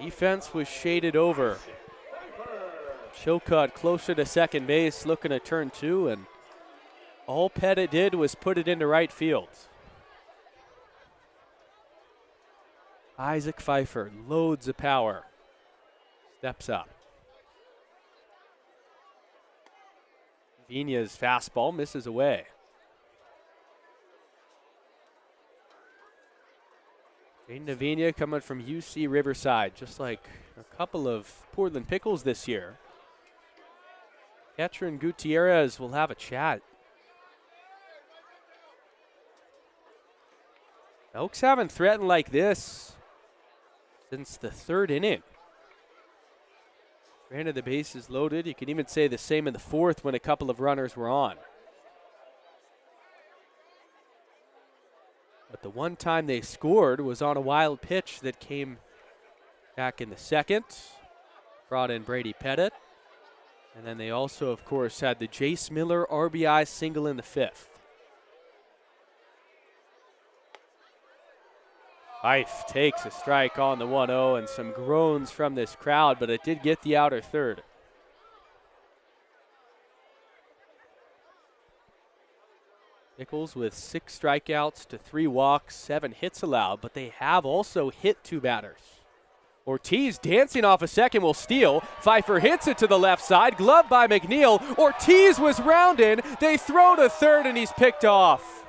Defense was shaded over. Chilcutt closer to second base, looking to turn 2, and all Pettit did was put it into right field. Isaac Pfeiffer, loads of power, steps up. Vina's fastball misses away. Jaden Avina coming from UC Riverside, just like a couple of Portland Pickles this year. Catcher and Gutierrez will have a chat. Elks haven't threatened like this since the 3rd inning. Granted, the base is loaded. You can even say the same in the 4th when a couple of runners were on. But the one time they scored was on a wild pitch that came back in the 2nd. Brought in Brady Pettit. And then they also, of course, had the Jace Miller RBI single in the 5th. Fife takes a strike on the 1-0 and some groans from this crowd, but it did get the outer third. Pickles with 6 strikeouts to 3 walks, 7 hits allowed, but they have also hit 2 batters. Ortiz dancing off a second will steal. Pfeiffer hits it to the left side, gloved by McNeil. Ortiz was rounded. They throw to third and he's picked off.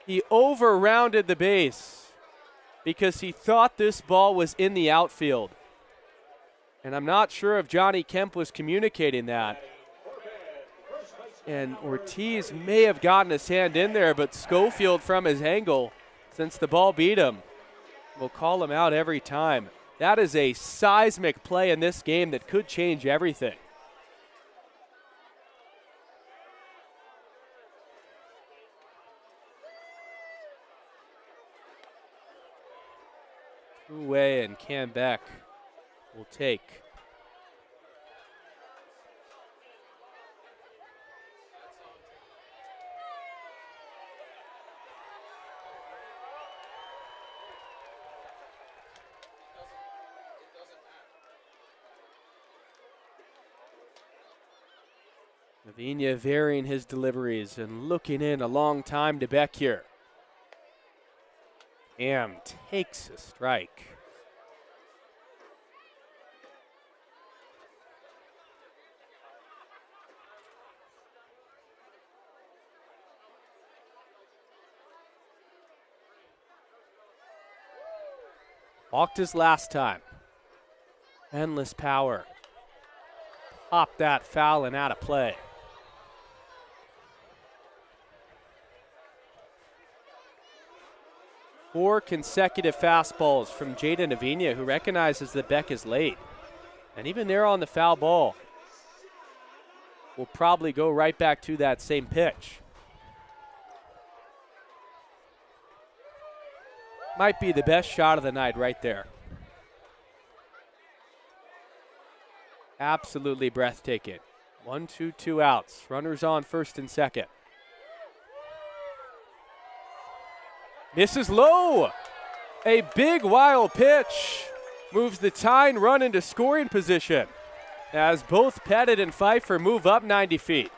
He over-rounded the base because he thought this ball was in the outfield. And I'm not sure if Johnny Kemp was communicating that. And Ortiz may have gotten his hand in there, but Schofield from his angle, since the ball beat him, will call him out every time. That is a seismic play in this game that could change everything. Way and Cam Beck will take. Lavinia varying his deliveries and looking in a long time to Beck here. Cam takes a strike. Walked his last time. Endless power. Popped that foul and out of play. Four consecutive fastballs from Jaden Avina, who recognizes that Beck is late. And even there on the foul ball, will probably go right back to that same pitch. Might be the best shot of the night right there. Absolutely breathtaking. 1-2, 2 outs. Runners on first and second. Misses low. A big wild pitch moves the tying run into scoring position as both Pettit and Pfeiffer move up 90 feet.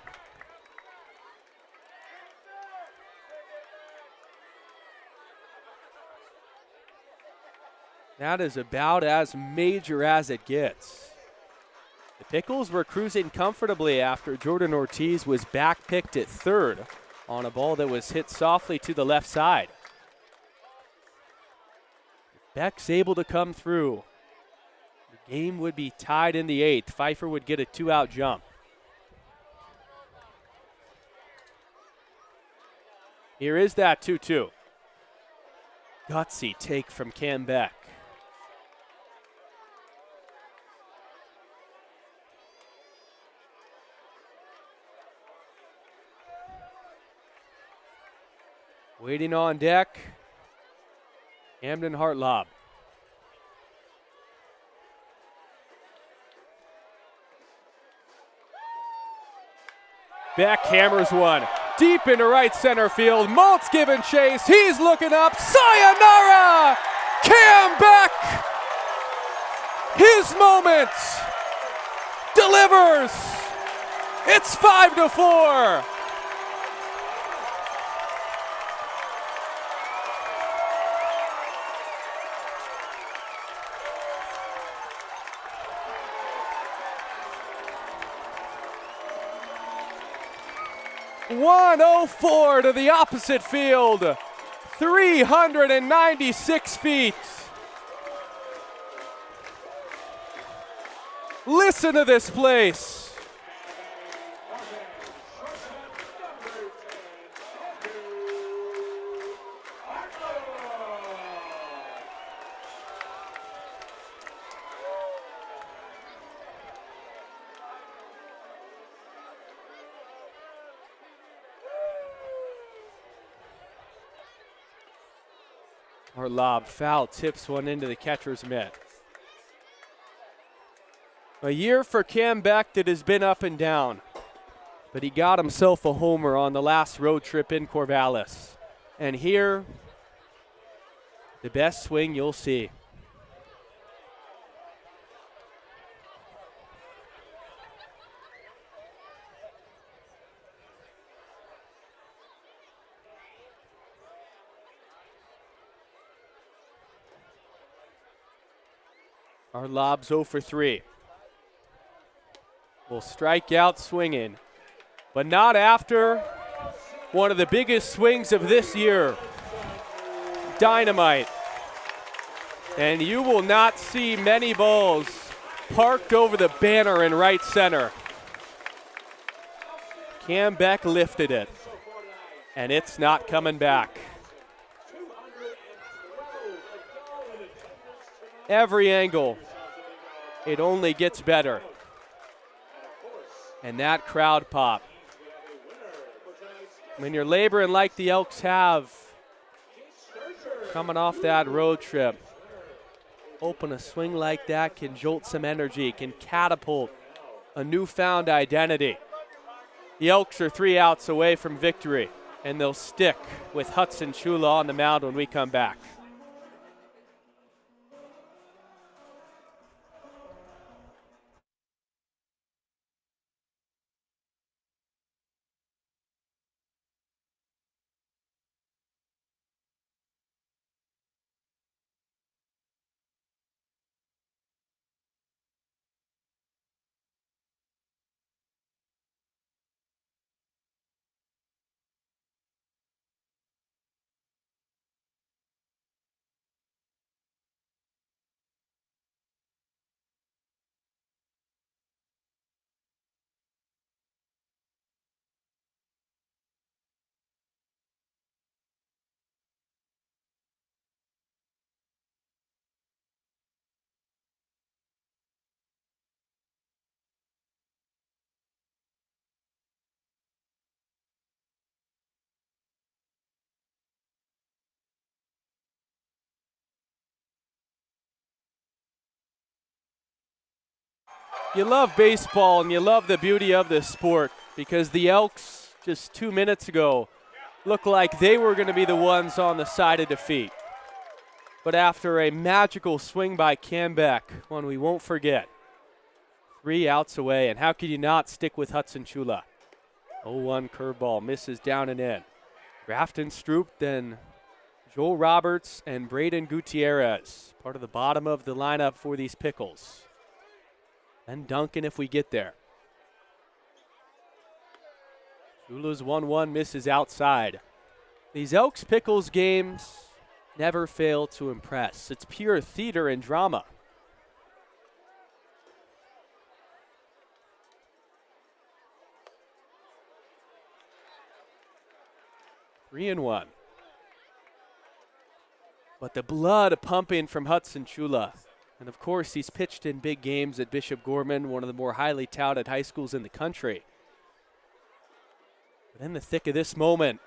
That is about as major as it gets. The Pickles were cruising comfortably after Jordan Ortiz was back-picked at third on a ball that was hit softly to the left side. If Beck's able to come through, the game would be tied in the eighth. Pfeiffer would get a 2-out jump. Here is that 2-2. Gutsy take from Cam Beck. Waiting on deck, Camden Hartlob. Beck hammers one deep into right center field. Malt's giving chase. He's looking up. Sayonara! Cam Beck! His moment delivers. It's 5-4. .104 to the opposite field, 396 feet. Listen to this place. Or lob foul tips one into the catcher's mitt. A year for Cam Beck that has been up and down, but he got himself a homer on the last road trip in Corvallis. And here, the best swing you'll see. Our lob's 0 for 3. Will strike out swinging, but not after one of the biggest swings of this year. Dynamite. And you will not see many balls parked over the banner in right center. Cam Beck lifted it, and it's not coming back. Every angle, it only gets better. And that crowd pop. When you're laboring like the Elks have, coming off that road trip, hoping a swing like that can jolt some energy, can catapult a newfound identity. The Elks are 3 outs away from victory, and they'll stick with Hudson Chula on the mound when we come back. You love baseball and you love the beauty of this sport because the Elks just 2 minutes ago looked like they were going to be the ones on the side of defeat. But after a magical swing by Cambeck, one we won't forget, 3 outs away, and how could you not stick with Hudson Chula? 0-1 curveball, misses down and in. Grafton Stroop, then Joel Roberts and Braden Gutierrez, part of the bottom of the lineup for these Pickles. And Duncan if we get there. Chula's 1-1, misses outside. These Elks Pickles games never fail to impress. It's pure theater and drama. Three and 1. But the blood pumping from Hudson Chula. And of course, he's pitched in big games at Bishop Gorman, one of the more highly touted high schools in the country. But in the thick of this moment,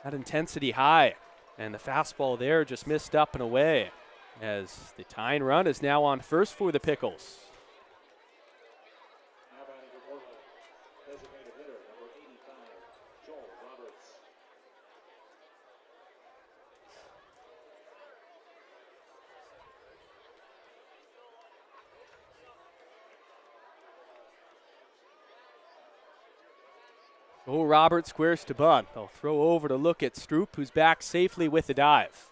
that intensity high, and the fastball there just missed up and away as the tying run is now on first for the Pickles. Joel Roberts squares to bunt. They'll throw over to look at Stroop, who's back safely with the dive.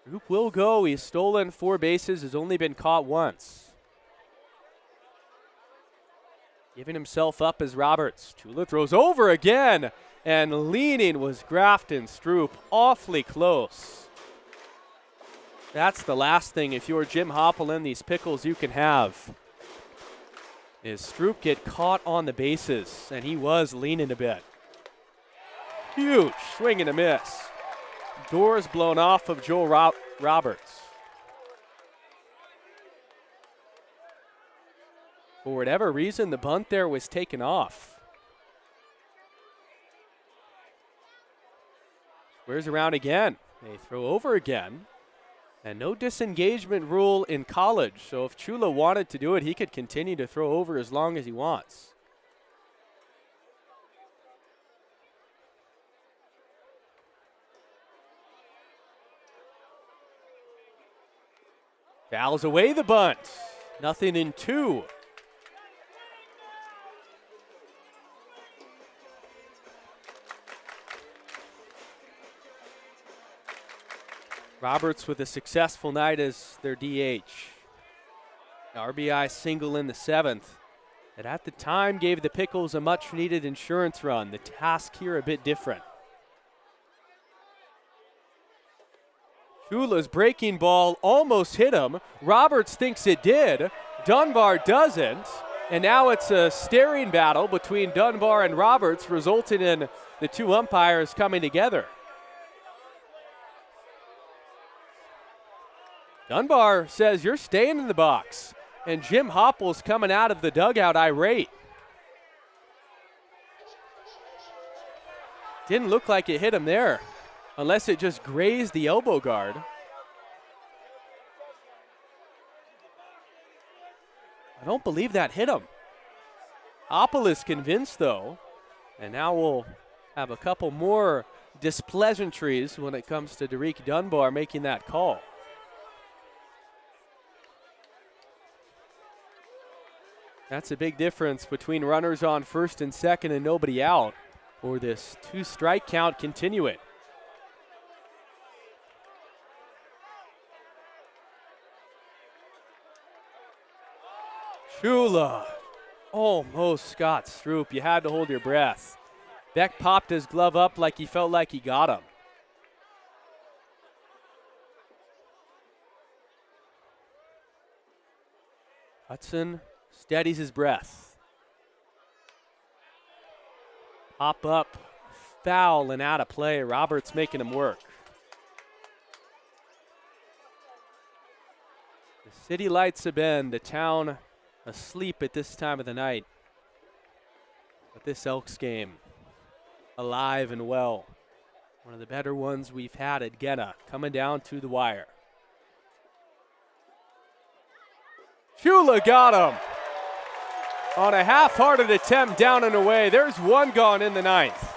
Stroop will go. He's stolen 4 bases, has only been caught once. Giving himself up as Roberts. Chula throws over again, and leaning was Grafton Stroop. Awfully close. That's the last thing, if you're Jim Hoppel in these Pickles, you can have. Is Stroop get caught on the bases, and he was leaning a bit. Huge swing and a miss. Doors blown off of Joel Roberts. For whatever reason, the bunt there was taken off. Squares around again. They throw over again. And no disengagement rule in college, so if Chula wanted to do it, he could continue to throw over as long as he wants. Fouls away the bunt. 0-2. Roberts with a successful night as their DH. RBI single in the 7th. That at the time gave the Pickles a much needed insurance run. The task here a bit different. Chula's breaking ball almost hit him. Roberts thinks it did. Dunbar doesn't. And now it's a staring battle between Dunbar and Roberts, resulting in the 2 umpires coming together. Dunbar says, "You're staying in the box." And Jim Hoppel's coming out of the dugout irate. Didn't look like it hit him there, unless it just grazed the elbow guard. I don't believe that hit him. Oppel is convinced, though. And now we'll have a couple more displeasantries when it comes to Derek Dunbar making that call. That's a big difference between runners on first and second and nobody out, or this 2-strike count continuing. Chula almost got Stroop. You had to hold your breath. Beck popped his glove up like he felt like he got him. Hudson steadies his breath. Pop up, foul and out of play. Roberts making him work. The city lights of Bend, the town asleep at this time of the night. But this Elks game, alive and well. One of the better ones we've had at Genna, coming down to the wire. Chula got him on a half-hearted attempt down and away. There's one gone in the ninth.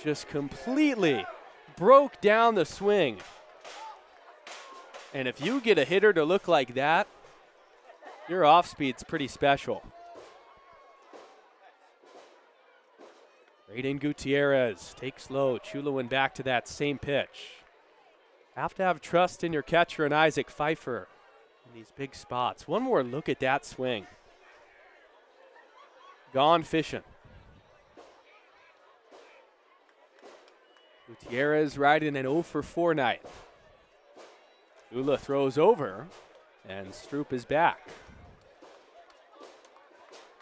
Just completely broke down the swing. And if you get a hitter to look like that, your off-speed's pretty special. Braden Gutierrez takes low. Chula went back to that same pitch. Have to have trust in your catcher and Isaac Pfeiffer in these big spots. One more look at that swing. Gone fishing. Gutierrez riding an 0 for 4 night. Chula throws over, and Stroop is back.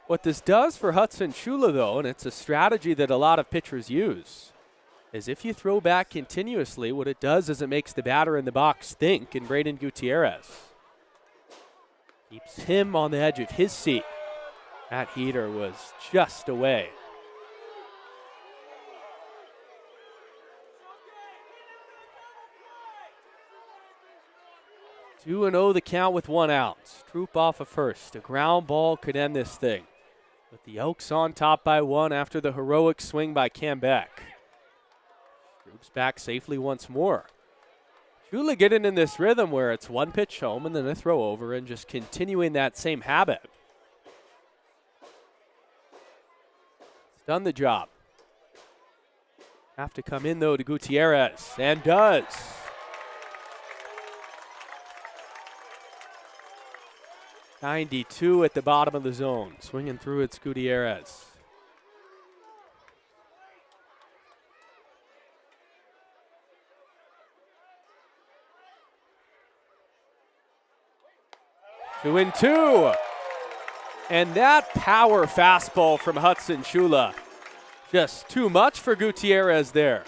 What this does for Hudson Chula, though, and it's a strategy that a lot of pitchers use, is if you throw back continuously, what it does is it makes the batter in the box think, and Braden Gutierrez keeps him on the edge of his seat. That heater was just away. 2-0 the count with 1 out. Stroop off of first. A ground ball could end this thing. With the Elks on top by 1 after the heroic swing by Cam Beck. Stroop's back safely once more. Chula getting in this rhythm where it's 1 pitch home and then a throw over and just continuing that same habit. It's done the job. Have to come in though to Gutierrez, and does. .92 at the bottom of the zone. Swinging through it's Gutierrez. Two and two. And that power fastball from Hudson Chula. Just too much for Gutierrez there.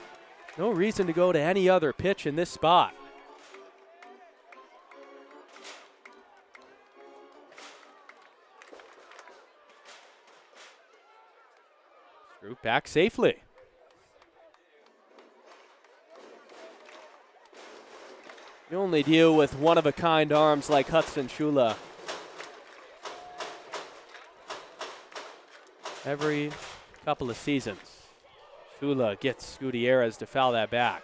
No reason to go to any other pitch in this spot. Stroop back safely. You only deal with one-of-a-kind arms like Hudson Chula every couple of seasons. Chula gets Gutierrez to foul that back.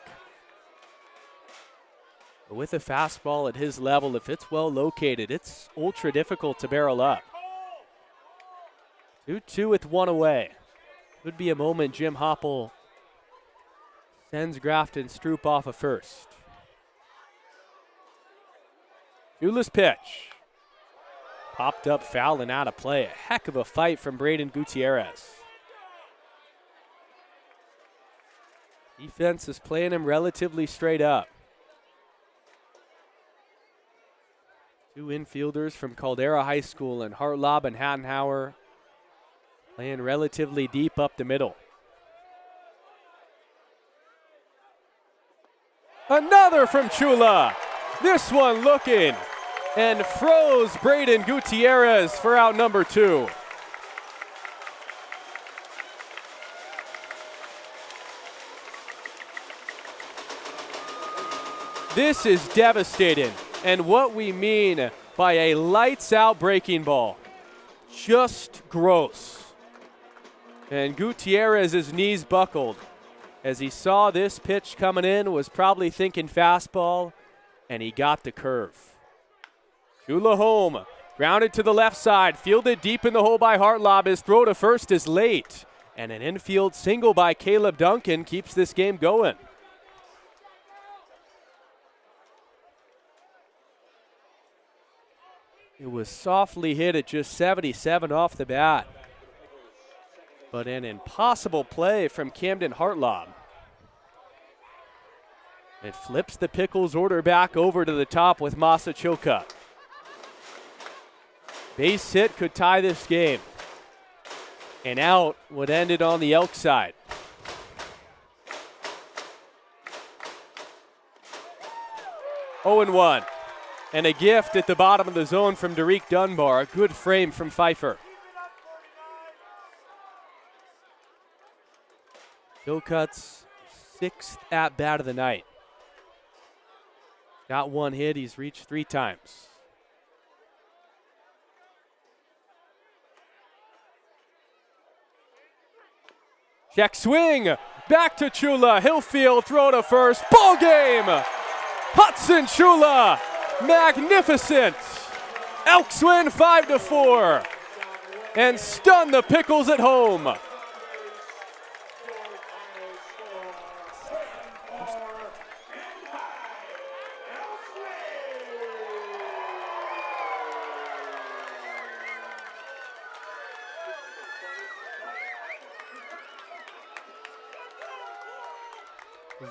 But with a fastball at his level, if it's well located, it's ultra difficult to barrel up. 2-2 with 1 away. Could be a moment Jim Hoppel sends Grafton Stroop off of first. Chula's pitch. Popped up, foul, and out of play. A heck of a fight from Braden Gutierrez. Defense is playing him relatively straight up. 2 infielders from Caldera High School and Hartlaub and Hattenhauer playing relatively deep up the middle. Another from Chula. This one looking and froze Braden Gutierrez for out number 2. This is devastating. And what we mean by a lights-out breaking ball. Just gross. And Gutierrez's knees buckled as he saw this pitch coming in, was probably thinking fastball, and he got the curve. Chula home, grounded to the left side, fielded deep in the hole by Hartlob. His throw to first is late, and an infield single by Caleb Duncan keeps this game going. It was softly hit at just 77 off the bat. But an impossible play from Camden Hartlob. It flips the Pickles order back over to the top with Masachoka. Base hit could tie this game. And out would end it on the Elk side. Oh and 1. And a gift at the bottom of the zone from Derek Dunbar. A good frame from Pfeiffer. Hillcut's 6th at-bat of the night. Got one hit, he's reached 3 times. Check swing, back to Chula, Hillfield, throw to first, ball game! Hudson Chula, magnificent! Elks win 5-4 and stun the Pickles at home.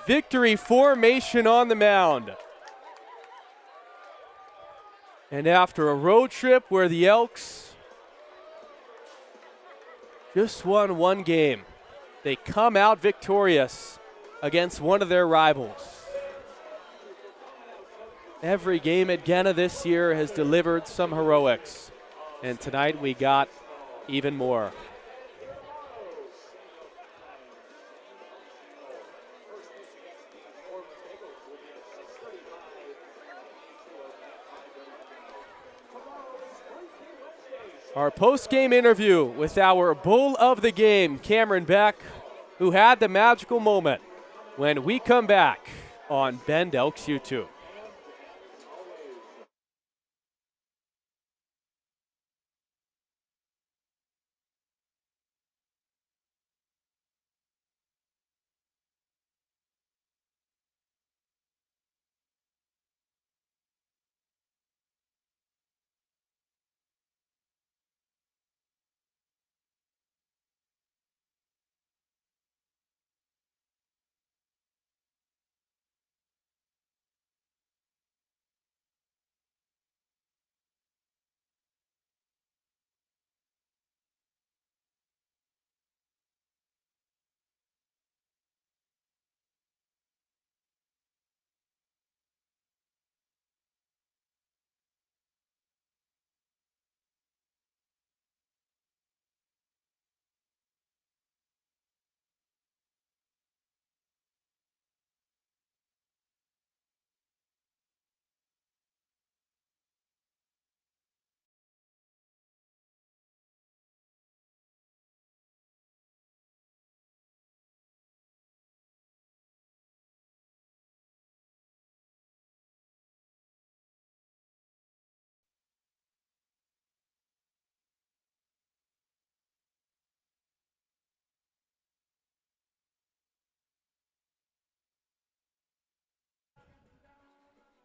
Victory formation on the mound. And after a road trip where the Elks just won 1 game, they come out victorious against one of their rivals. Every game at Genna this year has delivered some heroics, and tonight we got even more. Our post-game interview with our bull of the game, Cameron Beck, who had the magical moment when we come back on Bend Elks YouTube.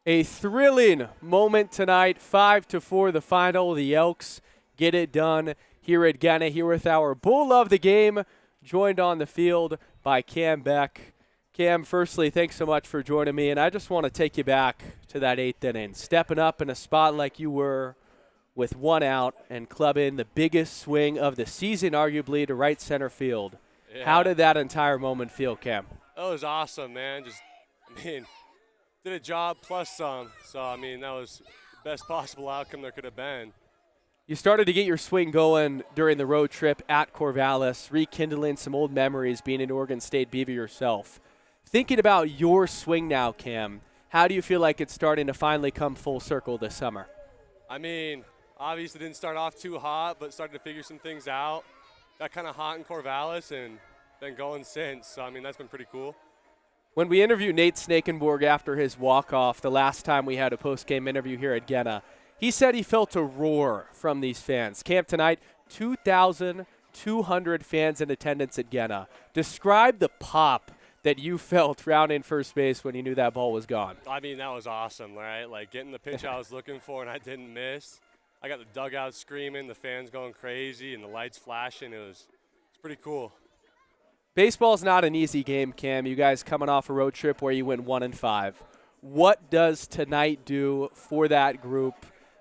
A thrilling moment tonight, 5-4 the final. The Elks get it done here at Genna, here with our bull of the game, joined on the field by Cam Beck. Cam, firstly, thanks so much for joining me, and I just want to take you back to that 8th inning, stepping up in a spot like you were with 1 out and clubbing the biggest swing of the season, arguably, to right center field. Yeah. How did that entire moment feel, Cam? That was awesome, man. Did a job plus some. So, that was the best possible outcome there could have been. You started to get your swing going during the road trip at Corvallis, rekindling some old memories being an Oregon State Beaver yourself. Thinking about your swing now, Cam, How do you feel like it's starting to finally come full circle this summer? I mean, obviously didn't start off too hot, but started to figure some things out. Got kind of hot in Corvallis and been going since. So, I mean, that's been pretty cool. When we interviewed Nate Snakenborg after his walk-off the last time we had a post-game interview here at Genna, he said he felt a roar from these fans. Camp tonight, 2,200 fans in attendance at Genna. Describe the pop that you felt rounding first base when you knew that ball was gone. I mean, that was awesome, right? Like getting the pitch I was looking for and I didn't miss. I got the dugout screaming, the fans going crazy, and the lights flashing. It's pretty cool. Baseball's not an easy game, Cam. You guys coming off a road trip where you went 1-5. What does tonight do for that group?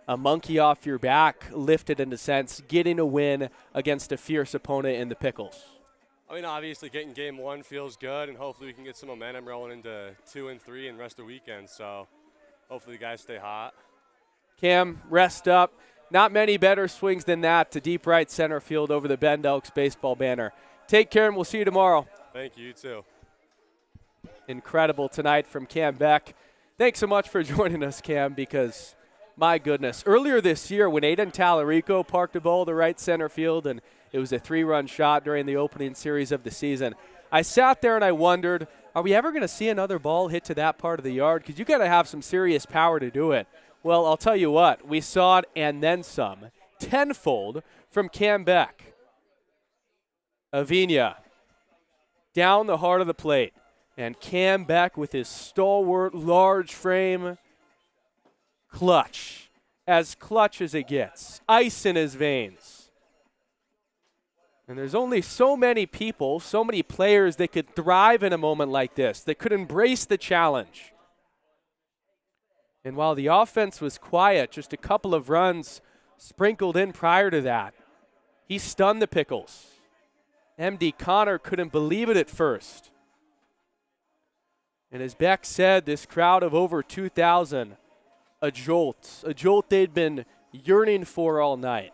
A monkey off your back, lifted in a sense, getting a win against a fierce opponent in the Pickles. I mean, obviously getting game 1 feels good, and hopefully we can get some momentum rolling into 2 and 3 and rest of the weekend. So hopefully the guys stay hot. Cam, rest up. Not many better swings than that to deep right center field over the Bend Elks baseball banner. Take care, and we'll see you tomorrow. Thank you, you too. Incredible tonight from Cam Beck. Thanks so much for joining us, Cam, because, my goodness, earlier this year when Aiden Tallarico parked a ball to right center field and it was a 3-run shot during the opening series of the season, I sat there and I wondered, are we ever going to see another ball hit to that part of the yard? Because you got to have some serious power to do it. Well, I'll tell you what, we saw it and then some, tenfold from Cam Beck. Avina down the heart of the plate, and Cam Beck with his stalwart, large frame, clutch as it gets, ice in his veins. And there's only so many people, so many players that could thrive in a moment like this, that could embrace the challenge. And while the offense was quiet, just a couple of runs sprinkled in prior to that, he stunned the Pickles. MD Connor couldn't believe it at first. And as Beck said, this crowd of over 2,000, a jolt they'd been yearning for all night,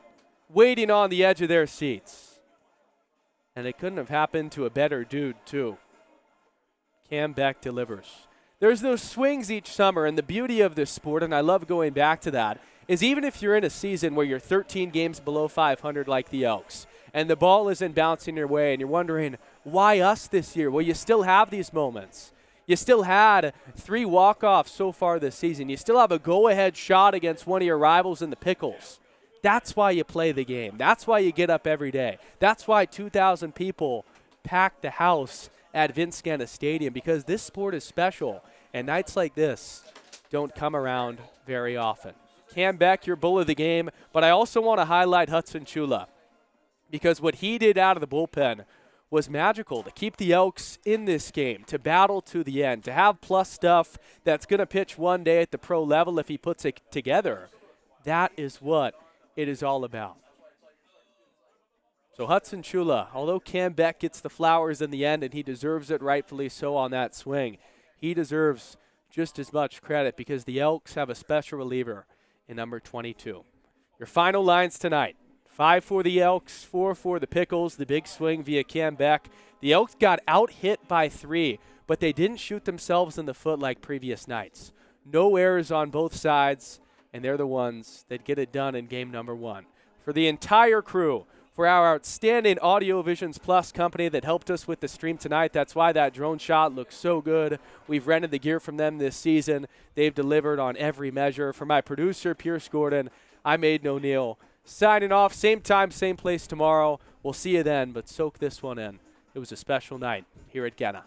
waiting on the edge of their seats. And it couldn't have happened to a better dude, too. Cam Beck delivers. There's those swings each summer, and the beauty of this sport, and I love going back to that, is even if you're in a season where you're 13 games below 500 like the Elks, and the ball isn't bouncing your way, and you're wondering, why us this year? Well, you still have these moments. You still had 3 walk-offs so far this season. You still have a go-ahead shot against one of your rivals in the Pickles. That's why you play the game. That's why you get up every day. That's why 2,000 people pack the house at Genna Stadium, because this sport is special, and nights like this don't come around very often. Cam Beck, your bull of the game, but I also want to highlight Hudson Chula, because what he did out of the bullpen was magical to keep the Elks in this game, to battle to the end, to have plus stuff that's going to pitch one day at the pro level if he puts it together. That is what it is all about. So Hudson Chula, although Cam Beck gets the flowers in the end, and he deserves it rightfully so on that swing, he deserves just as much credit because the Elks have a special reliever in number 22. Your final lines tonight. 5 for the Elks, 4 for the Pickles, the big swing via Cam Beck. The Elks got out-hit by 3, but they didn't shoot themselves in the foot like previous nights. No errors on both sides, and they're the ones that get it done in game number 1. For the entire crew, for our outstanding Audio Visions Plus company that helped us with the stream tonight, that's why that drone shot looks so good. We've rented the gear from them this season. They've delivered on every measure. For my producer, Pierce Gordon, I'm Aiden O'Neill. Signing off, same time, same place tomorrow. We'll see you then, but soak this one in. It was a special night here at Genna.